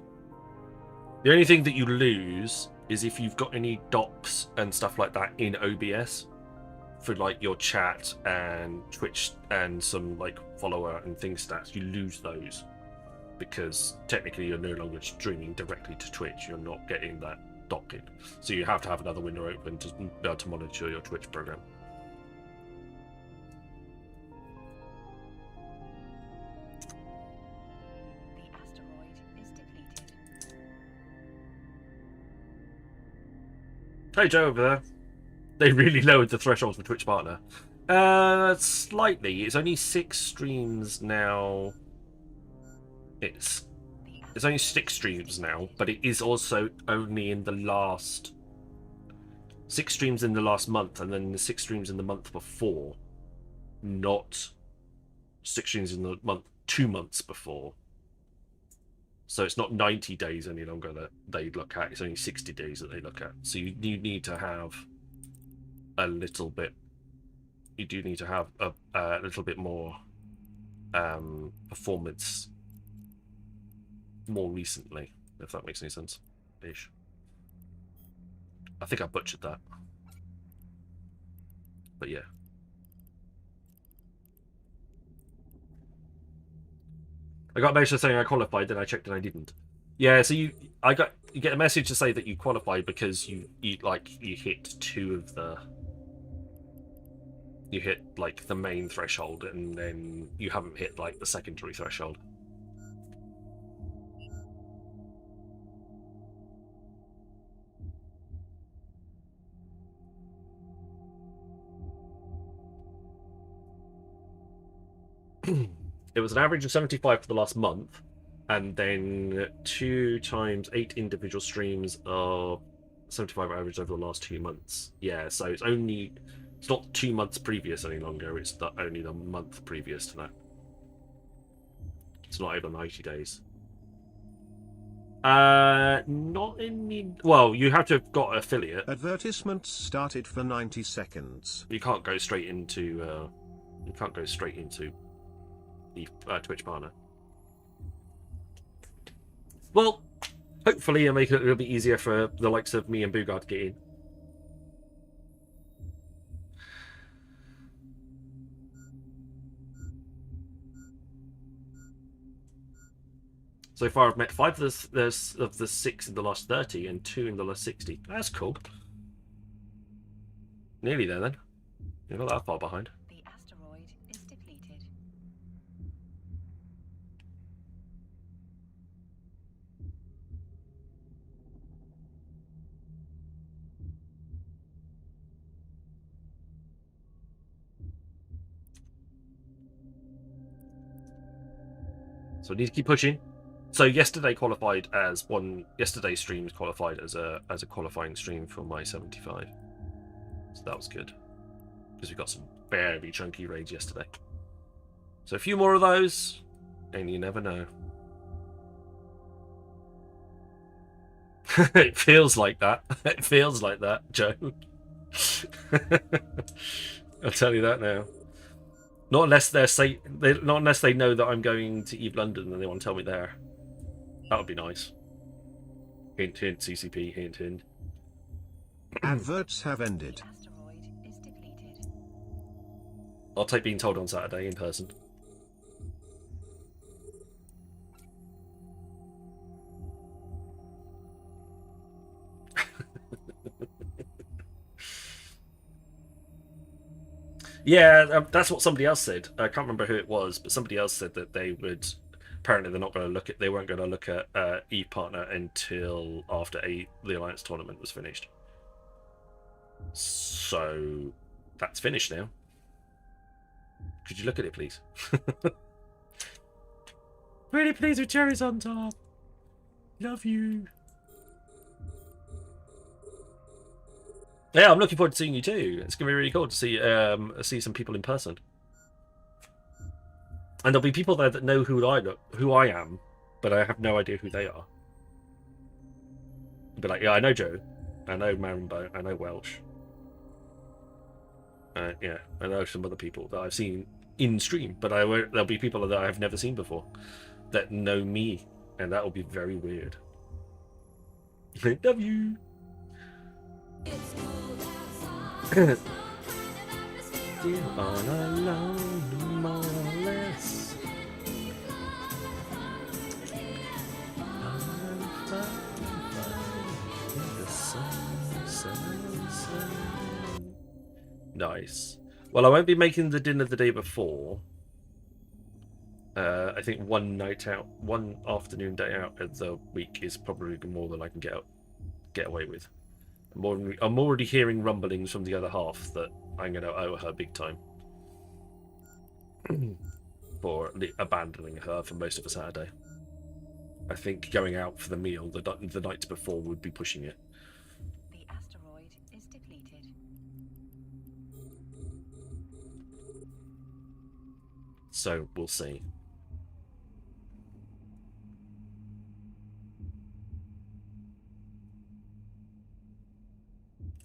The only thing that you lose is if you've got any docs and stuff like that in OBS for like your chat and Twitch and some like follower and thing stats, you lose those because technically you're no longer streaming directly to Twitch. You're not getting that doc in, so you have to have another window open to be able to monitor your Twitch program. The asteroid is depleted. Hey Joe over there. They really lowered the threshold for Twitch partner. Slightly. It's only 6 streams now. It's only 6 streams now, but it is also only in the last 6 streams in the last month, and then the 6 streams in the month before, not 6 streams in the month 2 months before. So it's not 90 days any longer that they look at; it's only 60 days that they look at. So you need to have a little bit. You do need to have a little bit more performance more recently, if that makes any sense. Ish. I think I butchered that, but yeah. I got a message saying I qualified, then I checked and I didn't. Yeah, so you get a message to say that you qualified because you hit 2 of the. You hit like the main threshold, and then you haven't hit like the secondary threshold. It was an average of 75 for the last month, and then 2 times 8 individual streams of 75 average over the last 2 months. Yeah, so it's not 2 months previous any longer, it's only the month previous to that. It's not over 90 days. Not in the... Well, you have to have got affiliate. Advertisements started for 90 seconds. You can't go straight into... the Twitch partner. Well, hopefully it'll make it a little bit easier for the likes of me and Bugard to get in. So far I've met 5 of the 6 in the last 30 and 2 in the last 60. That's cool. Nearly there then. You're not that far behind. The asteroid is depleted. So I need to keep pushing. So yesterday's stream qualified as a qualifying stream for my 75. So that was good. Because we got some very chunky raids yesterday. So a few more of those, and you never know. It feels like that. It feels like that, Joe. I'll tell you that now. Not unless not unless they know that I'm going to Eve London and they want to tell me there. That would be nice. Hint, hint, CCP, hint, hint. Adverts have ended. The asteroid is depleted. I'll take being told on Saturday in person. Yeah, that's what somebody else said. I can't remember who it was, but somebody else said that they would. Apparently, they weren't going to look at Eve Partner until after the Alliance tournament was finished. So that's finished now. Could you look at it, please? Really pleased with cherries on top. Love you. Yeah, I'm looking forward to seeing you too. It's gonna be really cool to see some people in person. And there'll be people there that know who I am, but I have no idea who they are. Be like, yeah, I know Joe, I know Marimbo, I know Welsh. Yeah, I know some other people that I've seen in stream, but there'll be people that I've never seen before that know me, and that will be very weird. Love you. Still on alone, more or less. Nice. Well, I won't be making the dinner the day before. I think one afternoon day out of the week is probably more than I can get away with. I'm already hearing rumblings from the other half that I'm going to owe her big time for abandoning her for most of a Saturday. I think going out for the meal the night before would be pushing it. The asteroid is depleted. So we'll see.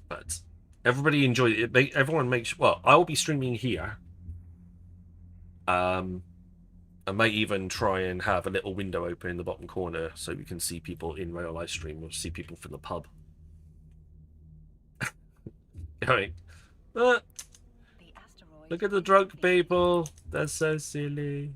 But everybody enjoy it. Everyone makes well. I will be streaming here. I might even try and have a little window open in the bottom corner so we can see people in real live stream or see people from the pub. Going. Look at the drunk people. That's so silly.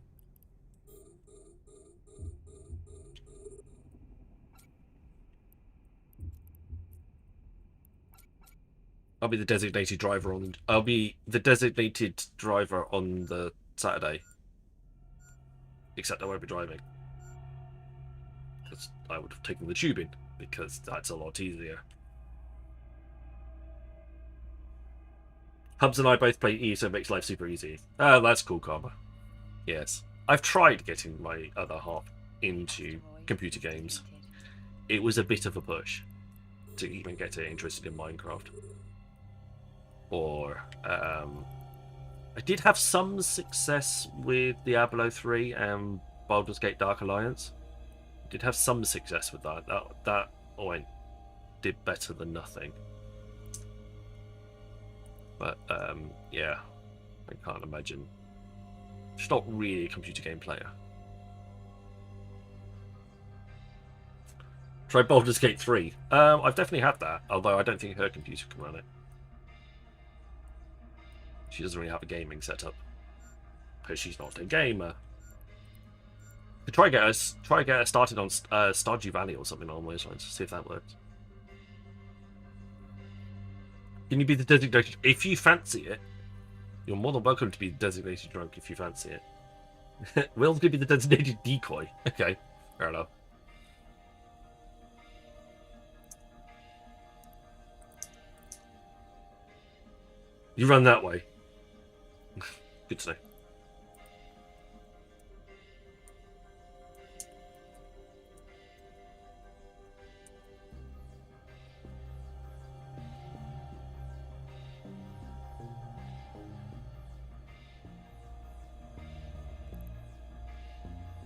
I'll be the designated driver on. I'll be the designated driver on the Saturday. Except I won't be driving. Because I would have taken the tube in, because that's a lot easier. Hubs and I both play E, so it makes life super easy. Oh, that's cool, Karma. Yes. I've tried getting my other half into computer games. It was a bit of a push to even get her interested in Minecraft. Or, I did have some success with Diablo 3 and Baldur's Gate Dark Alliance. I did have some success with that. That did better than nothing. But, yeah, I can't imagine. She's not really a computer game player. Try Baldur's Gate 3. I've definitely had that, although I don't think her computer can run it. She doesn't really have a gaming setup because she's not a gamer. Try get her started on Stardew Valley or something along those lines. See if that works. Can you be the designated? If you fancy it, you're more than welcome to be the designated drunk if you fancy it. Will's gonna be the designated decoy. Okay, fair enough. You run that way. Good to know.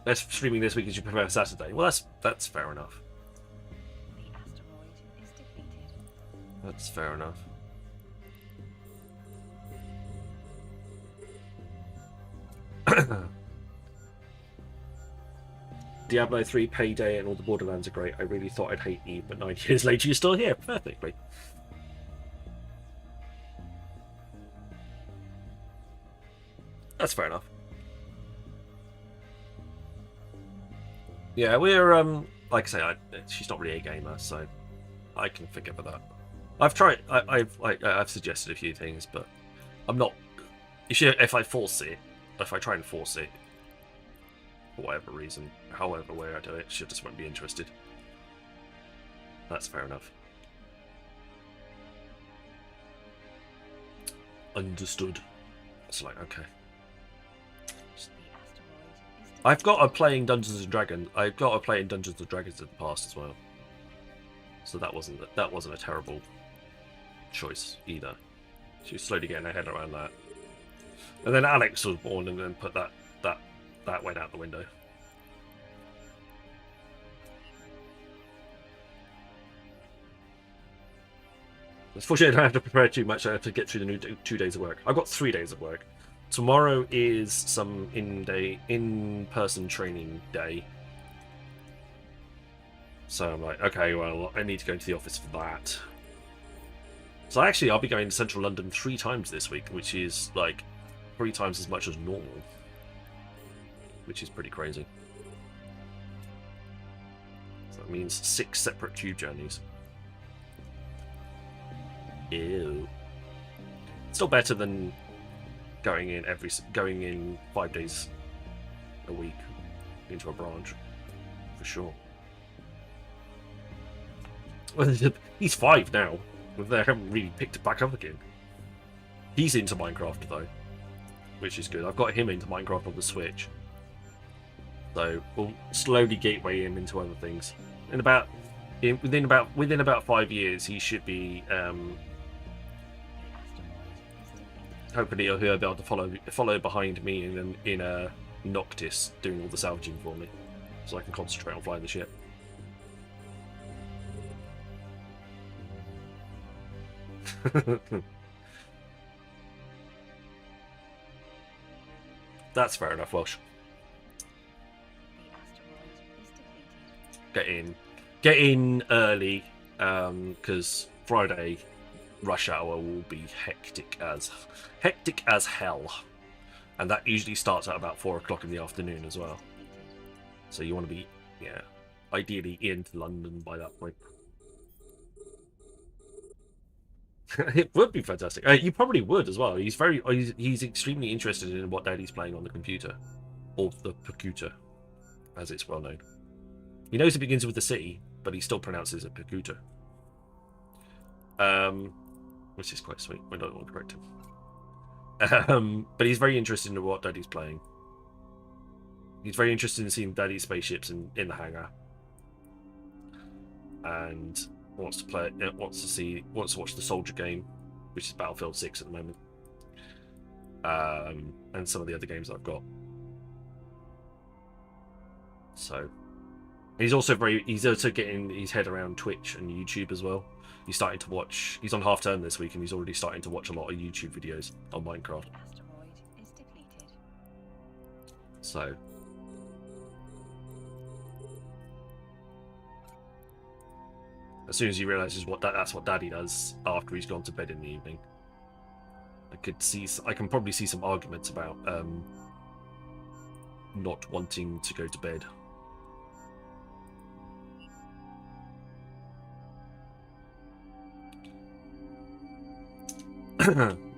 That's streaming this week as you prefer Saturday. Well, that's fair enough. The asteroid is depleted. That's fair enough. Diablo 3, Payday, and all the Borderlands are great. I really thought I'd hate Eve, but 9 years later you're still here. Perfectly. That's fair enough. Yeah, we're like I say, she's not really a gamer, so I can forgive her that. I've tried. I've suggested a few things, but I'm not. If I force it, if I try and force it, for whatever reason, however way I do it, she just won't be interested. That's fair enough. Understood. It's like, okay. I've got a playing Dungeons and Dragons. I've got a playing Dungeons and Dragons in the past as well. So that wasn't a terrible choice either. She's slowly getting her head around that. And then Alex was born, and then put that went out the window. Unfortunately, I don't have to prepare too much. I have to get through the new 2 days of work. I've got 3 days of work. Tomorrow is some in-person training day. So I'm like, okay, well, I need to go into the office for that. So actually, I'll be going to Central London 3 times this week, which is like 3 times as much as normal. Which is pretty crazy. So that means 6 separate tube journeys. Ew. Still better than going in 5 days a week into a branch, for sure. Well, he's 5 now. They haven't really picked it back up again. He's into Minecraft though, which is good. I've got him into Minecraft on the Switch, so we'll slowly gateway him into other things. Within about 5 years, he should be. Hopefully, he'll be able to follow behind me in a Noctis, doing all the salvaging for me, so I can concentrate on flying the ship. That's fair enough, Welsh. Get in early, because Friday rush hour will be hectic as hell, and that usually starts at about 4 o'clock in the afternoon as well. So you want to be, ideally into London by that point. It would be fantastic. You probably would as well. He's extremely interested in what Daddy's playing on the computer, or the Pacuta, as it's well known. He knows it begins with a C, but he still pronounces it Pacuta. Which is quite sweet. I don't want to correct him. But he's very interested in what Daddy's playing. He's very interested in seeing Daddy's spaceships in the hangar, and wants to watch the Soldier game, which is Battlefield 6 at the moment, and some of the other games that I've got. So he's also getting his head around Twitch and YouTube as well. He's starting to watch. He's on half term this week, and he's already starting to watch a lot of YouTube videos on Minecraft. Asteroid is depleted. So as soon as he realizes that's what Daddy does after he's gone to bed in the evening, I can probably see some arguments about not wanting to go to bed.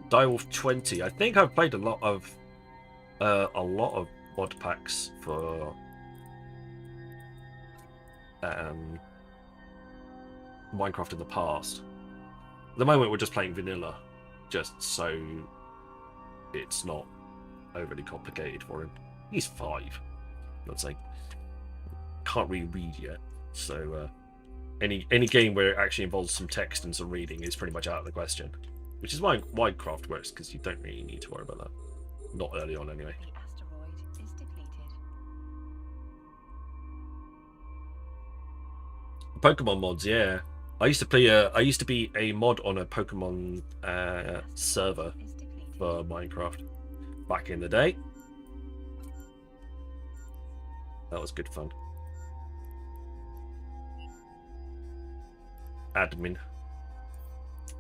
Direwolf 20. I think I've played a lot of mod packs for Minecraft in the past. At the moment, we're just playing vanilla, just so it's not overly complicated for him. He's 5. Let's say can't really read yet, so any game where it actually involves some text and some reading is pretty much out of the question. Which is why Minecraft works, because you don't really need to worry about that. Not early on, anyway. The asteroid is depleted. Pokemon mods, yeah. I used to be a mod on a Pokemon server for Minecraft back in the day. That was good fun. Admin.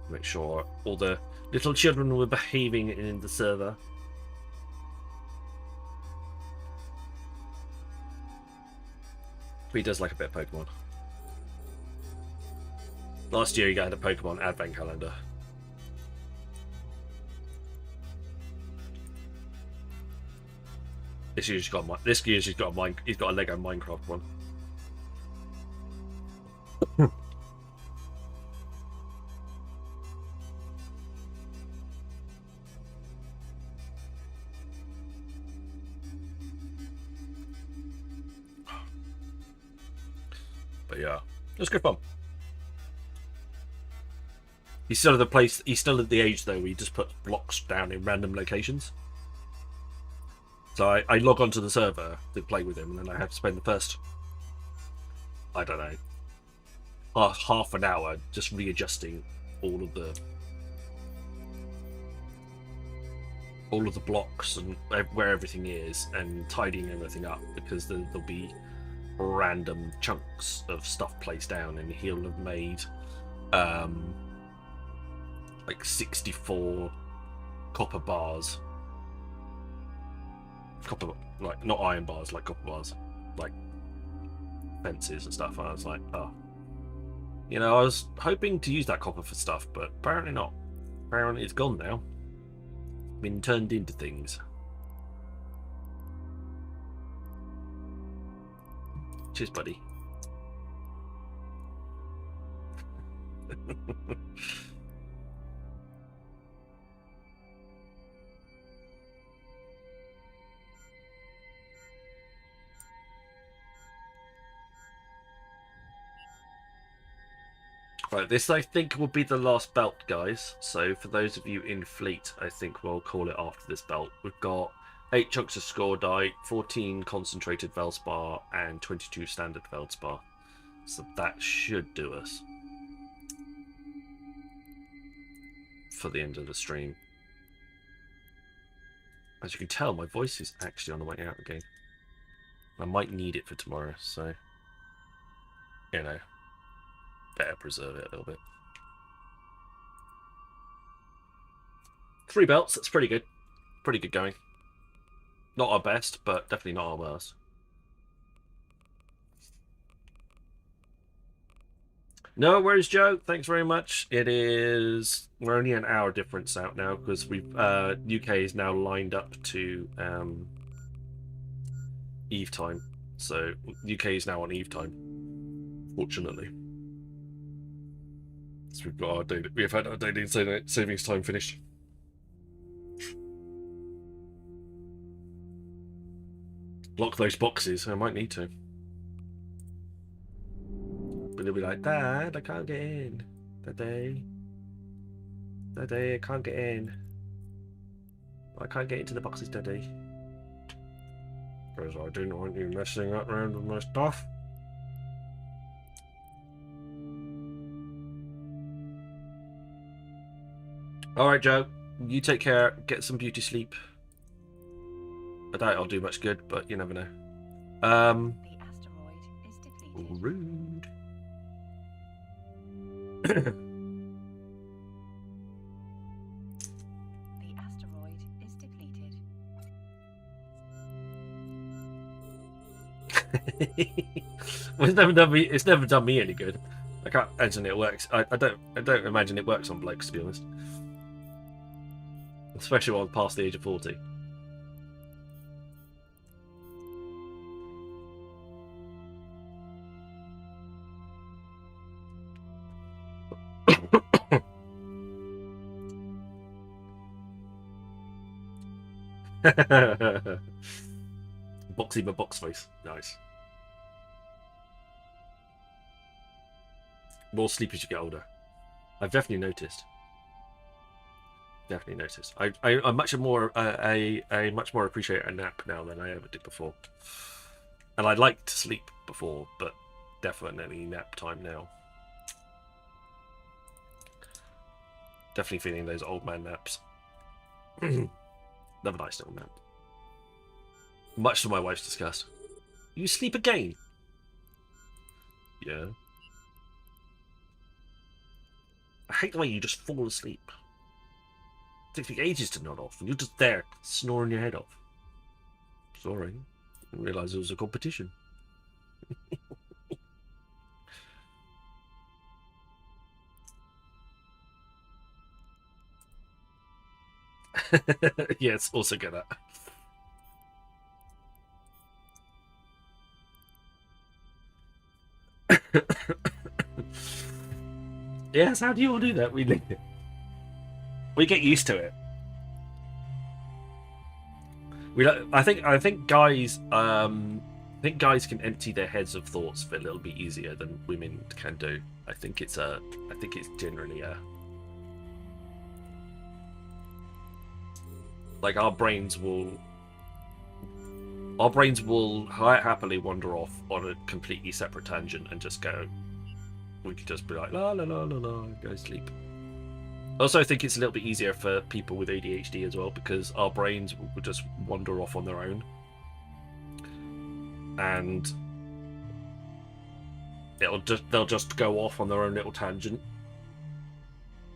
Make sure all the little children were behaving in the server. But he does like a bit of Pokemon. Last year he got a Pokemon advent calendar. This year's got a Lego Minecraft one. But yeah, it was good fun. He's still at the place. He's still at the age though where he just puts blocks down in random locations. So I log onto the server to play with him, and then I have to spend the first, I don't know, half an hour just readjusting all of the blocks and where everything is, and tidying everything up, because there'll be random chunks of stuff placed down, and he'll have made like 64 copper bars. Copper, like not iron bars, like copper bars, like fences and stuff. And I was like, oh, you know, I was hoping to use that copper for stuff, but apparently not. Apparently it's gone now. Been turned into things. Cheers, buddy. Right, this I think will be the last belt, guys. So for those of you in Fleet, I think we'll call it after this belt. We've got 8 chunks of Scordite, 14 concentrated Veldspar, and 22 standard Veldspar. So that should do us for the end of the stream. As you can tell, my voice is actually on the way out again. I might need it for tomorrow, so, you know, better preserve it a little bit. 3 belts, that's pretty good. Pretty good going. Not our best, but definitely not our worst. No worries, Joe. Thanks very much. It is... We're only an hour difference out now, because we've UK is now lined up to Eve time. So UK is now on Eve time, fortunately. So we've got our daily, we've had our daily savings time finished. Block those boxes. I might need to. But they'll be like, Dad, I can't get in. Daddy, I can't get in. I can't get into the boxes, Daddy. Because I didn't want you messing up around with my stuff. Alright, Joe. You take care. Get some beauty sleep. I doubt it'll do much good, but you never know. The asteroid is depleted. Rude. The asteroid is depleted. Well, it's never done me any good. I can't imagine it works. I don't imagine it works on blokes, to be honest. Especially while past the age of 40. Boxy but box face. Nice. More sleep as you get older. I've definitely noticed. Definitely noticed. I much more I much more appreciate a nap now than I ever did before. And I like to sleep before, but definitely nap time now. Definitely feeling those old man naps. Never nice little nap. Much to my wife's disgust. You sleep again? Yeah. I hate the way you just fall asleep. It takes me ages to nod off, and you're just there, snoring your head off. Sorry. I didn't realise it was a competition. Yes, also get that. Yes, how do you all do that? We get used to it. I think guys can empty their heads of thoughts a little bit easier than women can do. I think it's generally Like our brains will quite happily wander off on a completely separate tangent and just go. We could just be like la la la la la, go sleep. Also, I think it's a little bit easier for people with ADHD as well because our brains will just wander off on their own, and they'll just go off on their own little tangent,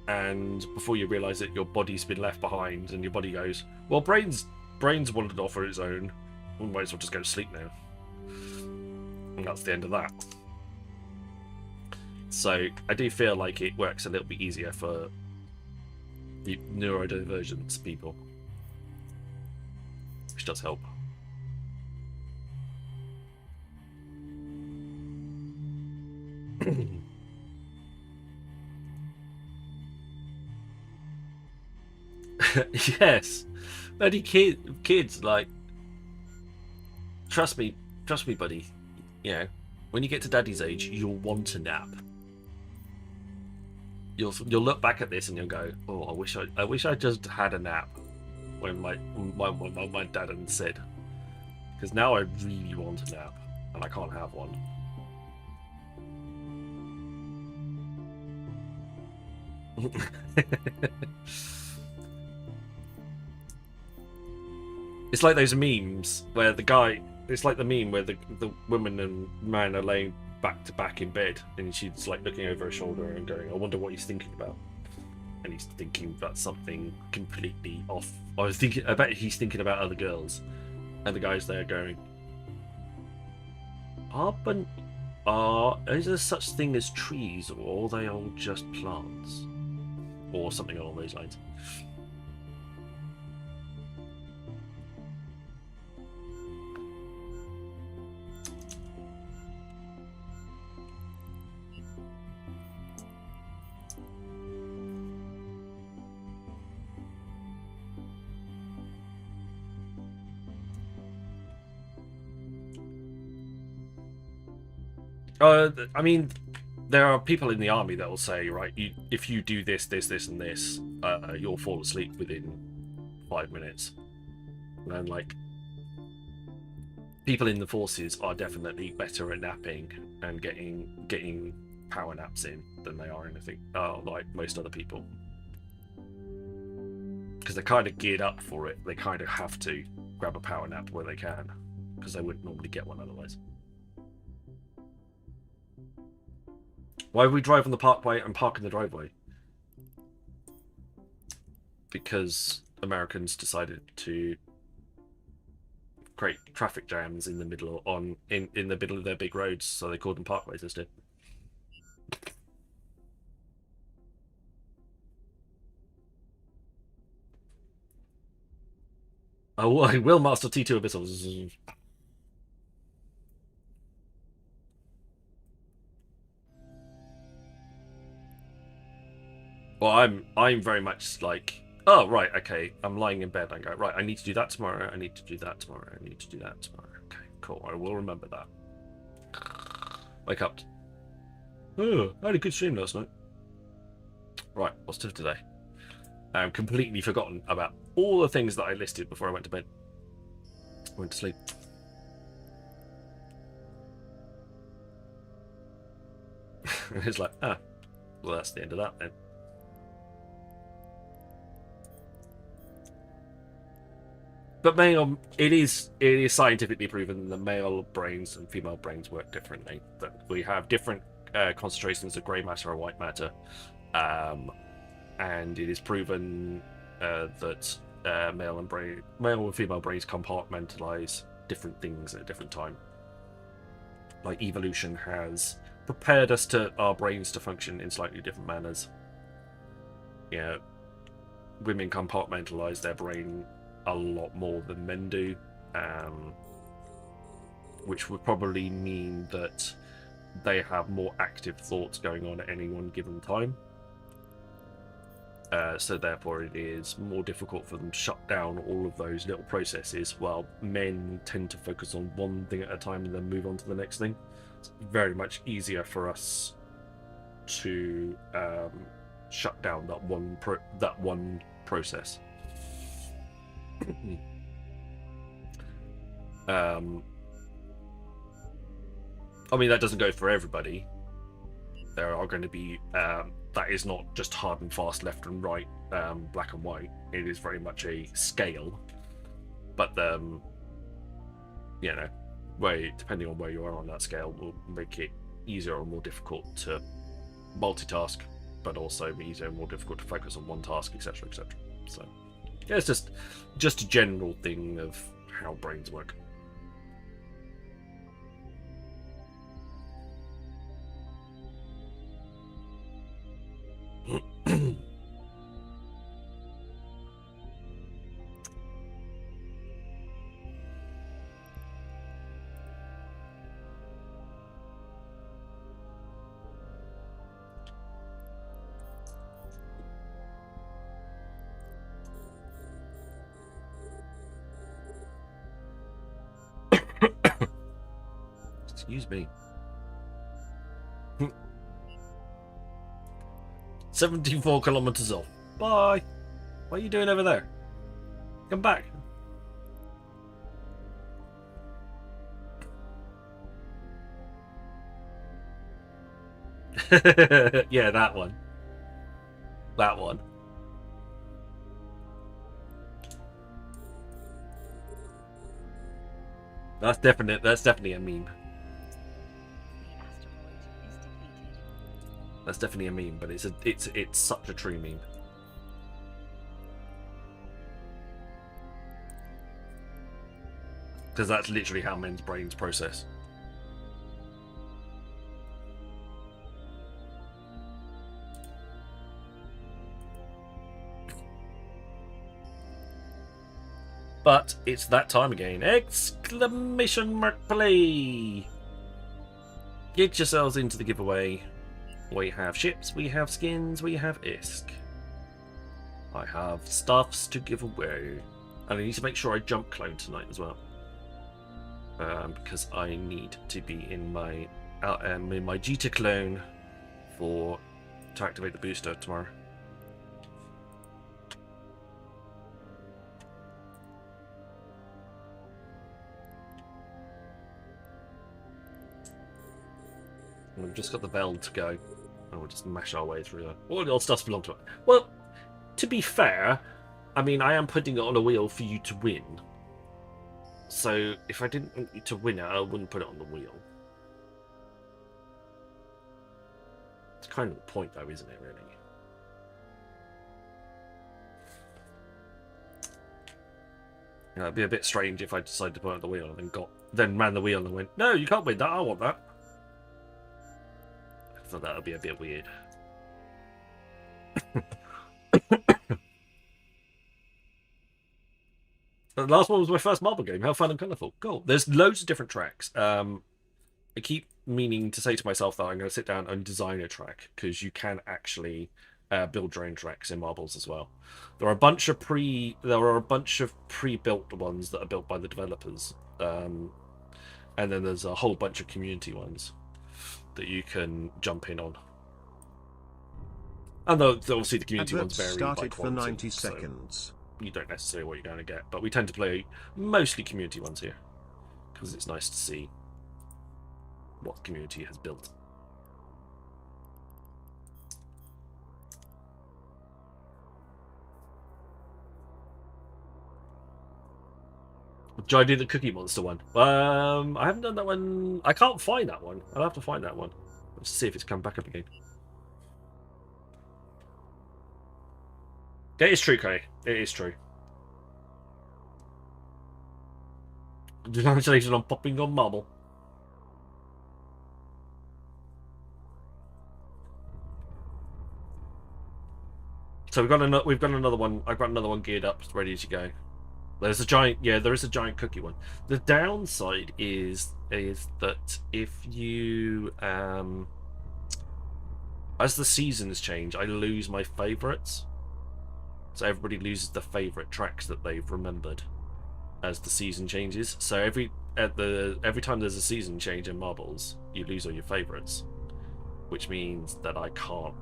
and before you realise it, your body's been left behind, and your body goes, "Well, brains wandered off on its own. We might as well just go to sleep now," and that's the end of that. So I do feel like it works a little bit easier for the neurodivergence people, which does help. Yes, bloody kids, like, trust me, buddy. You know, when you get to daddy's age, you'll want a nap. You'll look back at this and you'll go, "Oh, I wish I just had a nap." When my dad hadn't said, because now I really want a nap and I can't have one. It's like those memes where it's like the meme where the woman and man are laying back to back in bed and she's like looking over her shoulder and going, "I wonder what he's thinking about," and he's thinking about something completely off. I bet he's thinking about other girls, and the guy's there going, is there such thing as trees, or are they all just plants?" Or something along those lines. I mean, there are people in the army that will say, right, if you do this, this, this, and this, you'll fall asleep within 5 minutes. And like, people in the forces are definitely better at napping and getting power naps in than they are anything like most other people, because they're kind of geared up for it. They kind of have to grab a power nap where they can, because they wouldn't normally get one otherwise. Why would we drive on the parkway and park in the driveway? Because Americans decided to create traffic jams in the middle in the middle of their big roads, so they called them parkways instead. Oh, I will master T2 Abyssal. Well, I'm very much like, oh right, okay, I'm lying in bed. I go, right, I need to do that tomorrow. I need to do that tomorrow. I need to do that tomorrow. Okay, cool. I will remember that. Wake up. Oh, I had a good stream last night. Right, what's today? I've completely forgotten about all the things that I listed before I went to bed. I went to sleep. It's like, well, that's the end of that then. But it is scientifically proven that male brains and female brains work differently. That we have different concentrations of grey matter or white matter, and it is proven that male and female brains compartmentalize different things at a different time. Like evolution has prepared our brains to function in slightly different manners. Yeah, women compartmentalize their brain a lot more than men do, which would probably mean that they have more active thoughts going on at any one given time. So therefore it is more difficult for them to shut down all of those little processes, while men tend to focus on one thing at a time and then move on to the next thing. It's very much easier for us to shut down that one process. I mean, that doesn't go for everybody. There are going to be that is not just hard and fast left and right, black and white. It is very much a scale, but you know, depending on where you are on that scale will make it easier or more difficult to multitask, but also easier and more difficult to focus on one task, etc., etc. So yeah, it's just a general thing of how brains work. Excuse me. 74 kilometers off. Bye. What are you doing over there? Come back. Yeah, that one. That one. That's definitely a meme. That's definitely a meme, but it's such a true meme. Because that's literally how men's brains process. But it's that time again. Exclamation mark play! Get yourselves into the giveaway. We have ships, we have skins, we have ISK. I have stuffs to give away. And I need to make sure I jump clone tonight as well. Because I need to be in my Jita clone to activate the booster tomorrow. We've just got the bell to go, and we'll just mash our way through that. All the old stuff's belong to it. Well, to be fair, I mean, I am putting it on a wheel for you to win. So, if I didn't want you to win it, I wouldn't put it on the wheel. It's kind of the point, though, isn't it, really? You know, it'd be a bit strange if I decided to put it on the wheel and then ran the wheel and went, no, you can't win that, I want that. So that would be a bit weird. The last one was my first marble game. How fun and colourful. Cool. There's loads of different tracks. I keep meaning to say to myself that I'm going to sit down and design a track, because you can actually build your own tracks in marbles as well. There are a bunch of pre-built ones that are built by the developers, and then there's a whole bunch of community ones that you can jump in on. And obviously the community ones vary by quality, for 90 seconds. So you don't necessarily know what you're going to get, but we tend to play mostly community ones here because it's nice to see what the community has built. Did I do the Cookie Monster one? I haven't done that one. I can't find that one. I'll have to find that one. Let's see if it's come back up again. It is true, Kay. It is true. Congratulations on popping on marble. So we've got another one. I've got another one geared up, ready to go. There's a giant, yeah, there is a giant cookie one. The downside is that if you, as the seasons change, I lose my favourites. So everybody loses the favourite tracks that they've remembered as the season changes. So every time there's a season change in marbles, you lose all your favourites, which means that I can,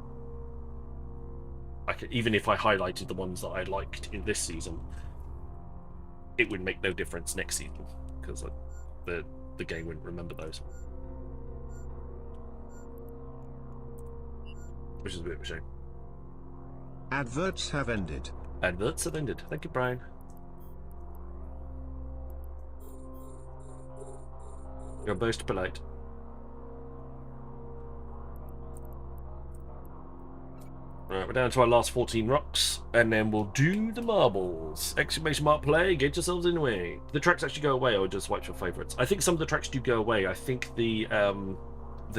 even if I highlighted the ones that I liked in this season, it would make no difference next season because the game wouldn't remember those, which is a bit of a shame. Adverts have ended. Adverts have ended. Thank you, Brian. You're most polite. Right, we're down to our last 14 rocks, and then we'll do the marbles. Exclamation mark play, get yourselves in the way. Do the tracks actually go away, or just wipe your favourites? I think some of the tracks do go away. I think the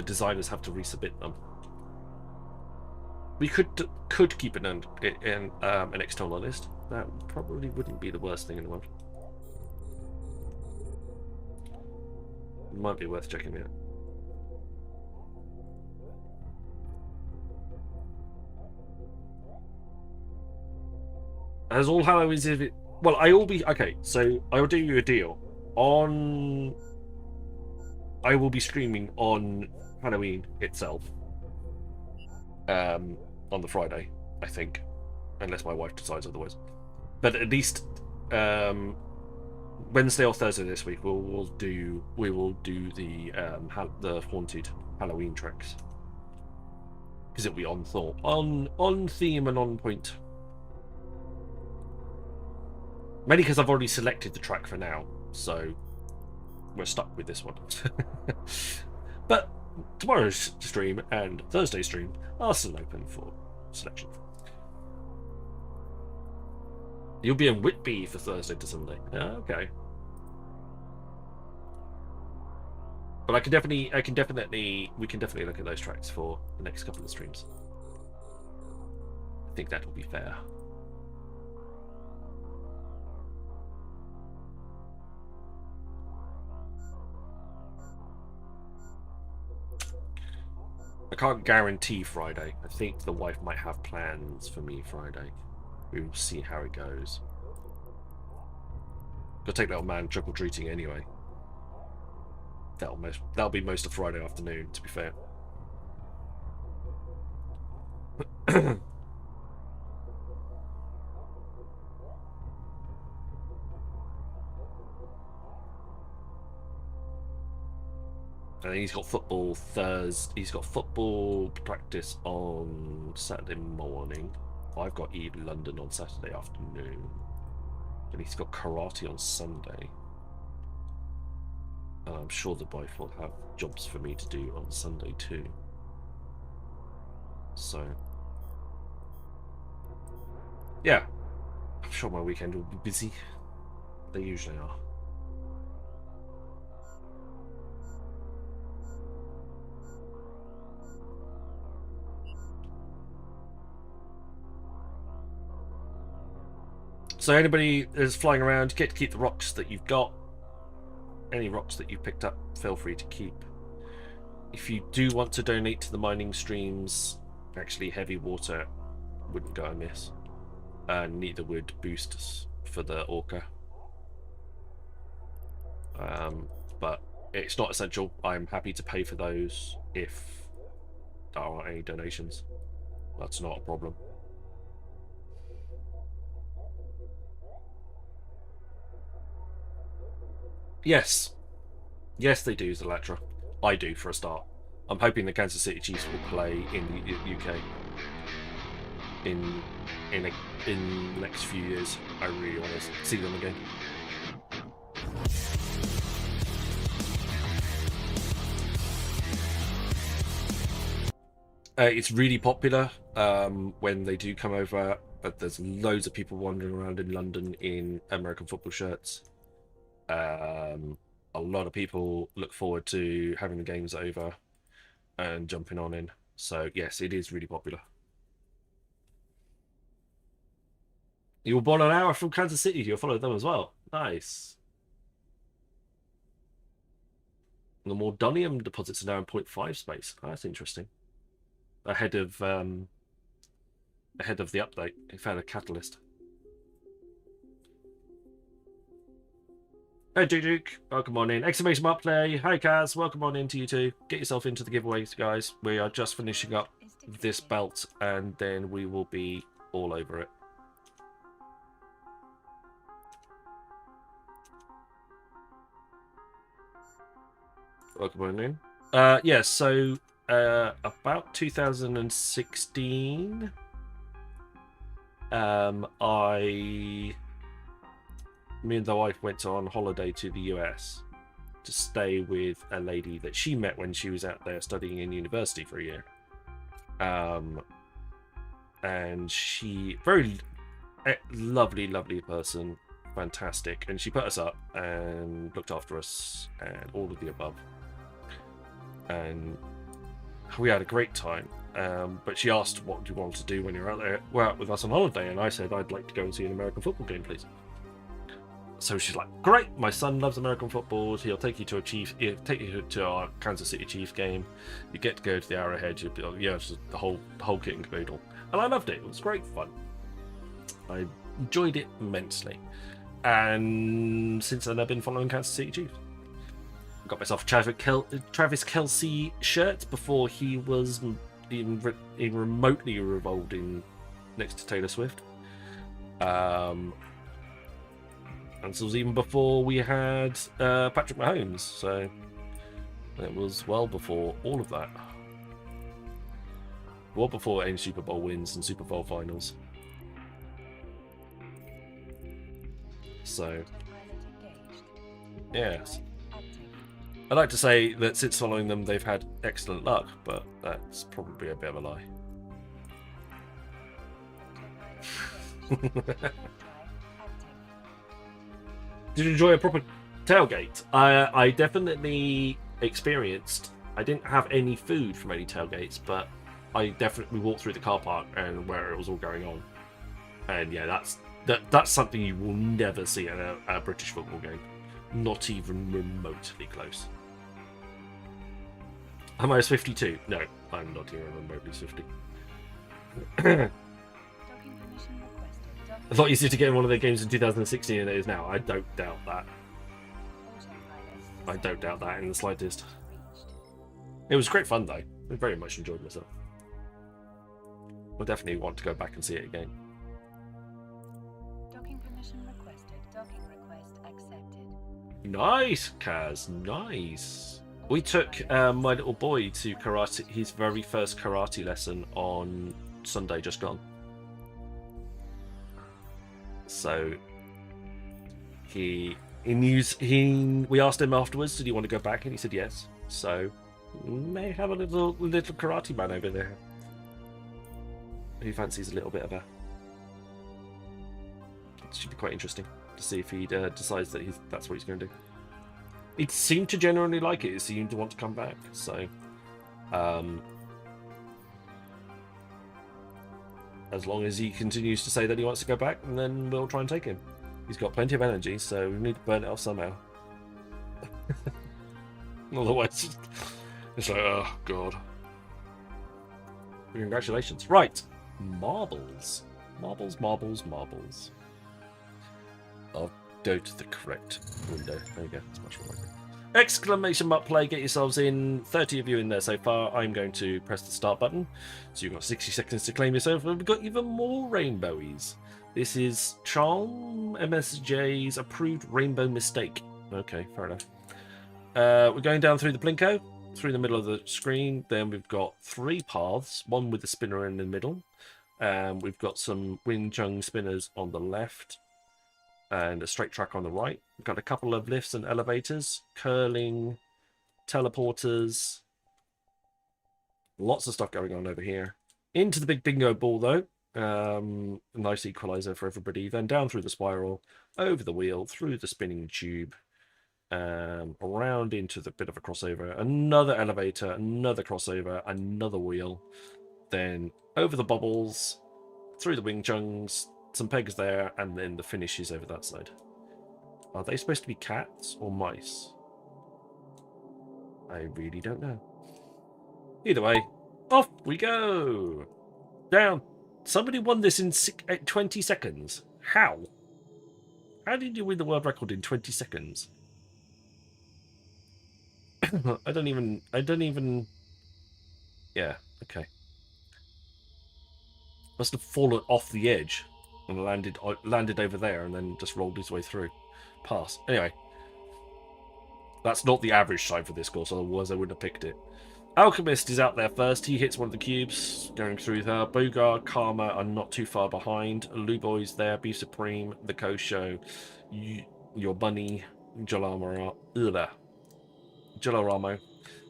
designers have to resubmit them. We could keep an external list. That probably wouldn't be the worst thing in the world. It might be worth checking out. As All Hallows is it? Well, okay. So I will do you a deal. I will be streaming on Halloween itself. On the Friday, I think, unless my wife decides otherwise. But at least Wednesday or Thursday this week, we will do the haunted Halloween tracks because it'll be on theme and on point. Mainly because I've already selected the track for now, so we're stuck with this one. But tomorrow's stream and Thursday's stream are still open for selection. You'll be in Whitby for Thursday to Sunday. Okay. But we can definitely look at those tracks for the next couple of streams. I think that will be fair. I can't guarantee Friday. I think the wife might have plans for me Friday. We will see how it goes. Gotta take little man trick-or-treating anyway. That'll be most of Friday afternoon, to be fair. And he's got football Thursday. He's got football practice on Saturday morning. I've got Eve London on Saturday afternoon. And he's got karate on Sunday. And I'm sure the wife will have jobs for me to do on Sunday too. So, yeah. I'm sure my weekend will be busy. They usually are. So anybody is flying around, get to keep the rocks that you've got. Any rocks that you've picked up, feel free to keep. If you do want to donate to the mining streams, actually heavy water wouldn't go amiss. Neither would boosts for the Orca. But it's not essential. I'm happy to pay for those if there aren't any donations. That's not a problem. Yes. Yes, they do, Zalatra. I do, for a start. I'm hoping the Kansas City Chiefs will play in the UK in the next few years. I really want to see them again. It's really popular when they do come over. But there's loads of people wandering around in London in American football shirts. A lot of people look forward to having the games over and jumping on in. So yes, it is really popular. You were born an hour from Kansas City. You'll follow them as well. Nice. The Mordonium deposits are now in 0.5 space. Oh, that's interesting. Ahead of the update, they found a catalyst. Hey Duke, welcome on in. Exclamation mark play. Hi Kaz, welcome on in to you too. Get yourself into the giveaways, guys. We are just finishing up this belt and then we will be all over it. Welcome in. Yeah, so about 2016, me and the wife went on holiday to the US to stay with a lady that she met when she was out there studying in university for a year. And she, very lovely person, fantastic, and she put us up and looked after us and all of the above. And we had a great time. But she asked, what do you want to do when you're out there, well, out with us on holiday? And I said, I'd like to go and see an American football game, please. So she's like, great, my son loves American football. He'll take you to he'll take you to our Kansas City Chiefs game. You get to go to the Arrowhead. It's the whole kit and caboodle. And I loved it. It was great fun. I enjoyed it immensely. And since then, I've been following Kansas City Chiefs. Got myself a Travis Kelce shirt before he was even remotely revolving next to Taylor Swift. And this was even before we had Patrick Mahomes, so it was well before all of that. Well before any Super Bowl wins and Super Bowl finals. So, yes. I'd like to say that since following them, they've had excellent luck, but that's probably a bit of a lie. Did you enjoy a proper tailgate? I definitely experienced. I didn't have any food from any tailgates, but I definitely walked through the car park and where it was all going on. And yeah, that's something you will never see at a British football game. Not even remotely close. Am I 52? No, I'm not even remotely 50. I thought you said to get in one of their games in 2016 and it is now. I don't doubt that. I don't doubt that in the slightest. It was great fun though. I very much enjoyed myself. I definitely want to go back and see it again. Docking permission requested. Docking request accepted. Nice, Kaz. Nice. We took my little boy to karate, his very first karate lesson on Sunday just gone. So we asked him afterwards, did he want to go back? And he said yes. So we may have a little karate man over there who fancies a little bit of a. It should be quite interesting to see if he decides that that's what he's going to do. He seemed to generally like it. He seemed to want to come back. So as long as he continues to say that he wants to go back, and then we'll try and take him. He's got plenty of energy, so we need to burn it off somehow. Otherwise, it's like, oh god. Congratulations. Right, marbles. Marbles. I'll go to the correct window. There you go. That's much more. Exclamation mark play, get yourselves in. 30 of you in there so far. I'm going to press the start button. So you've got 60 seconds to claim yourself, and we've got even more rainbowies. This is Charm MSJ's approved rainbow mistake. Okay, fair enough. We're going down through the Plinko, through the middle of the screen. Then we've got 3 paths, one with the spinner in the middle. We've got some Wing Chun spinners on the left, and a straight track on the right. We've got a couple of lifts and elevators, curling, teleporters. Lots of stuff going on over here. Into the big bingo ball, though. Nice equalizer for everybody. Then down through the spiral, over the wheel, through the spinning tube, around into the bit of a crossover. Another elevator, another crossover, another wheel. Then over the bubbles, through the Wing Chuns, some pegs there, and then the finish is over that side. Are they supposed to be cats or mice? I really don't know. Either way, off we go! Down. Somebody won this in 20 seconds. How? How did you win the world record in 20 seconds? I don't even... Yeah, okay. Must have fallen off the edge and landed over there and then just rolled his way through. Pass. Anyway. That's not the average time for this course, otherwise I wouldn't have picked it. Alchemist is out there first. He hits one of the cubes, going through there. Bogard, Karma are not too far behind. Luboy's there, Be Supreme, the Kosho, your bunny, Jalaramo.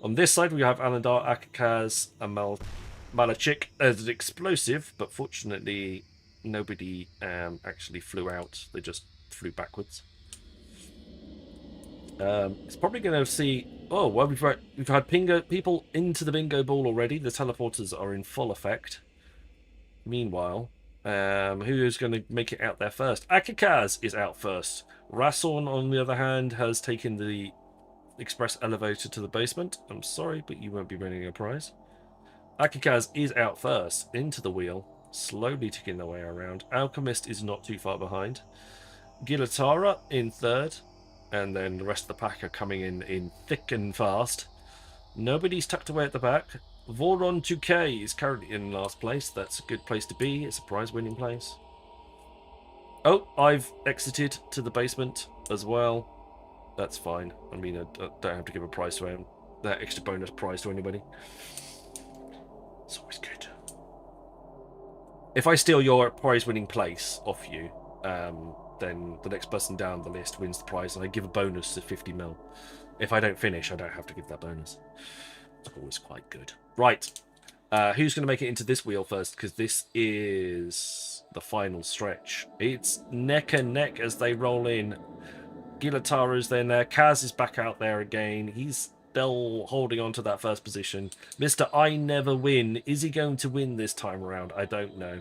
On this side, we have Alandar, Akakaz, and Malachik as an explosive, but fortunately, nobody actually flew out. They just flew backwards. It's probably going to see... Oh, well, we've had people into the bingo ball already. The teleporters are in full effect. Meanwhile, who is going to make it out there first? Akakaz is out first. Rassorn, on the other hand, has taken the express elevator to the basement. I'm sorry, but you won't be winning a prize. Akakaz is out first, into the wheel, slowly ticking their way around. Alchemist is not too far behind. Gilatara in third. And then the rest of the pack are coming in thick and fast. Nobody's tucked away at the back. Voron 2K is currently in last place. That's a good place to be. It's a prize-winning place. Oh, I've exited to the basement as well. That's fine. I mean, I don't have to give a prize to him. That extra bonus prize to anybody. It's always good. If I steal your prize-winning place off you, then the next person down the list wins the prize, and I give a bonus of 50 mil. If I don't finish, I don't have to give that bonus. It's always quite good. Right. Who's going to make it into this wheel first? Because this is the final stretch. It's neck and neck as they roll in. Gilatara's then there. Kaz is back out there again. He's still holding on to that first position. Mr. I Never Win. Is he going to win this time around? I don't know.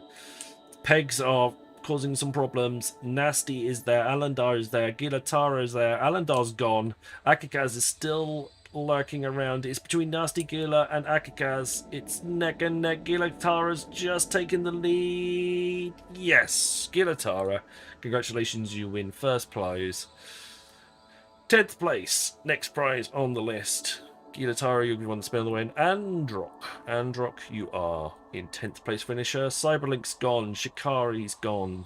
Pegs are causing some problems. Nasty is there. Alandar is there. Gilatara is there. Alandar's gone. Akakaz is still lurking around. It's between Nasty, Gila, and Akakaz. It's neck and neck. Gilatara's just taken the lead. Yes, Gilatara. Congratulations, you win first prize. 10th place. Next prize on the list. Gilatara, you'll be one to spin on the win. Androck, you are in 10th place finisher. Cyberlink's gone. Shikari's gone.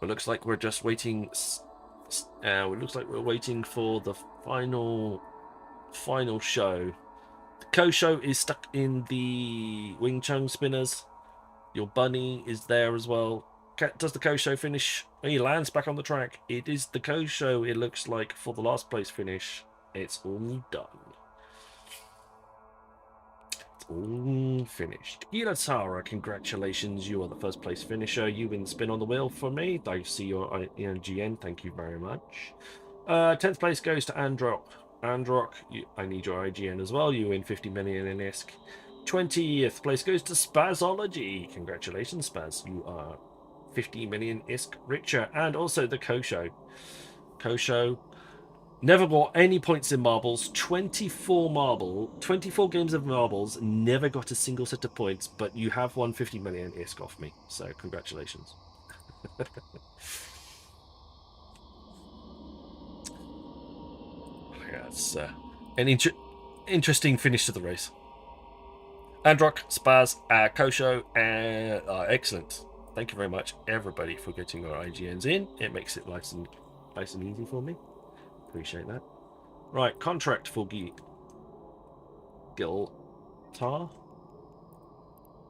It looks like we're just waiting. It looks like we're waiting for the final show. The Kosho is stuck in the Wing Chun spinners. Your bunny is there as well. Does the Kosho finish? He lands back on the track. It is the Kosho, it looks like, for the last place finish. It's all done. It's all finished. Gilatara, congratulations. You are the first place finisher. You win the spin on the wheel for me. I see your IGN. Thank you very much. 10th place goes to Androck. Androck, I need your IGN as well. You win 50 million in ISK. 20th place goes to Spazology. Congratulations, Spaz. You are 50 million ISK richer. And also the Kosho. Kosho never bought any points in marbles. 24 games of marbles. Never got a single set of points. But you have won 50 million ISK off me. So congratulations. That's an interesting finish to the race. Androck, Spaz, Kosho, excellent. Thank you very much, everybody, for getting your IGNs in. It makes it nice and easy for me. Appreciate that. Right, contract for Giltar.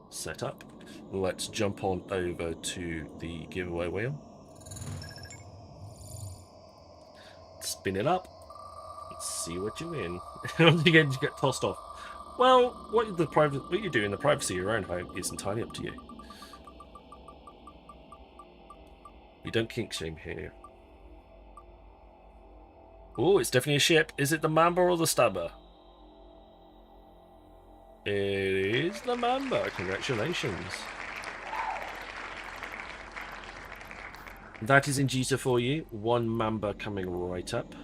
Set up. Let's jump on over to the giveaway wheel. Spin it up. Let's see what you win. You get tossed off. Well, what you do in the privacy of your own home is entirely up to you. We don't kink shame here. Oh, it's definitely a ship. Is it the Mamba or the Stabber? It is the Mamba. Congratulations. That is in Jita for you. One Mamba coming right up.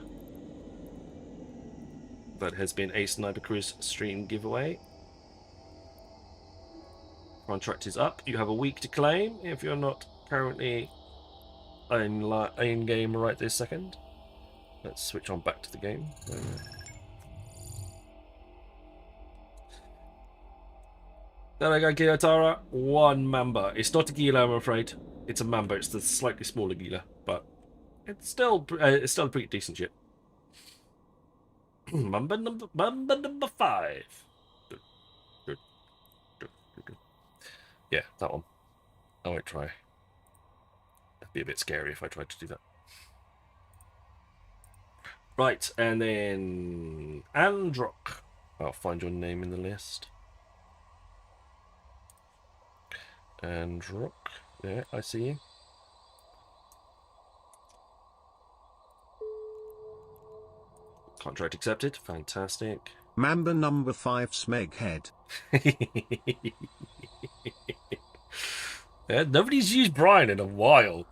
That has been a Sniper Cruise stream giveaway. Contract is up. You have a week to claim if you're not currently in game right this second. Let's switch on back to the game. There we go, Gilatara. One Mamba. It's not a Gila, I'm afraid. It's a Mamba. It's the slightly smaller Gila, but it's still a pretty decent ship. Mamba number 5. Yeah, that one. I won't try. It'd be a bit scary if I tried to do that. Right, and then Androck. I'll find your name in the list. Androck. Yeah, I see you. Contract accepted. Fantastic. Mamba number 5 Smeghead. Yeah, nobody's used Brian in a while.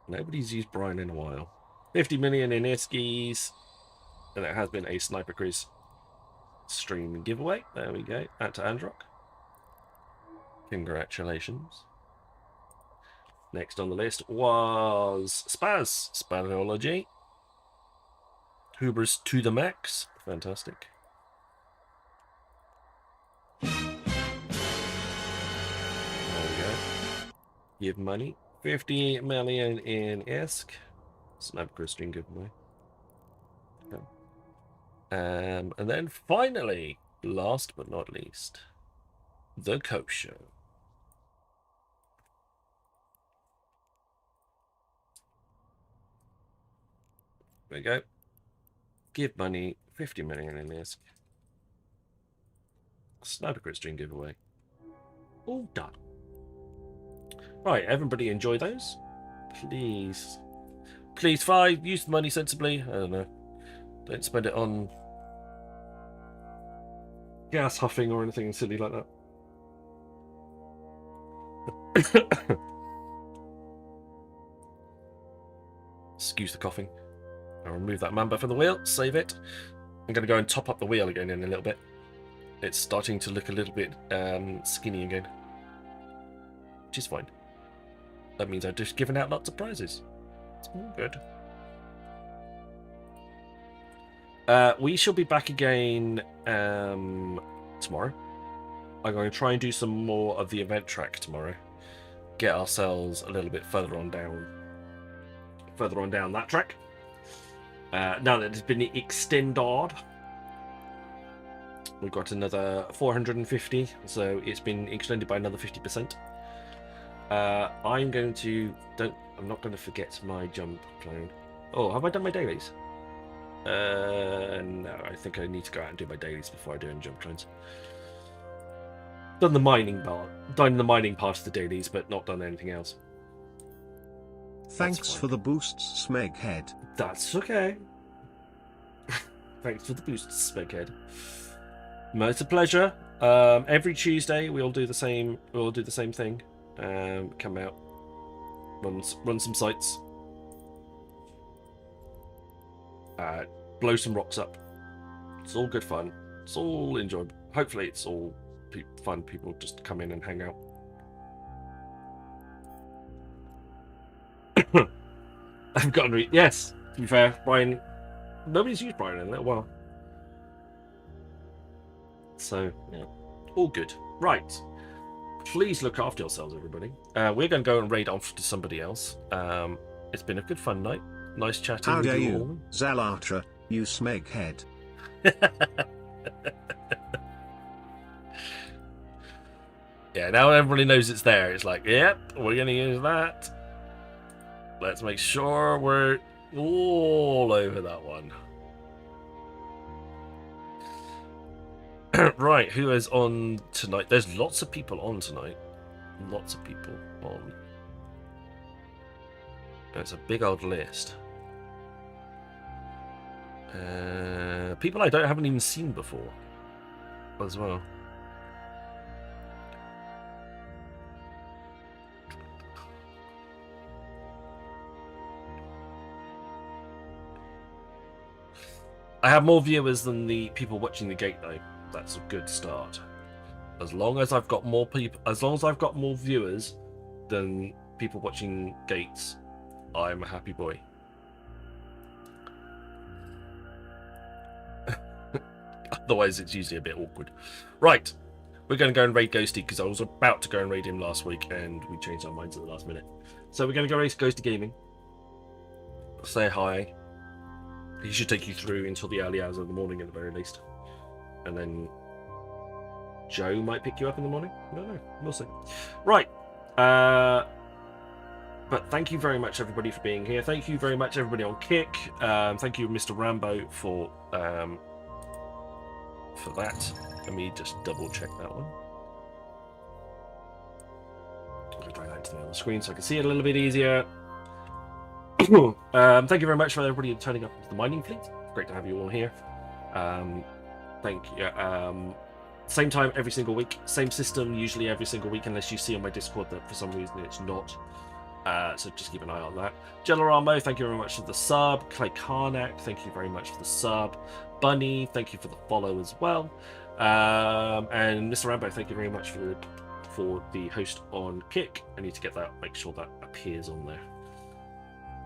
Nobody's used Brian in a while. 50 million in Iskies. And it has been a Sniper Quiz stream giveaway. There we go. Add to Androck. Congratulations. Next on the list was Spaz. Spazology. Hubris to the max. Fantastic. There we go. Give money. 50 million in ISK. Sniper Quiz stream giveaway. Okay. And then finally, last but not least, the Cope Show. There we go. Give money, 50 million in ISK. Sniper Crit Stream giveaway. All done. Right, everybody enjoy those. Please. Please, 5, use the money sensibly. I don't know. Don't spend it on gas huffing or anything silly like that. Excuse the coughing. I'll remove that Mamba from the wheel, save it. I'm going to go and top up the wheel again in a little bit. It's starting to look a little bit skinny again. Which is fine. That means I've just given out lots of prizes. It's all good. We shall be back again tomorrow. I'm going to try and do some more of the event track tomorrow. Get ourselves a little bit further on down that track. Now that it's been extended, we've got another 450, so it's been extended by another 50%. I'm not going to forget my jump clone. Oh, have I done my dailies? No, I think I need to go out and do my dailies before I do any jump clones. Done the mining part of the dailies, but not done anything else. Thanks for the boosts, Smeghead. That's okay. Thanks for the boosts, Smeghead. No, it's a pleasure. Every Tuesday we'll do the same. We'll do the same thing. Come out, run some sites, blow some rocks up. It's all good fun. It's all enjoyable. Hopefully, it's all fun. People just come in and hang out. I've gotten yes. To be fair, Brian. Nobody's used Brian in a little while. So yeah, all good. Right. Please look after yourselves, everybody. We're going to go and raid off to somebody else. It's been a good fun night. Nice chatting with you all. Zalatra, you Smeghead. Yeah, now everybody knows it's there. It's like, yep, we're going to use that. Let's make sure we're all over that one. Right, who is on tonight? There's lots of people on tonight. Lots of people on. It's a big old list. People I haven't even seen before as well. I have more viewers than the people watching the gate though. That's a good start. As long as I've got more people, as long as I've got more viewers than people watching gates, I'm a happy boy. Otherwise, it's usually a bit awkward. Right, we're going to go and raid Ghosty because I was about to go and raid him last week and we changed our minds at the last minute. So we're going to go raid Ghosty Gaming. say hi. He should take you through until the early hours of the morning at the very least. And then Joe might pick you up in the morning. I don't know. We'll see. Right. But thank you very much, everybody, for being here. Thank you very much, everybody on Kick. Thank you, Mr. Rambo, for that. Let me just double check that one. I'm going to drag that to the other screen so I can see it a little bit easier. Thank you very much for everybody turning up to the mining fleet. Great to have you all here. Thank you. Same time every single week. Same system usually every single week, unless you see on my Discord that for some reason it's not. So just keep an eye on that. Gelaramo, thank you very much for the sub. Clay Karnak, thank you very much for the sub. Bunny, thank you for the follow as well. And Mr. Rambo, thank you very much for the host on Kick. I need to get that, make sure that appears on there.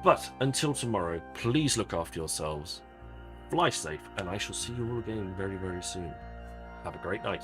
But until tomorrow, please look after yourselves, fly safe, and I shall see you all again very, very soon. Have a great night.